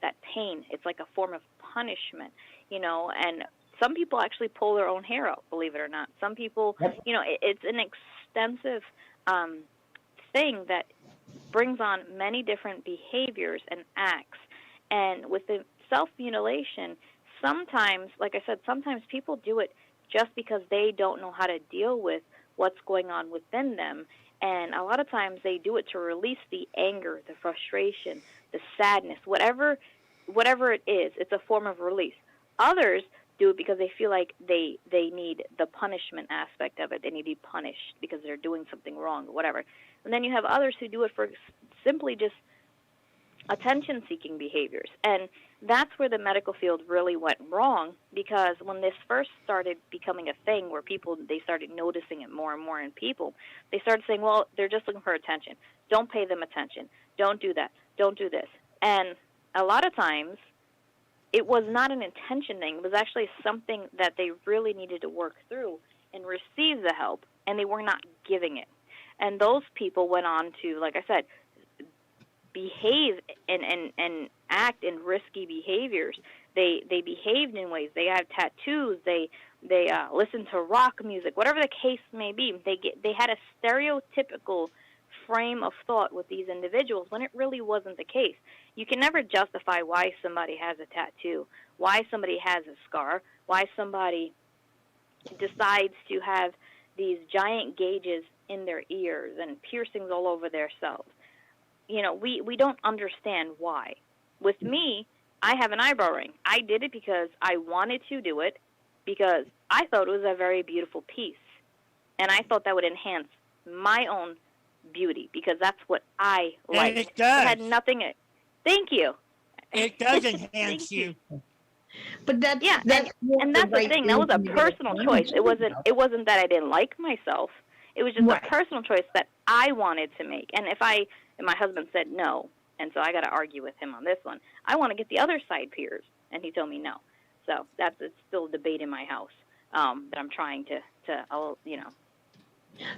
that pain. It's like a form of punishment, and some people actually pull their own hair out, believe it or not. Some people, it's an extensive thing that brings on many different behaviors and acts. And with the self-mutilation, sometimes, like I said, sometimes people do it just because they don't know how to deal with what's going on within them. And a lot of times they do it to release the anger, the frustration, the sadness, whatever it is. It's a form of release. Others do it because they feel like they need the punishment aspect of it. They need to be punished because they're doing something wrong or whatever. And then you have others who do it for simply just attention-seeking behaviors. And that's where the medical field really went wrong, because when this first started becoming a thing where they started noticing it more and more in people, they started saying, well, they're just looking for attention. Don't pay them attention. Don't do that. Don't do this. And a lot of times, it was not an intention thing. It was actually something that they really needed to work through and receive the help, and they were not giving it. And those people went on to, like I said, behave and act in risky behaviors. They behaved in ways. They had tattoos. They they listen to rock music, whatever the case may be. They had a stereotypical frame of thought with these individuals when it really wasn't the case. You can never justify why somebody has a tattoo, why somebody has a scar, why somebody decides to have these giant gauges in their ears and piercings all over their selves. We don't understand why. With me, I have an eyebrow ring. I did it because I wanted to do it, because I thought it was a very beautiful piece. And I thought that would enhance my own beauty, because that's what I like. It does. It had nothing. Thank you. It does enhance you. But that's and that's the thing. That was a personal choice. It wasn't that I didn't like myself. It was just a personal choice that I wanted to make. And my husband said no, and so I got to argue with him on this one. I want to get the other side pierced, and he told me no. So it's still a debate in my house that I'm trying to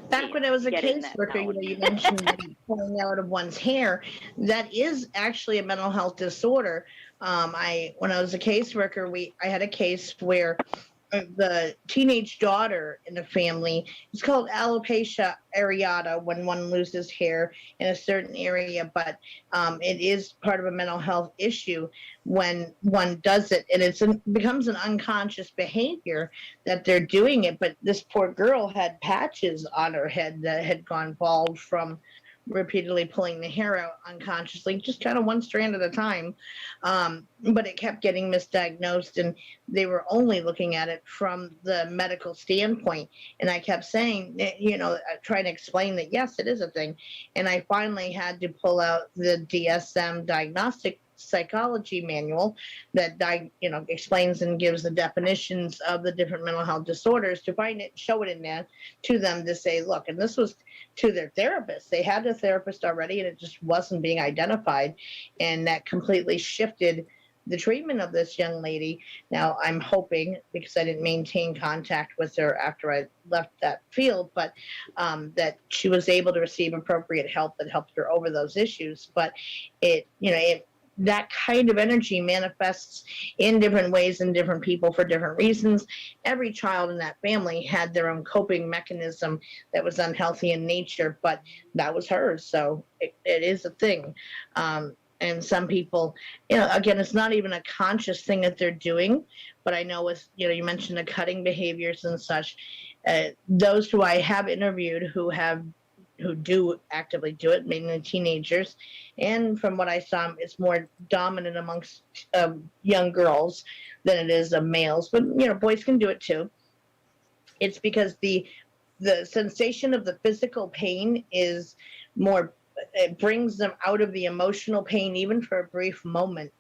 Back when I was a caseworker, you mentioned pulling out of one's hair. That is actually a mental health disorder. When I was a caseworker, I had a case where the teenage daughter in the family, it's called alopecia areata when one loses hair in a certain area, but it is part of a mental health issue when one does it, and it becomes an unconscious behavior that they're doing it. But this poor girl had patches on her head that had gone bald from repeatedly pulling the hair out unconsciously, just kind of one strand at a time. But it kept getting misdiagnosed, and they were only looking at it from the medical standpoint. And I kept saying, trying to explain that, yes, it is a thing. And I finally had to pull out the DSM diagnostic psychology manual that explains and gives the definitions of the different mental health disorders, to find it, show it in there to them, to say, look, and this was to their therapist. They had a therapist already, and it just wasn't being identified, and that completely shifted the treatment of this young lady. Now I'm hoping, because I didn't maintain contact with her after I left that field, but that she was able to receive appropriate help that helped her over those issues. But that kind of energy manifests in different ways in different people for different reasons. Every child in that family had their own coping mechanism that was unhealthy in nature, but that was hers. So it is a thing. And some people, again, it's not even a conscious thing that they're doing, but I know with, you mentioned the cutting behaviors and such, those who I have interviewed who do actively do it, mainly teenagers. And from what I saw, it's more dominant amongst young girls than it is of males. But, boys can do it too. It's because the sensation of the physical pain is more, it brings them out of the emotional pain, even for a brief moment,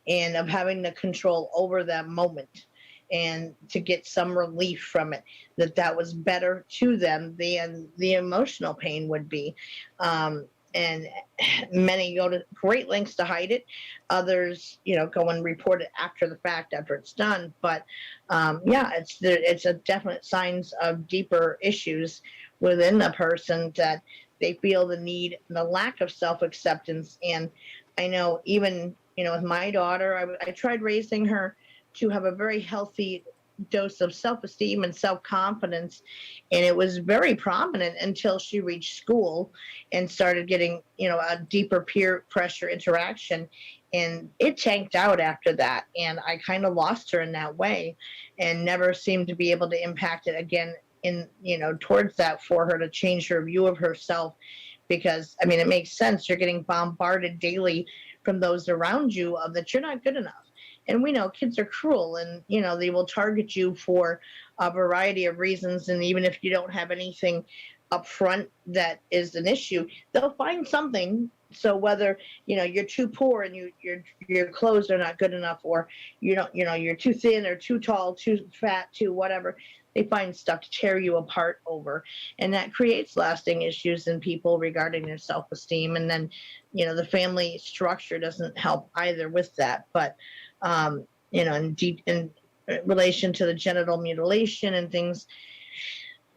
and of having the control over that moment, and to get some relief from it, that was better to them than the emotional pain would be. And many go to great lengths to hide it. Others, go and report it after the fact, after it's done. But it's a definite signs of deeper issues within a person, that they feel the need, the lack of self-acceptance. And I know even, with my daughter, I tried raising her to have a very healthy dose of self-esteem and self-confidence, and it was very prominent until she reached school and started getting a deeper peer pressure interaction, and it tanked out after that. And I kind of lost her in that way, and never seemed to be able to impact it again in towards that, for her to change her view of herself. Because it makes sense, you're getting bombarded daily from those around you of that you're not good enough. And we know kids are cruel, and, they will target you for a variety of reasons. And even if you don't have anything up front that is an issue, they'll find something. So whether, you're too poor and your clothes are not good enough, or, you're too thin or too tall, too fat, too whatever, they find stuff to tear you apart over. And that creates lasting issues in people regarding their self-esteem. And then, the family structure doesn't help either with that. But, in relation to the genital mutilation and things,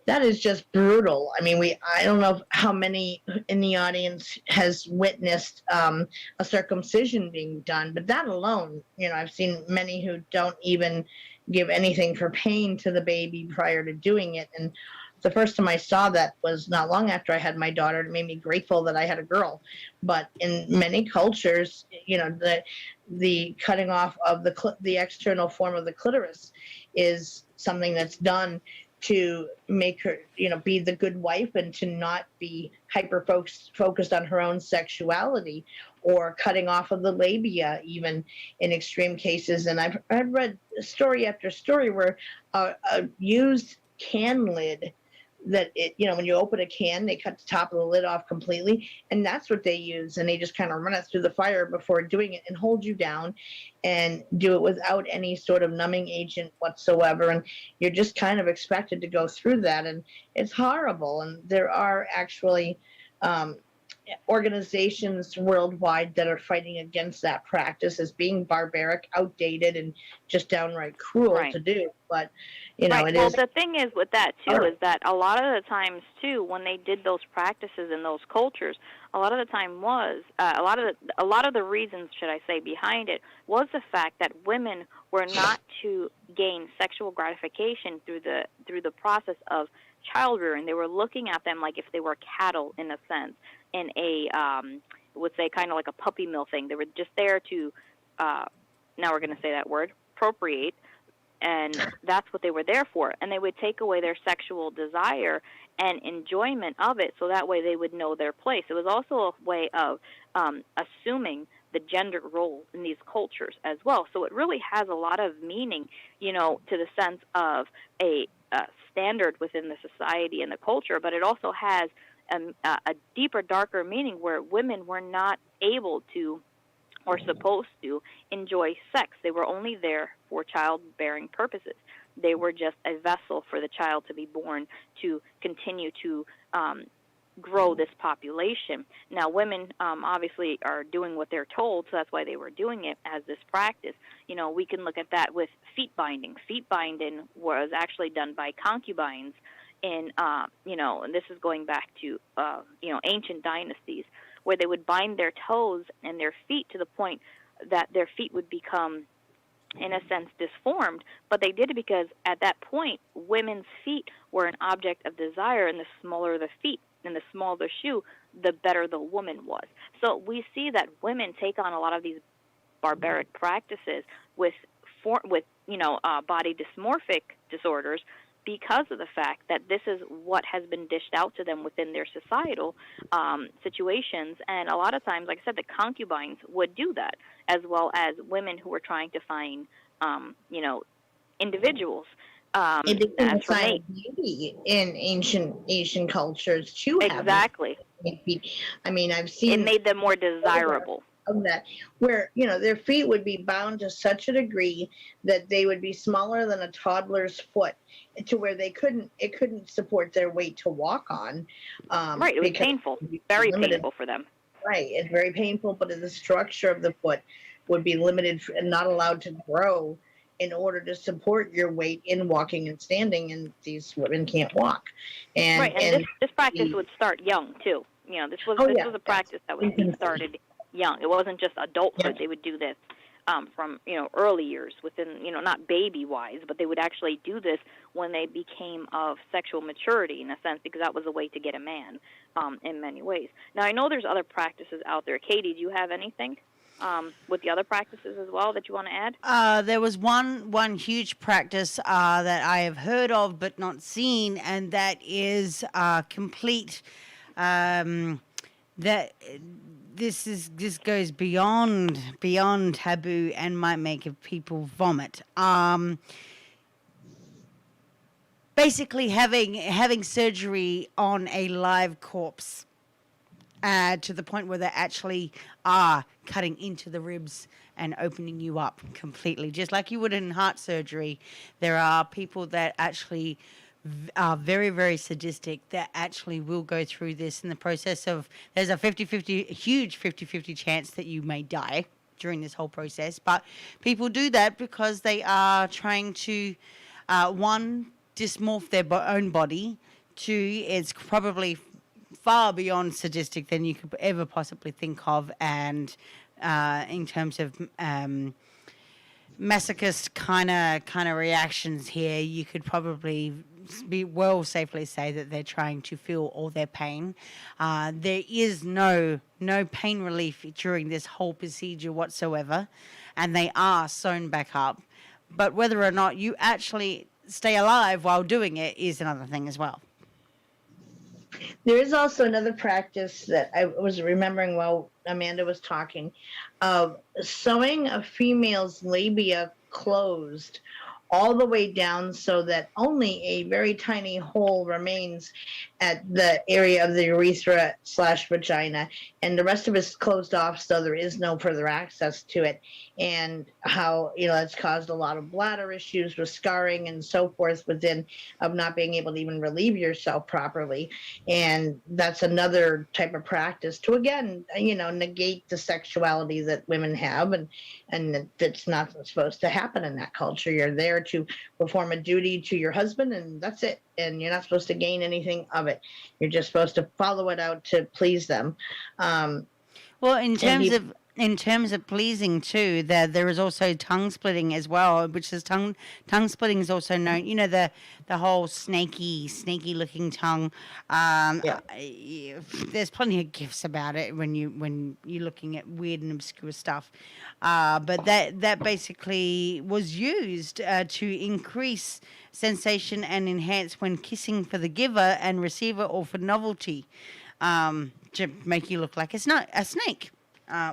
that is just brutal. I don't know how many in the audience has witnessed a circumcision being done, but that alone, I've seen many who don't even give anything for pain to the baby prior to doing it. And the first time I saw that was not long after I had my daughter. It made me grateful that I had a girl. But in many cultures, the cutting off of the external form of the clitoris is something that's done to make her, be the good wife and to not be hyper focused on her own sexuality, or cutting off of the labia, even in extreme cases. And I've read story after story where a used can lid, that when you open a can, they cut the top of the lid off completely, and that's what they use, and they just kind of run it through the fire before doing it and hold you down and do it without any sort of numbing agent whatsoever, and you're just kind of expected to go through that, and it's horrible. And there are actually organizations worldwide that are fighting against that practice as being barbaric, outdated, and just downright cruel to do. But it is. The thing is with that too is that a lot of the times too, when they did those practices in those cultures, a lot of the time was a lot of the reasons, should I say, behind it was the fact that women were not to gain sexual gratification through the process of child rearing. They were looking at them like if they were cattle, in a sense, in a would say kind of like a puppy mill thing. They were just there to now we're going to say that word, procreate, and that's what they were there for. And they would take away their sexual desire and enjoyment of it, so that way they would know their place. It was also a way of assuming the gender role in these cultures as well. So it really has a lot of meaning, to the sense of a standard within the society and the culture, but it also has a deeper, darker meaning where women were not able to or supposed to enjoy sex. They were only there for childbearing purposes. They were just a vessel for the child to be born to continue to grow this population. Now, women obviously are doing what they're told, so that's why they were doing it as this practice. We can look at that with feet binding. Feet binding was actually done by concubines in, and this is going back to, ancient dynasties, where they would bind their toes and their feet to the point that their feet would become, in a sense, disformed. But they did it because at that point, women's feet were an object of desire, and the smaller the feet and the smaller the shoe, the better the woman was. So we see that women take on a lot of these barbaric practices with body dysmorphic disorders, because of the fact that this is what has been dished out to them within their societal situations. And a lot of times, like I said, the concubines would do that, as well as women who were trying to find, individuals. It became a sign of beauty in ancient Asian cultures too. Exactly. I've seen it made them more desirable. Of that, where their feet would be bound to such a degree that they would be smaller than a toddler's foot, to where it couldn't support their weight to walk on. Right, it was painful, very painful for them. Right, it's very painful, but the structure of the foot would be limited and not allowed to grow in order to support your weight in walking and standing, and these women can't walk. And this practice would start young too. This was a practice that was started young. It wasn't just adulthood. They would do this from early years, within not baby wise, but they would actually do this when they became of sexual maturity, in a sense, because that was a way to get a man in many ways. Now, I know there's other practices out there. Katie, do you have anything with the other practices as well that you want to add? There was one huge practice that I have heard of but not seen, and that is complete that. This goes beyond taboo and might make people vomit. Basically, having surgery on a live corpse, to the point where they actually are cutting into the ribs and opening you up completely, just like you would in heart surgery. There are people that actually are very, very sadistic that actually will go through this in the process of, there's a huge 50-50 chance that you may die during this whole process. But people do that because they are trying to, one, dysmorph their own body. Two, it's probably far beyond sadistic than you could ever possibly think of. And in terms of masochist kind of reactions here, you could probably safely say that they're trying to feel all their pain. There is no pain relief during this whole procedure whatsoever, and they are sewn back up. But whether or not you actually stay alive while doing it is another thing as well. There is also another practice that I was remembering while Amanda was talking of sewing a female's labia closed all the way down so that only a very tiny hole remains at the area of the urethra / vagina, and the rest of it is closed off so there is no further access to it. And how, that's caused a lot of bladder issues with scarring and so forth within, of not being able to even relieve yourself properly. And that's another type of practice to, again, negate the sexuality that women have, and that's not supposed to happen in that culture. You're there to perform a duty to your husband, and that's it. And you're not supposed to gain anything of it. You're just supposed to follow it out to please them. Well, in terms of pleasing too, there is also tongue splitting as well, which is tongue splitting is also known. The whole snaky looking tongue. There's plenty of gifs about it when you're looking at weird and obscure stuff. But that basically was used to increase sensation and enhance when kissing for the giver and receiver, or for novelty, to make you look like a snake.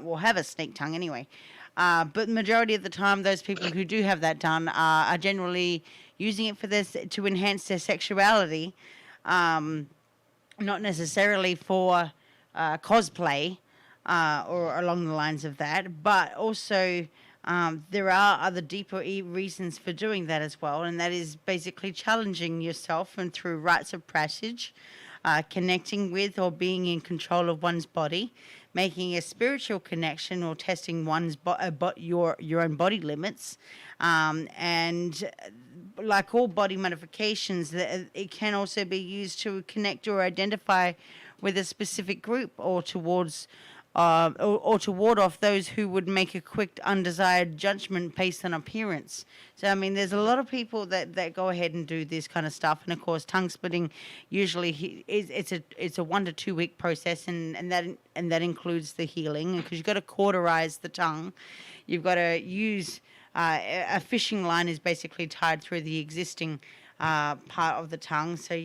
Will have a snake tongue anyway. But majority of the time, those people who do have that done are generally using it for this to enhance their sexuality, not necessarily for cosplay or along the lines of that, but also there are other deeper reasons for doing that as well, and that is basically challenging yourself and through rites of passage, connecting with or being in control of one's body, making a spiritual connection, or testing one's your own body limits, and like all body modifications, it can also be used to connect or identify with a specific group, or towards or to ward off those who would make a quick undesired judgment based on appearance. So I mean, there's a lot of people that go ahead and do this kind of stuff, and of course, tongue splitting usually it's a 1 to 2 week process, and that includes the healing, because you've got to cauterize the tongue. You've got to use a fishing line is basically tied through the existing part of the tongue. So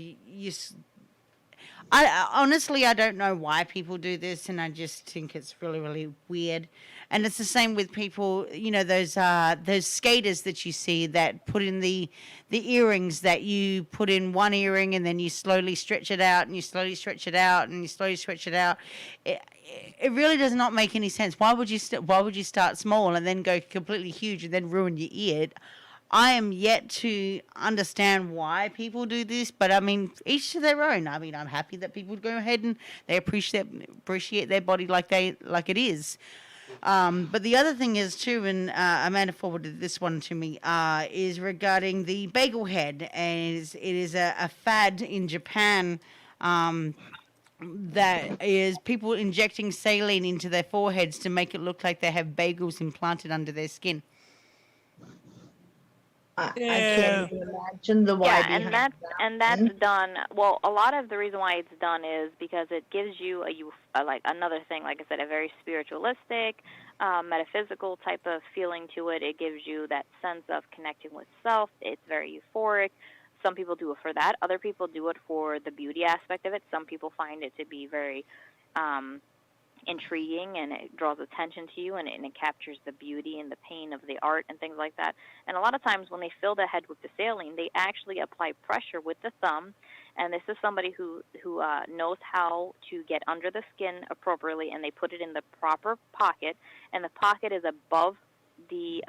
I honestly, I don't know why people do this, and I just think it's really, really weird. And it's the same with people, those skaters that you see that put in the earrings, that you put in one earring and then you slowly stretch it out, and you slowly stretch it out, and you slowly stretch it out. It really does not make any sense. Why would you start small and then go completely huge and then ruin your ear? I am yet to understand why people do this, but I mean, each to their own. I mean, I'm happy that people go ahead and they appreciate their body like it is. But the other thing is too, and Amanda forwarded this one to me, is regarding the bagel head, and it is a fad in Japan. That is people injecting saline into their foreheads to make it look like they have bagels implanted under their skin. I can't even imagine the why behind that. And that's done. Well, a lot of the reason why it's done is because it gives you like another thing, like I said, a very spiritualistic, metaphysical type of feeling to it. It gives you that sense of connecting with self. It's very euphoric. Some people do it for that. Other people do it for the beauty aspect of it. Some people find it to be very intriguing, and it draws attention to you, and it captures the beauty and the pain of the art and things like that. And a lot of times when they fill the head with the saline, they actually apply pressure with the thumb, and this is somebody who knows how to get under the skin appropriately, and they put it in the proper pocket, and the pocket is above the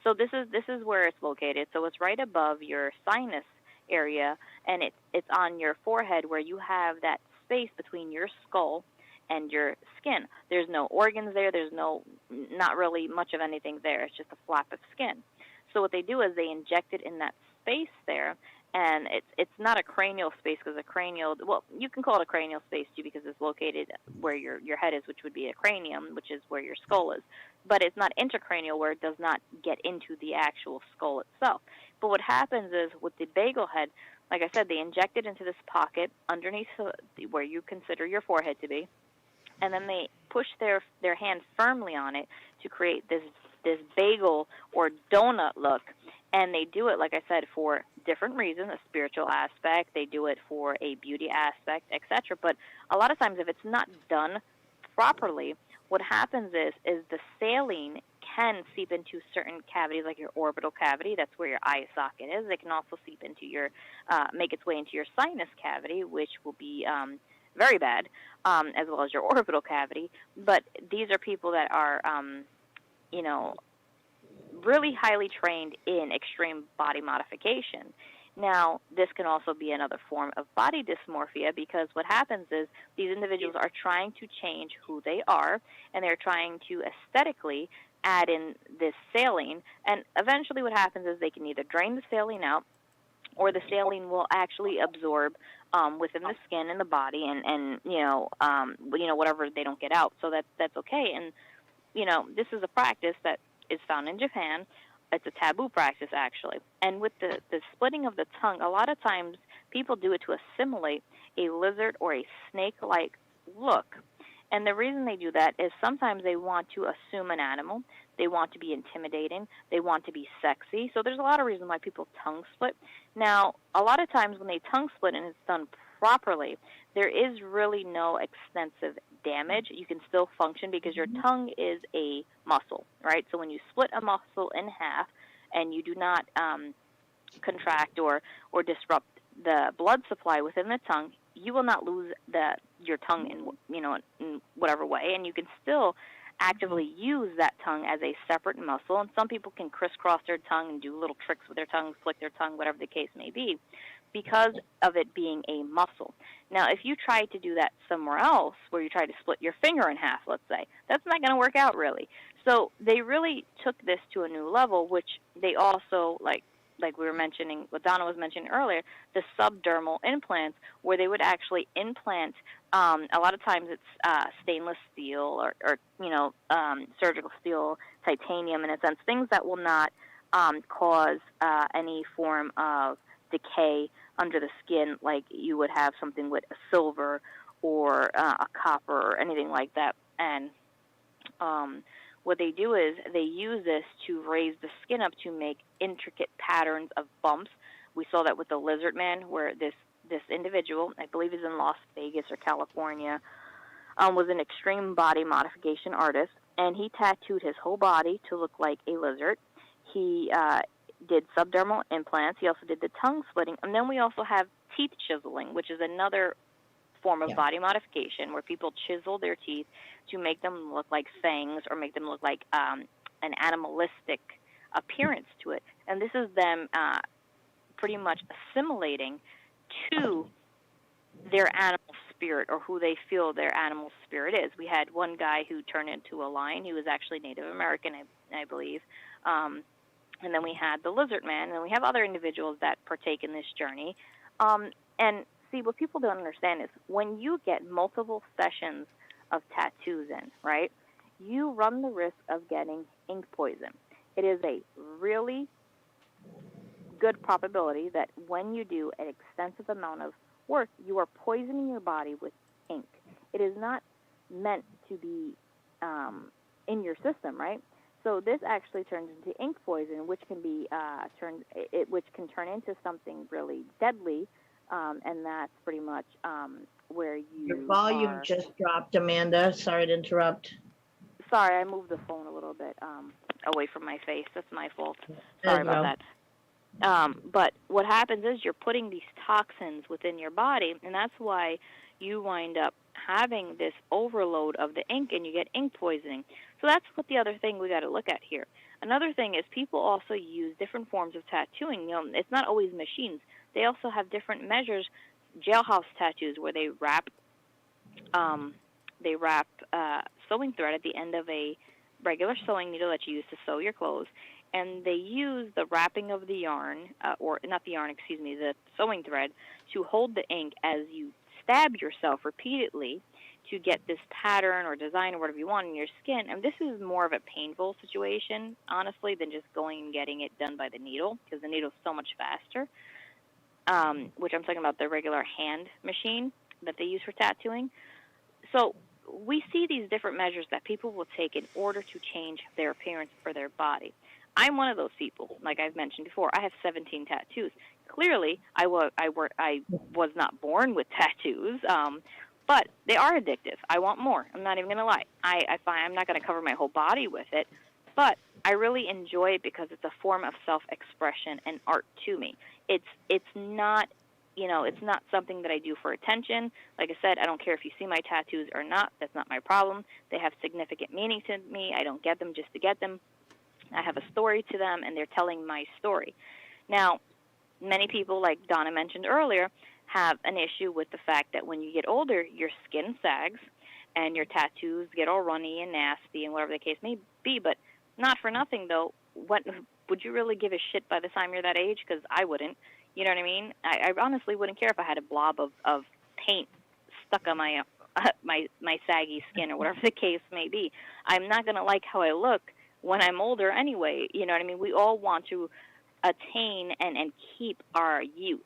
so this is where it's located. So it's right above your sinus area, and it's on your forehead, where you have that space between your skull and your skin. There's no organs there. There's not really much of anything there. It's just a flap of skin. So what they do is they inject it in that space there, and it's not a cranial space because a cranial, well, you can call it a cranial space too because it's located where your head is, which would be a cranium, which is where your skull is. But it's not intracranial where it does not get into the actual skull itself. But what happens is with the bagel head, like I said, they inject it into this pocket underneath where you consider your forehead to be, and then they push their hand firmly on it to create this bagel or donut look. And they do it, like I said, for different reasons, a spiritual aspect. They do it for a beauty aspect, etc. But a lot of times if it's not done properly, what happens is the saline can seep into certain cavities, like your orbital cavity. That's where your eye socket is. It can also seep into your, make its way into your sinus cavity, which will be very bad, as well as your orbital cavity. But these are people that are, really highly trained in extreme body modification. Now, this can also be another form of body dysmorphia because what happens is these individuals are trying to change who they are, and they're trying to aesthetically add in this saline, and eventually what happens is they can either drain the saline out or the saline will actually absorb within the skin and the body and whatever they don't get out. So that's okay. And, this is a practice that is found in Japan. It's a taboo practice, actually. And with the splitting of the tongue, a lot of times people do it to assimilate a lizard or a snake-like look. And the reason they do that is sometimes they want to assume an animal. They want to be intimidating. They want to be sexy. So there's a lot of reasons why people tongue split. Now, a lot of times when they tongue split and it's done properly, there is really no extensive damage. You can still function because your tongue is a muscle, right? So when you split a muscle in half and you do not contract or disrupt the blood supply within the tongue, you will not lose your tongue in whatever way, and you can still actively use that tongue as a separate muscle. And some people can crisscross their tongue and do little tricks with their tongue, flick their tongue, whatever the case may be, because of it being a muscle. Now, if you try to do that somewhere else, where you try to split your finger in half, let's say, that's not going to work out really. So they really took this to a new level, which they also, like we were mentioning, what Donna was mentioning earlier, the subdermal implants, where they would actually implant, a lot of times it's stainless steel or surgical steel, titanium in a sense, things that will not cause any form of decay under the skin, like you would have something with a silver or a copper or anything like that. And what they do is they use this to raise the skin up to make intricate patterns of bumps. We saw that with the lizard man, where this individual, I believe he's in Las Vegas or California, was an extreme body modification artist, and he tattooed his whole body to look like a lizard. He did subdermal implants. He also did the tongue splitting. And then we also have teeth chiseling, which is another form of body modification where people chisel their teeth to make them look like fangs or make them look like an animalistic appearance to it. And this is them pretty much assimilating to their animal spirit or who they feel their animal spirit is. We had one guy who turned into a lion. He was actually Native American, I believe. And then we had the lizard man, and then we have other individuals that partake in this journey. And see, what people don't understand is when you get multiple sessions of tattoos in, right, you run the risk of getting ink poison. It is a really good probability that when you do an extensive amount of work, you are poisoning your body with ink. It is not meant to be in your system, right? So this actually turns into ink poison, which can be which can turn into something really deadly, and that's pretty much where your volume just dropped, Amanda. Sorry to interrupt. Sorry, I moved the phone a little bit away from my face. That's my fault. Sorry about that. But what happens is you're putting these toxins within your body, and that's why you wind up having this overload of the ink, and you get ink poisoning. So that's what the other thing we got to look at here. Another thing is people also use different forms of tattooing. It's not always machines. They also have different measures, jailhouse tattoos, where they wrap sewing thread at the end of a regular sewing needle that you use to sew your clothes, and they use the wrapping of the yarn, or not the yarn, excuse me, the sewing thread, to hold the ink as you stab yourself repeatedly to get this pattern or design or whatever you want in your skin. And this is more of a painful situation, honestly, than just going and getting it done by the needle, because the needle is so much faster, which I'm talking about the regular hand machine that they use for tattooing. So we see these different measures that people will take in order to change their appearance or their body. I'm one of those people. Like I've mentioned before, I have 17 tattoos. Clearly, I was not born with tattoos, but they are addictive. I want more. I'm not even going to lie. I find I'm not going to cover my whole body with it, but I really enjoy it because it's a form of self-expression and art to me. It's not, it's not something that I do for attention. Like I said, I don't care if you see my tattoos or not. That's not my problem. They have significant meaning to me. I don't get them just to get them. I have a story to them, and they're telling my story. Now, many people, like Donna mentioned earlier, have an issue with the fact that when you get older, your skin sags and your tattoos get all runny and nasty and whatever the case may be. But not for nothing, though. Would you really give a shit by the time you're that age? Because I wouldn't. You know what I mean? I honestly wouldn't care if I had a blob of paint stuck on my saggy skin or whatever the case may be. I'm not going to like how I look when I'm older anyway. You know what I mean? We all want to attain and keep our youth.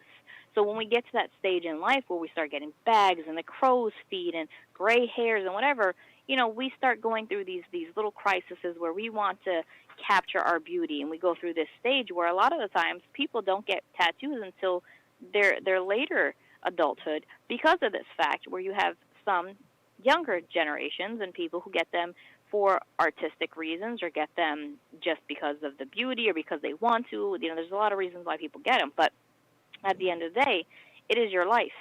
So when we get to that stage in life where we start getting bags and the crow's feet and gray hairs and whatever, we start going through these little crises where we want to capture our beauty, and we go through this stage where a lot of the times people don't get tattoos until their later adulthood because of this fact, where you have some younger generations and people who get them for artistic reasons or get them just because of the beauty or because they want to. There's a lot of reasons why people get them, but at the end of the day, it is your life.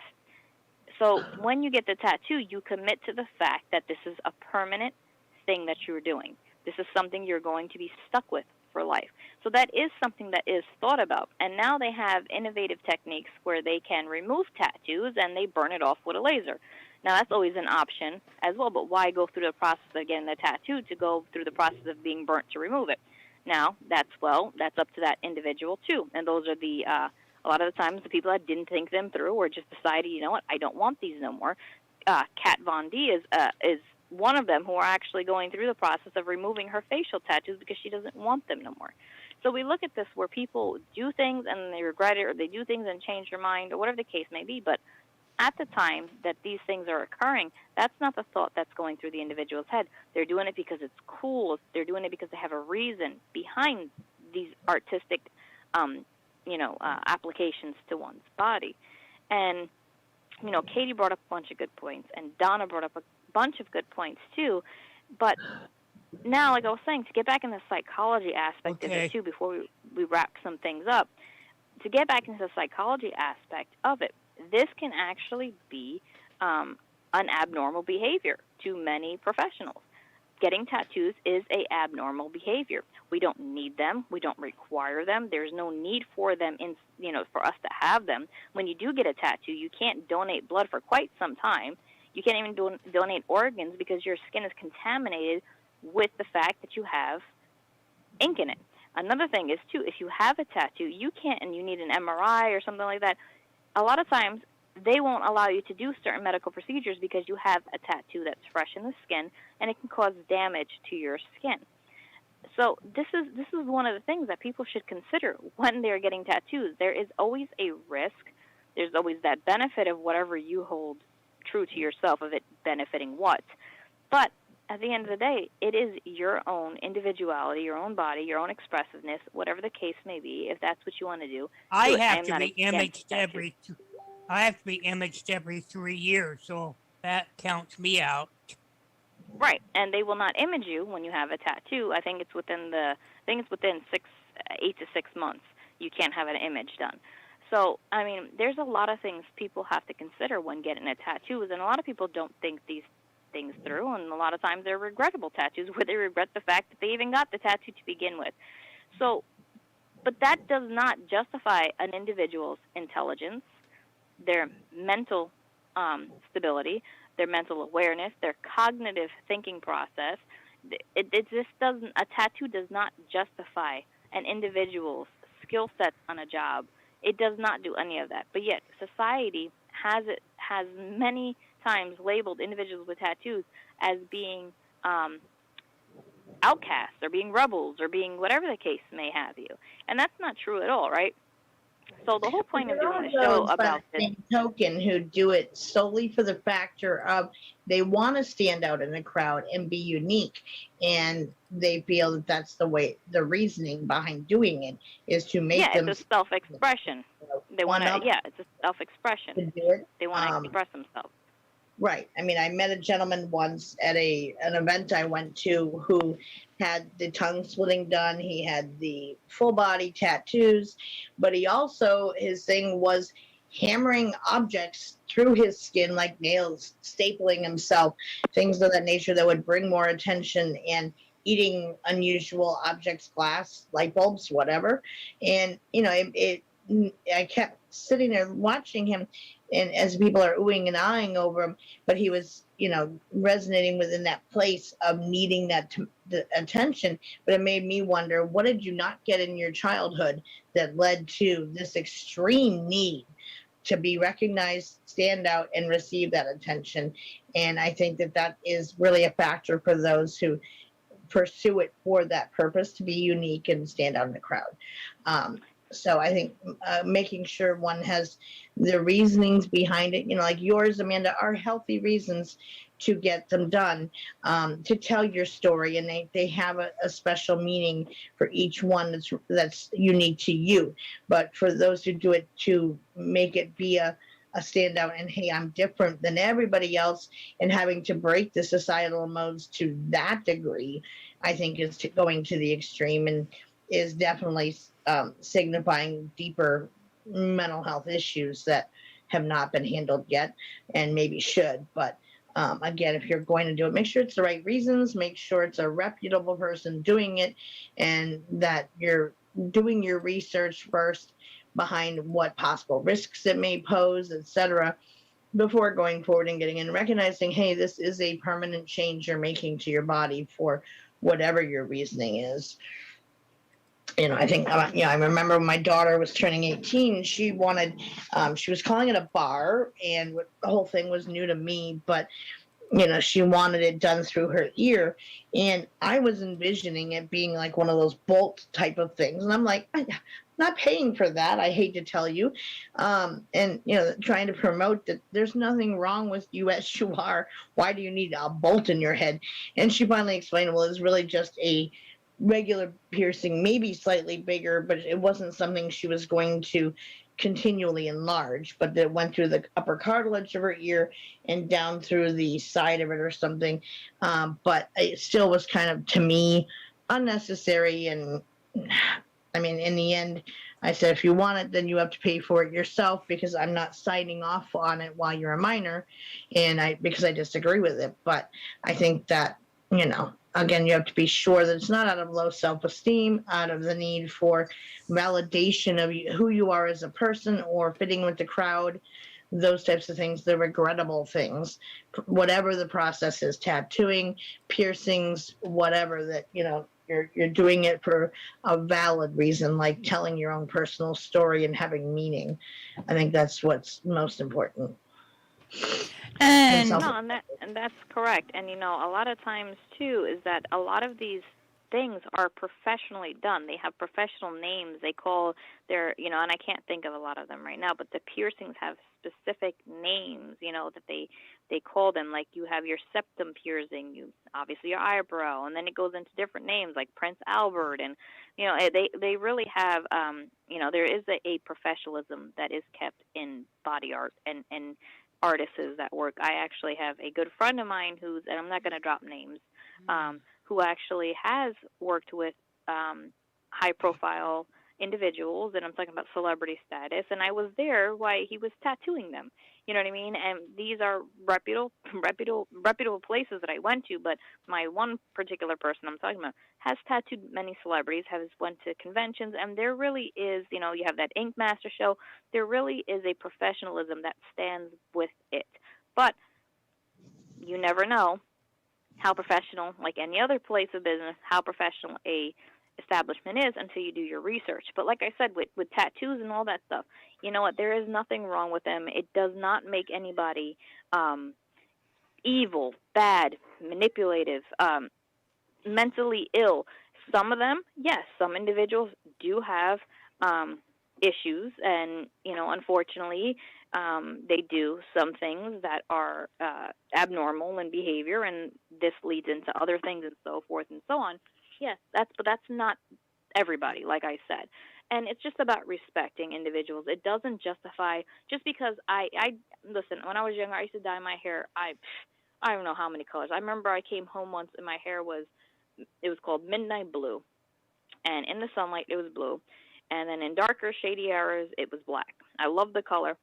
So when you get the tattoo, you commit to the fact that this is a permanent thing that you're doing. This is something you're going to be stuck with for life. So that is something that is thought about. And now they have innovative techniques where they can remove tattoos and they burn it off with a laser. Now, that's always an option as well, but why go through the process of getting the tattoo to go through the process of being burnt to remove it? Now, that's up to that individual, too. And those are a lot of the times the people that didn't think them through or just decided, you know what, I don't want these no more. Kat Von D is one of them who are actually going through the process of removing her facial tattoos because she doesn't want them no more. So we look at this where people do things and they regret it, or they do things and change their mind, or whatever the case may be, but at the time that these things are occurring, that's not the thought that's going through the individual's head. They're doing it because it's cool. They're doing it because they have a reason behind these artistic applications to one's body. And, Katie brought up a bunch of good points, and Donna brought up a bunch of good points too. But now, like I was saying, to get back in the psychology aspect of it too, before we wrap some things up, to get back into the psychology aspect of it, this can actually be an abnormal behavior to many professionals. Getting tattoos is a abnormal behavior. We don't need them. We don't require them. There's no need for them for us to have them. When you do get a tattoo, you can't donate blood for quite some time. You can't even donate organs because your skin is contaminated with the fact that you have ink in it. Another thing is, too, if you have a tattoo, you can't, and you need an MRI or something like that, a lot of times they won't allow you to do certain medical procedures because you have a tattoo that's fresh in the skin, and it can cause damage to your skin. So this is one of the things that people should consider when they're getting tattoos. There is always a risk. There's always that benefit of whatever you hold true to yourself, of it benefiting what. But at the end of the day, it is your own individuality, your own body, your own expressiveness, whatever the case may be. If that's what you want to do, I have to be imaged every 3 years, so that counts me out. Right, and they will not image you when you have a tattoo. I think it's within 8 to 6 months you can't have an image done. So, I mean, there's a lot of things people have to consider when getting a tattoo, and a lot of people don't think these things through, and a lot of times they're regrettable tattoos where they regret the fact that they even got the tattoo to begin with. So, but that does not justify an individual's intelligence, their mental stability, their mental awareness, their cognitive thinking process. A tattoo does not justify an individual's skill sets on a job. It does not do any of that. But yet society has many times labeled individuals with tattoos as being outcasts or being rebels or being whatever the case may have you. And that's not true at all, right? So the whole point of There doing are a show those, by about the this, same token, who do it solely for the factor of they want to stand out in the crowd and be unique, and they feel that that's the reasoning behind doing it is to make yeah, them it's a self-expression. They want one to, up yeah, it's a self-expression. to do it. They want to express themselves. Right. I mean, I met a gentleman once at an event I went to who had the tongue splitting done. He had the full body tattoos, but he also, his thing was hammering objects through his skin like nails, stapling himself, things of that nature that would bring more attention, and eating unusual objects, glass, light bulbs, whatever. And, I kept sitting there watching him, and as people are oohing and eyeing over him, but he was, resonating within that place of needing the attention. But it made me wonder, what did you not get in your childhood that led to this extreme need to be recognized, stand out, and receive that attention? And I think that is really a factor for those who pursue it for that purpose, to be unique and stand out in the crowd. So I think making sure one has the reasonings behind it, like yours, Amanda, are healthy reasons to get them done, to tell your story, and they have a special meaning for each one that's unique to you. But for those who do it to make it be a standout, and hey, I'm different than everybody else, and having to break the societal modes to that degree, I think is going to the extreme, and is definitely signifying deeper mental health issues that have not been handled yet, and maybe should. But again, if you're going to do it, make sure it's the right reasons, make sure it's a reputable person doing it, and that you're doing your research first behind what possible risks it may pose, etc., before going forward and getting in, recognizing, hey, this is a permanent change you're making to your body for whatever your reasoning is. I think, I remember when my daughter was turning 18, she wanted, she was calling it a bar, and the whole thing was new to me, but, she wanted it done through her ear. And I was envisioning it being like one of those bolt type of things. And I'm like, I'm not paying for that, I hate to tell you. And, trying to promote that there's nothing wrong with you as you are. Why do you need a bolt in your head? And she finally explained, well, it's really just a regular piercing, maybe slightly bigger, but it wasn't something she was going to continually enlarge, but it went through the upper cartilage of her ear and down through the side of it or something. But it still was kind of, to me, unnecessary. And I mean, in the end, I said, if you want it, then you have to pay for it yourself, because I'm not signing off on it while you're a minor, because I disagree with it. But I think that, again, you have to be sure that it's not out of low self-esteem, out of the need for validation of who you are as a person or fitting with the crowd, those types of things, the regrettable things, whatever the process is, tattooing, piercings, whatever, that, you're doing it for a valid reason, like telling your own personal story and having meaning. I think that's what's most important. And that's correct. And a lot of times too is that a lot of these things are professionally done. They have professional names. They call their, and I can't think of a lot of them right now, but the piercings have specific names, that they call them. Like you have your septum piercing, obviously your eyebrow, and then it goes into different names like Prince Albert, and they really have, there is a professionalism that is kept in body art and artists that work. I actually have a good friend of mine and I'm not going to drop names, who actually has worked with high-profile individuals, and I'm talking about celebrity status, and I was there while he was tattooing them. You know what I mean? And these are reputable places that I went to, but my one particular person I'm talking about has tattooed many celebrities, has went to conventions, and there really is, you have that Ink Master show, there really is a professionalism that stands with it. But you never know how professional, like any other place of business, how professional a establishment is until you do your research. But like I said, with tattoos and all that stuff, you know what? There is nothing wrong with them. It does not make anybody evil, bad, manipulative, mentally ill. Some of them, yes, some individuals do have issues, and unfortunately, they do some things that are abnormal in behavior, and this leads into other things and so forth and so on. Yes, but that's not everybody, like I said. And it's just about respecting individuals. It doesn't justify just because I listen. When I was younger, I used to dye my hair. I don't know how many colors. I remember I came home once and my hair was called midnight blue, and in the sunlight it was blue, and then in darker, shady areas it was black. I loved the color.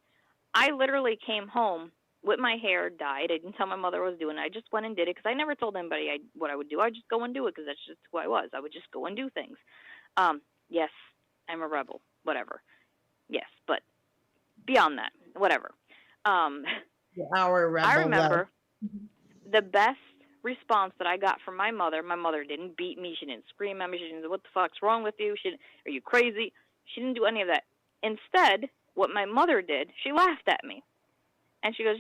I literally came home with my hair dyed. I didn't tell my mother what I was doing. I just went and did it because I never told anybody what I would do. I just go and do it because that's just who I was. I would just go and do things. Yes, I'm a rebel, whatever. Yes, but beyond that, whatever. Our rebel. I remember the best response that I got from my mother. My mother didn't beat me. She didn't scream at me. She didn't say, "What the fuck's wrong with you? Are you crazy?" She didn't do any of that. Instead, what my mother did, she laughed at me. And she goes,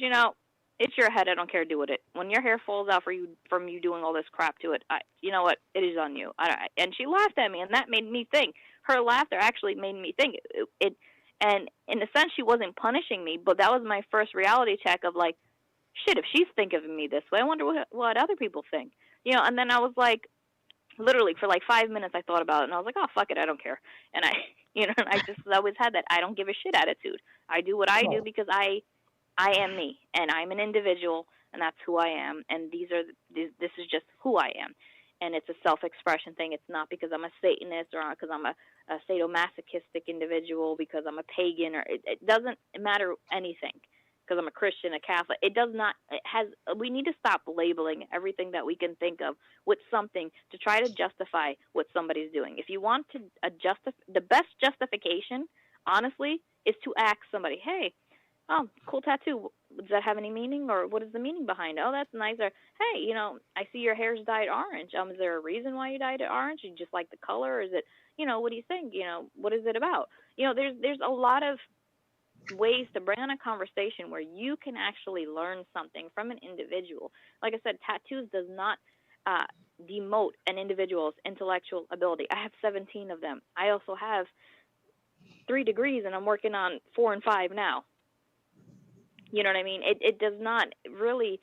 it's your head. I don't care. Do with it. When your hair falls out from you doing all this crap to it, you know what? It is on you. And she laughed at me, and that made me think. Her laughter actually made me think. And in a sense, she wasn't punishing me, but that was my first reality check of like, shit, if she's thinking of me this way, I wonder what other people think. And then I was like, literally for like 5 minutes I thought about it, and I was like, oh, fuck it, I don't care. And and I just always had that I don't give a shit attitude. I do what I do because I am me, and I'm an individual, and that's who I am, and this is just who I am. And it's a self-expression thing. It's not because I'm a Satanist or because I'm a sadomasochistic individual, because I'm a pagan, or it doesn't matter anything. Because I'm a Christian, a Catholic. We need to stop labeling everything that we can think of with something to try to justify what somebody's doing. If you want to the best justification, honestly, is to ask somebody, hey, oh, cool tattoo. Does that have any meaning, or what is the meaning behind it? Oh, that's nice. Or, hey, I see your hair's dyed orange. Is there a reason why you dyed it orange? You just like the color? Or is it, what do you think? What is it about? There's a lot of ways to bring on a conversation where you can actually learn something from an individual. Like I said, tattoos does not demote an individual's intellectual ability. I have 17 of them. I also have 3 degrees, and I'm working on 4 and 5 now. You know what I mean? It does not really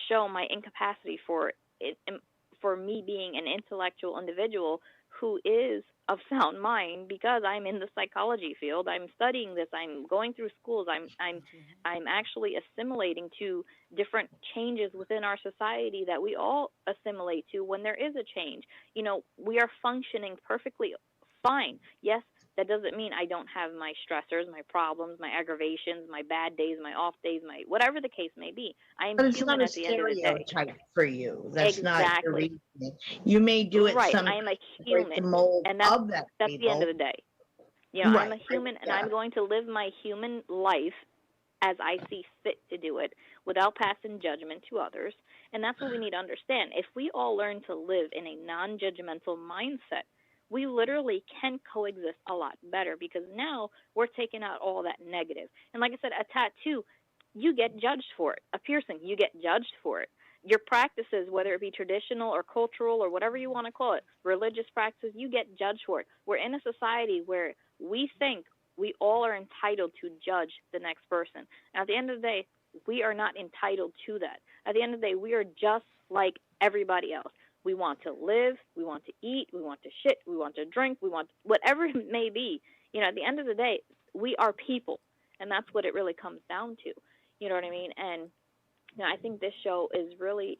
show my incapacity for me being an intellectual individual who is of sound mind, because I'm in the psychology field. I'm studying this. I'm going through schools. I'm actually assimilating to different changes within our society that we all assimilate to when there is a change. We are functioning perfectly fine. Yes, that doesn't mean I don't have my stressors, my problems, my aggravations, my bad days, my off days, my whatever the case may be. I am human at the end of the day. But it's not a stereotype for you. That's exactly. not your reasoning. You may do it right. I am a human, and that's the end of the day. Right. I'm a human, and I'm going to live my human life as I see fit to do it, without passing judgment to others. And that's what we need to understand. If we all learn to live in a non-judgmental mindset, we literally can coexist a lot better, because now we're taking out all that negative. And like I said, a tattoo, you get judged for it. A piercing, you get judged for it. Your practices, whether it be traditional or cultural or whatever you want to call it, religious practices, you get judged for it. We're in a society where we think we all are entitled to judge the next person. And at the end of the day, we are not entitled to that. At the end of the day, we are just like everybody else. We want to live, we want to eat, we want to shit, we want to drink, we want whatever it may be. At the end of the day, we are people, and that's what it really comes down to. You know what I mean? And I think this show is really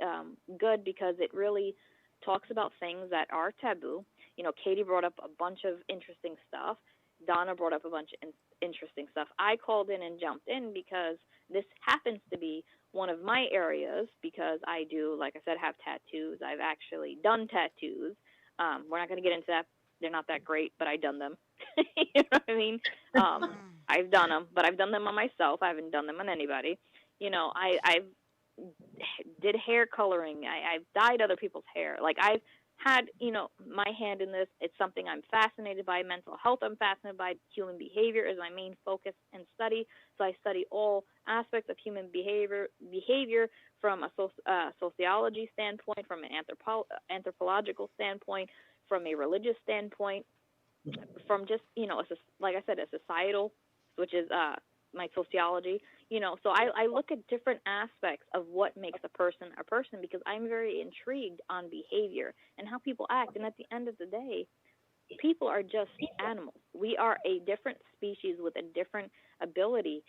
good, because it really talks about things that are taboo. Katie brought up a bunch of interesting stuff. Donna brought up a bunch of interesting stuff. I called in and jumped in because this happens to be one of my areas, because I do, like I said, have tattoos. I've actually done tattoos. We're not going to get into that. They're not that great, but I've done them. You know what I mean? I've done them, but I've done them on myself. I haven't done them on anybody. I've did hair coloring. I've dyed other people's hair. Like, I've had, my hand in this. It's something I'm fascinated by. Mental health, I'm fascinated by. Human behavior is my main focus and study. So I study all aspects of human behavior from a sociology standpoint, from an anthropological standpoint, from a religious standpoint, from just, like I said, a societal, which is my sociology. So I look at different aspects of what makes a person because I'm very intrigued on behavior and how people act. And at the end of the day, people are just animals. We are a different species with a different ability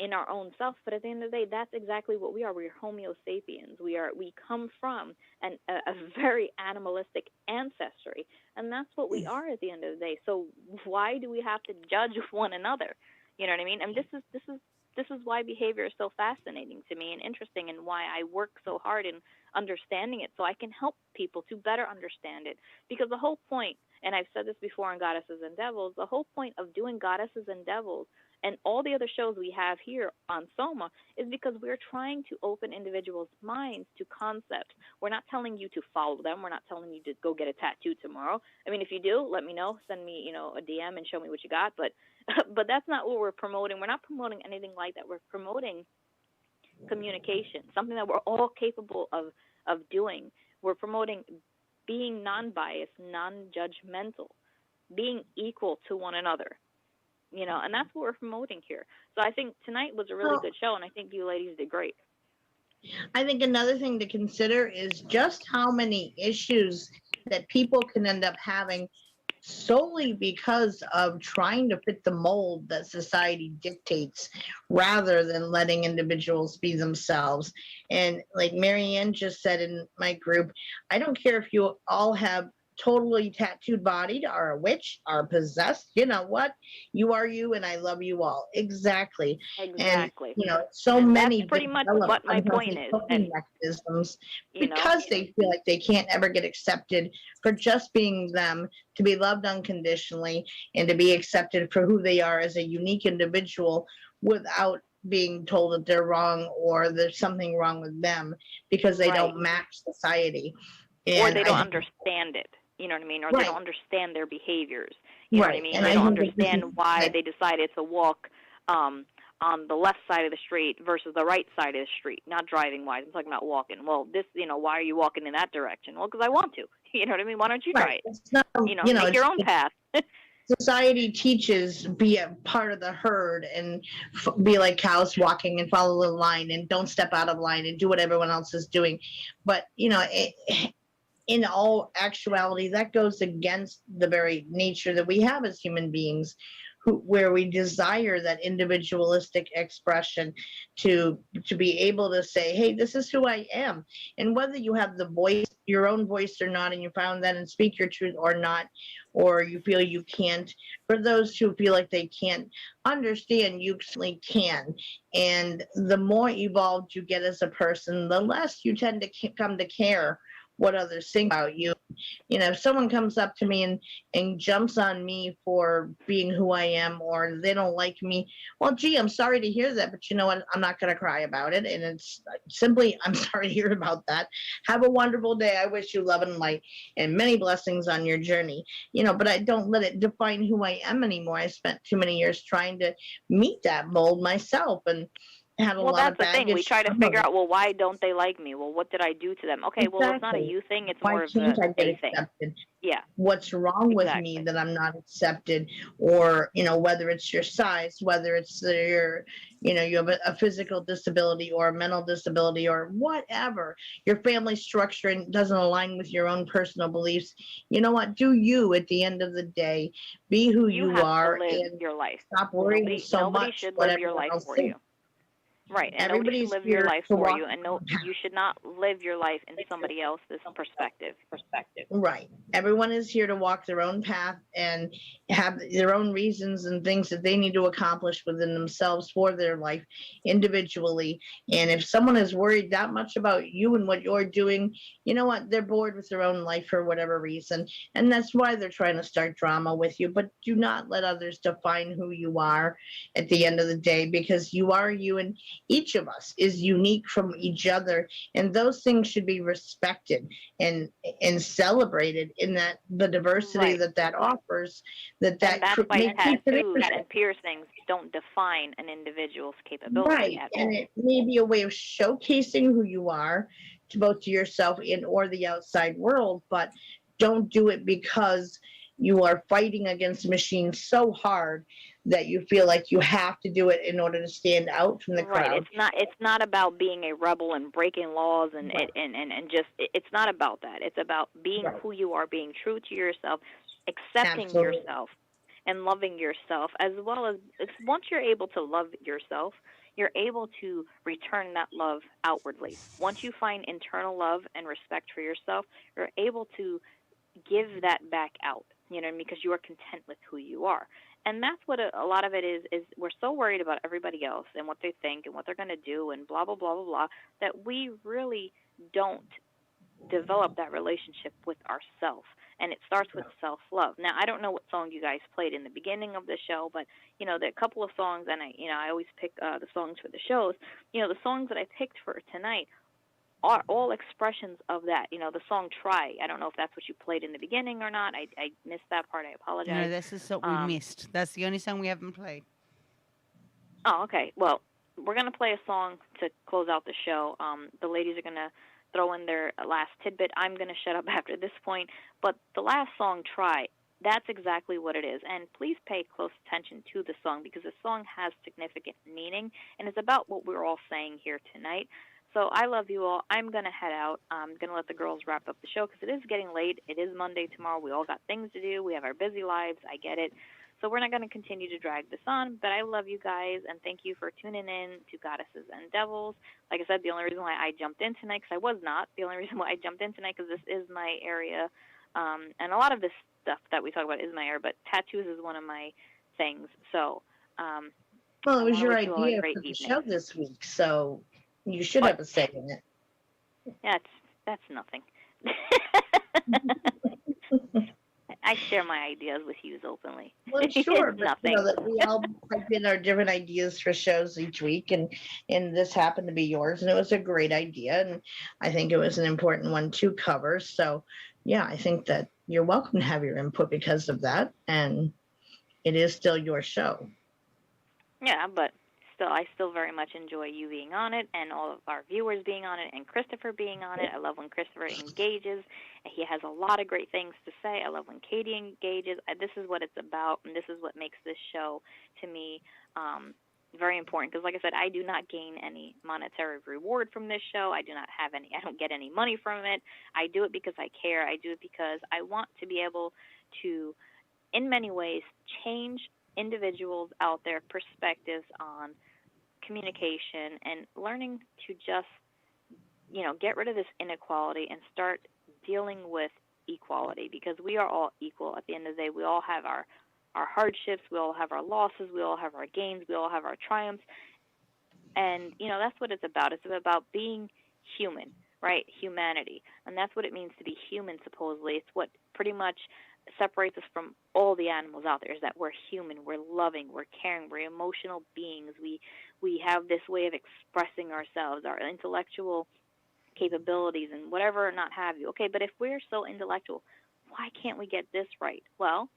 in our own self. But at the end of the day, that's exactly what we are. We're Homo sapiens. We come from a very animalistic ancestry, and that's what we are at the end of the day. So why do we have to judge one another? You know what I mean? And this is why behavior is so fascinating to me and interesting, and why I work so hard in understanding it, so I can help people to better understand it. Because the whole point, and I've said this before on Goddesses and Devils, the whole point of doing Goddesses and Devils and all the other shows we have here on Soma is because we're trying to open individuals' minds to concepts. We're not telling you to follow them. We're not telling you to go get a tattoo tomorrow. I mean, if you do, let me know. Send me, a DM and show me what you got. But that's not what we're promoting. We're not promoting anything like that. We're promoting communication, something that we're all capable of doing. We're promoting being non-biased, non-judgmental, being equal to one another. And that's what we're promoting here. So I think tonight was a really good show, and I think you ladies did great. I think another thing to consider is just how many issues that people can end up having solely because of trying to fit the mold that society dictates rather than letting individuals be themselves. And like Marianne just said in my group, I don't care if you all have totally tattooed bodied, are a witch, are possessed. You know what? You are you, and I love you all. Exactly. And so and many that's pretty much what my point is. And mechanisms because they feel like they can't ever get accepted for just being them, to be loved unconditionally, and to be accepted for who they are as a unique individual without being told that they're wrong or there's something wrong with them because they don't match society. Or they don't understand it. You know what I mean? Or they don't understand their behaviors. You know what I mean? And they don't understand why they decided to walk on the left side of the street versus the right side of the street. Not driving wise. I'm talking about walking. Well, why are you walking in that direction? Well, because I want to. You know what I mean? Why don't you try it? It's not, make your own path. Society teaches be a part of the herd and be like cows walking and follow the line and don't step out of line and do what everyone else is doing. But, in all actuality, that goes against the very nature that we have as human beings, where we desire that individualistic expression to be able to say, hey, this is who I am. And whether you have the voice, your own voice or not, and you found that and speak your truth or not, or you feel you can't, for those who feel like they can't understand, you certainly can. And the more evolved you get as a person, the less you tend to come to care what others think about you. If someone comes up to me and jumps on me for being who I am, or they don't like me, well, gee, I'm sorry to hear that, but you know what? I'm not going to cry about it. And it's simply, I'm sorry to hear about that. Have a wonderful day. I wish you love and light and many blessings on your journey. But I don't let it define who I am anymore. I spent too many years trying to meet that mold myself, and had a lot of baggage. That's the thing. We try to figure out, well, why don't they like me? Well, what did I do to them? Okay, well, it's not a you thing. It's more of a they thing. Yeah. What's wrong with me that I'm not accepted? Or, whether it's your size, whether it's your, you have a physical disability or a mental disability or whatever, your family structure doesn't align with your own personal beliefs. You know what? Do you at the end of the day, be who you are and your life. Stop worrying so much. Nobody should live your life for you. Right, and nobody should live your life for you, and you should not live your life in somebody else's perspective. Right. Everyone is here to walk their own path and have their own reasons and things that they need to accomplish within themselves for their life individually. And if someone is worried that much about you and what you're doing, you know what? They're bored with their own life for whatever reason. And that's why they're trying to start drama with you. But do not let others define who you are at the end of the day, because you are you. And each of us is unique from each other, and those things should be respected and celebrated in that the diversity Right. that offers. And that's why Makes it tattoos interesting. and piercings don't define an individual's capability Right. at And all. it may be a way of showcasing who you are to both to yourself and or the outside world, but don't do it because you are fighting against the machine so hard that you feel like you have to do it in order to stand out from the Right. crowd. It's not about being a rebel and breaking laws and Right. and just it's not about that. It's about being Right. who you are, being true to yourself, accepting Absolutely. yourself and loving yourself, as well as once you're able to love yourself, you're able to return that love outwardly. Once you find internal love and respect for yourself, you're able to give that back out, you know, because you are content with who you are. And that's what a lot of it is we're so worried about everybody else and what they think and what they're going to do and blah, blah, blah, blah, blah, that we really don't develop that relationship with ourselves. And it starts with self-love. Now, I don't know what song you guys played in the beginning of the show, but, you know, there are a couple of songs, and I always pick the songs for the shows. You know, the songs that I picked for tonight are all expressions of that. You know, the song Try. I don't know if that's what you played in the beginning or not. I missed that part. I apologize. No, this is what we missed. That's the only song we haven't played. Oh, okay. Well, we're going to play a song to close out the show. The ladies are going to throw in their last tidbit. I'm going to shut up after this point. But the last song, Try, that's exactly what it is. And please pay close attention to the song because the song has significant meaning, and it's about what we're all saying here tonight. So I love you all. I'm going to head out. I'm going to let the girls wrap up the show because it is getting late. It is Monday tomorrow. We all got things to do. We have our busy lives. I get it. So we're not going to continue to drag this on, but I love you guys, and thank you for tuning in to Goddesses and Devils. Like I said, the only reason why I jumped in tonight, because I was not, the only reason why I jumped in tonight, because this is my area, and a lot of this stuff that we talk about is my area, but tattoos is one of my things. So, Well, it was I your wanna wish you all a idea great for the evening. show this week, so you should have a say in it. That's nothing. I share my ideas with you openly. Well, sure, It's but nothing. you know that we all type in our different ideas for shows each week, and this happened to be yours, and it was a great idea, and I think it was an important one to cover. So, yeah, I think that you're welcome to have your input because of that, and it is still your show. Yeah, but still, I still very much enjoy you being on it and all of our viewers being on it and Christopher being on it. I love when Christopher engages. He has a lot of great things to say. I love when Katie engages. This is what it's about, and this is what makes this show, to me, very important. Because, like I said, I do not gain any monetary reward from this show. I don't get any money from it. I do it because I care. I do it because I want to be able to, in many ways, change individuals out there perspectives on communication and learning to just, get rid of this inequality and start dealing with equality, because we are all equal at the end of the day. We all have our hardships, we all have our losses, we all have our gains, we all have our triumphs. And, that's what it's about. It's about being human, right? Humanity. And that's what it means to be human, supposedly. It's what pretty much separates us from all the animals out there, is that we're human, we're loving, we're caring, we're emotional beings. We have this way of expressing ourselves, our intellectual capabilities and whatever or not have you. Okay, but if we're so intellectual, why can't we get this right? Well,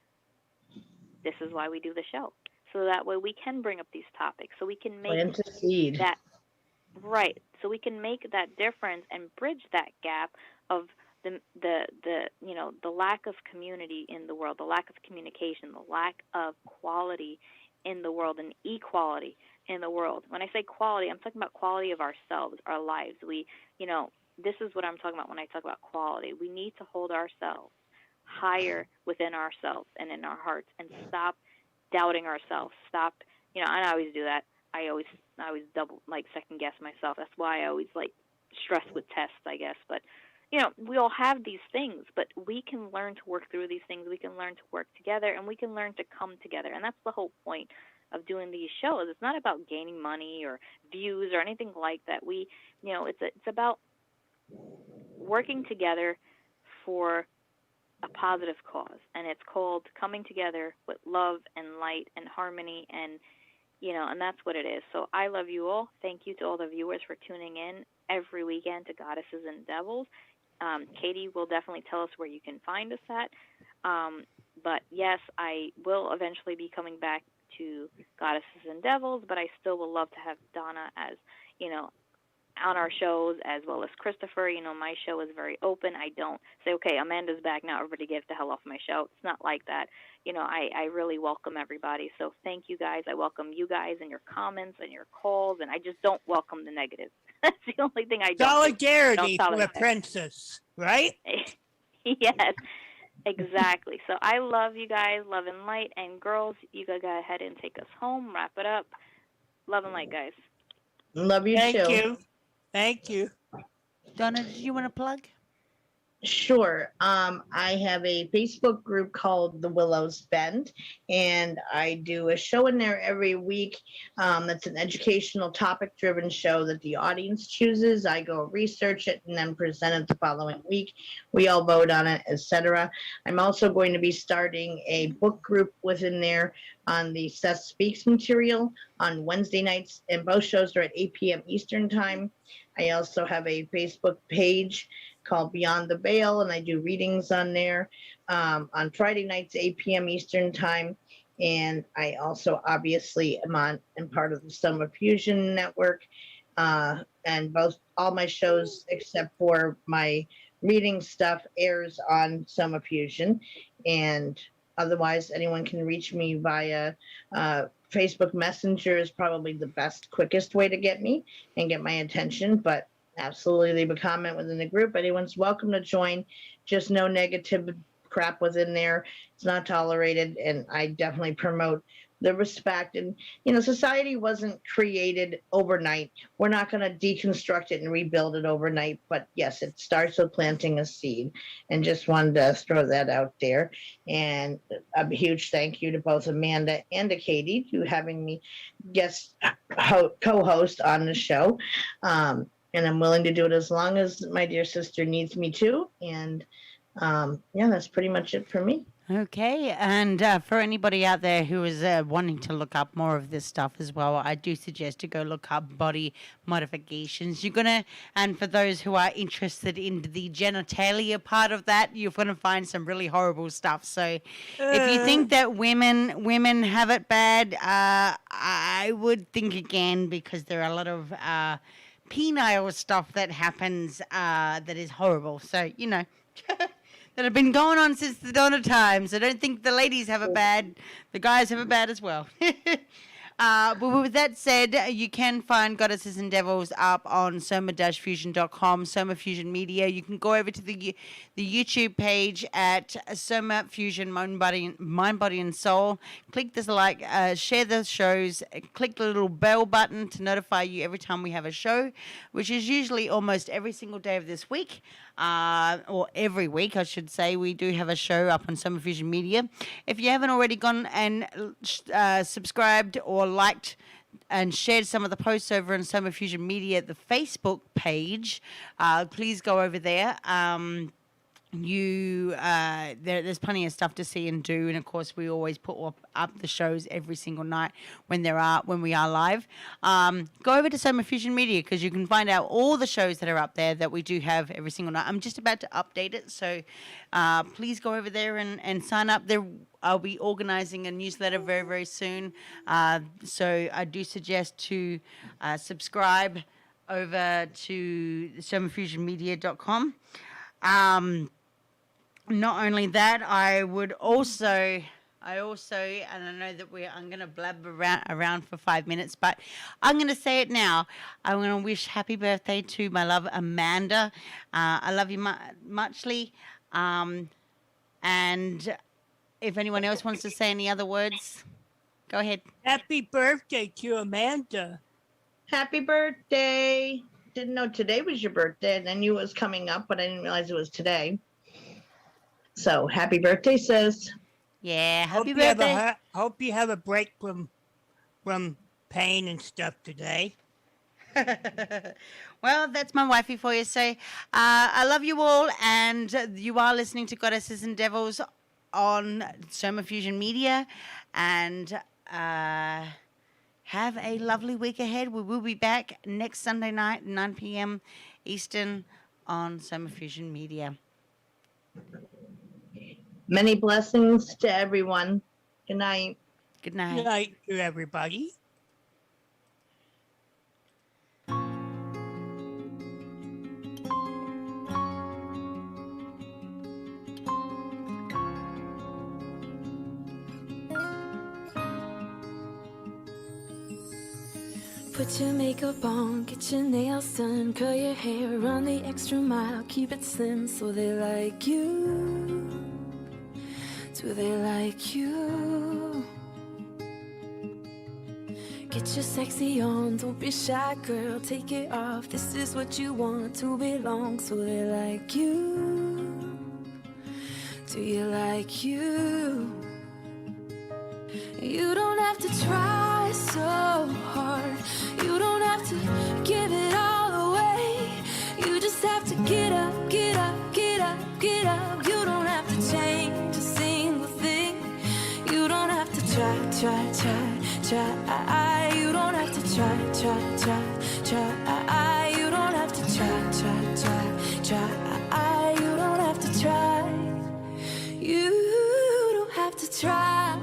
this is why we do the show. So that way we can bring up these topics, so we can make Plant a seed. that right, so we can make that difference and bridge that gap of the lack of community in the world, the lack of communication, the lack of quality in the world, and equality in the world. When I say quality, I'm talking about quality of ourselves, our lives. This is what I'm talking about when I talk about quality. We need to hold ourselves higher within ourselves and in our hearts, and stop doubting ourselves. Stop, and I always do that. I always double, second guess myself. That's why I always stress with tests, I guess. But we all have these things, but we can learn to work through these things. We can learn to work together, and we can learn to come together. And that's the whole point of doing these shows. It's not about gaining money or views or anything like that. It's about working together for a positive cause, and it's called coming together with love and light and harmony and and that's what it is. So I love you all. Thank you to all the viewers for tuning in every weekend to Goddesses and Devils. Katie will definitely tell us where you can find us at. But yes, I will eventually be coming back to Goddesses and Devils, but I still would love to have Donna as, on our shows, as well as Christopher. My show is very open. I don't say, okay, Amanda's back now, everybody get the hell off my show. It's not like that. I really welcome everybody. So thank you guys. I welcome you guys and your comments and your calls, and I just don't welcome the negatives. That's the only thing I don't. Solidarity for the princess, right? Yes, exactly. So I love you guys, love and light. And girls, you gotta go ahead and take us home, wrap it up. Love and light, guys. Love you too. Thank you. Donna, did you want to plug? Sure. I have a Facebook group called The Willows Bend, and I do a show in there every week. That's an educational topic-driven show that the audience chooses. I go research it and then present it the following week. We all vote on it, etc. I'm also going to be starting a book group within there on the Seth Speaks material on Wednesday nights, and both shows are at 8 p.m. Eastern Time. I also have a Facebook page called Beyond the Veil, and I do readings on there on Friday nights, 8 p.m. Eastern Time. And I also obviously am part of the Summer Fusion Network, and all my shows except for my reading stuff airs on Summer Fusion. And otherwise, anyone can reach me via Facebook Messenger is probably the best, quickest way to get me and get my attention. But absolutely leave a comment within the group. Anyone's welcome to join. Just no negative crap within there. It's not tolerated, and I definitely promote the respect. And society wasn't created overnight. We're not going to deconstruct it and rebuild it overnight, but yes, it starts with planting a seed. And just wanted to throw that out there. And a huge thank you to both Amanda and to Katie for having me guest co-host on the show. And I'm willing to do it as long as my dear sister needs me to. And that's pretty much it for me. Okay, and for anybody out there who is wanting to look up more of this stuff as well, I do suggest to go look up body modifications. And for those who are interested in the genitalia part of that, you're going to find some really horrible stuff. So if you think that women have it bad, I would think again, because there are a lot of penile stuff that happens that is horrible. So, that have been going on since the dawn of time. So don't think the ladies have it bad. The guys have it bad as well. But with that said, you can find Goddesses and Devils up on soma-fusion.com, Soma Fusion Media. You can go over to the YouTube page at Soma Fusion Mind, Body and Soul. Click this share the shows, click the little bell button to notify you every time we have a show, which is usually almost every single day of this week. Or every week, I should say, we do have a show up on Summer Fusion Media. If you haven't already gone and subscribed or liked and shared some of the posts over on Summer Fusion Media, the Facebook page, please go over there. There's plenty of stuff to see and do, and of course we always put up the shows every single night when we are live. Go over to Soma Fusion Media, because you can find out all the shows that are up there that we do have every single night. I'm just about to update it, so please go over there and sign up there. I'll be organizing a newsletter very, very soon, so I do suggest to subscribe over to somafusionmedia.com. Not only that, I also, and I know that I'm going to blab around for 5 minutes, but I'm going to say it now. I'm going to wish happy birthday to my love, Amanda. I love you muchly. And if anyone else wants to say any other words, go ahead. Happy birthday to Amanda. Happy birthday. Didn't know today was your birthday, and I knew it was coming up, but I didn't realize it was today. So happy birthday, sis. Yeah, happy birthday. Hope you have a break from pain and stuff today. Well, that's my wifey for you. So I love you all, and you are listening to Goddesses and Devils on Soma Fusion Media, and have a lovely week ahead. We will be back next Sunday night, 9 p.m. Eastern on Summer Fusion Media. Many blessings to everyone. Good night. Good night. Good night to everybody. Put your makeup on, get your nails done, curl your hair, run the extra mile, keep it slim so they like you. Do they like you? Get your sexy on, don't be shy, girl, take it off. This is what you want to belong, so they like you. Do you like you? You don't have to try so hard. You don't have to give it all away. You just have to get up, get up, get up, get up. You don't have to change a single thing. You don't have to try, try, try, try. You don't have to try, try, try, try. You don't have to try, try, try, try. You don't have to try. You don't have to try.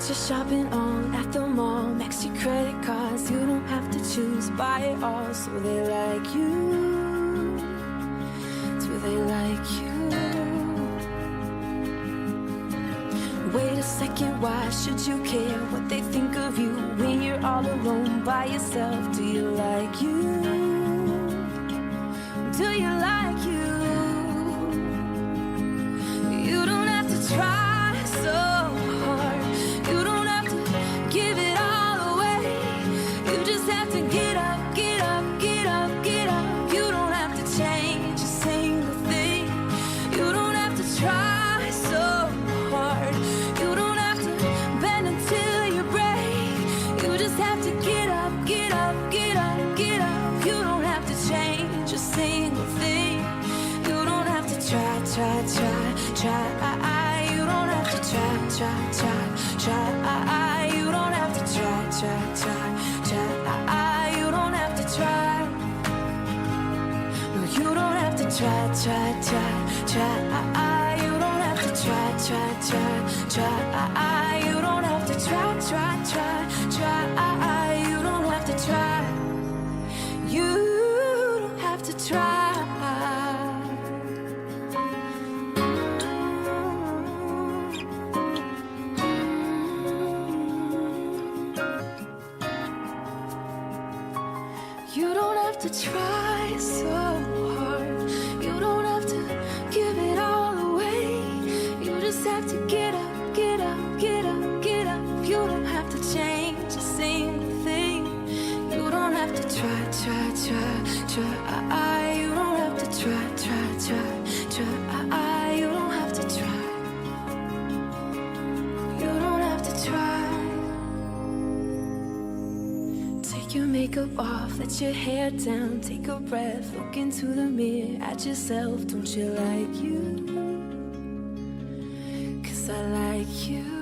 Your shopping on at the mall, max your credit cards. You don't have to choose, buy it all, so they like you. Do they like you? Wait a second, why should you care what they think of you when you're all alone by yourself? Do you like you? Do you like you? You don't have to try so hard. You don't have to give it all away. You just have to get up, get up, get up, get up. You don't have to change a single thing. You don't have to try so hard. You don't have to bend until you break. You just have to get up, get up, get up, get up. You don't have to change a single thing. You don't have to try, try, try, try. You don't have to try, try, try, try. You don't have to try, try, try, try. You don't have to try. No, you don't have to try, try, try, try. You don't have to try, try, try, try. You don't have to try, try, try, try. You don't have to try. You don't have to try. You don't have to try so hard. You don't have to give it all away. You just have to get up, get up, get up, get up. You don't have to change a single thing. You don't have to try, try, try, try. You don't have to try, try, try, try. You don't have to try. You don't have to try. Take your makeup off, let your hair down, take a breath, look into the mirror at yourself. Don't you like you? 'Cause I like you.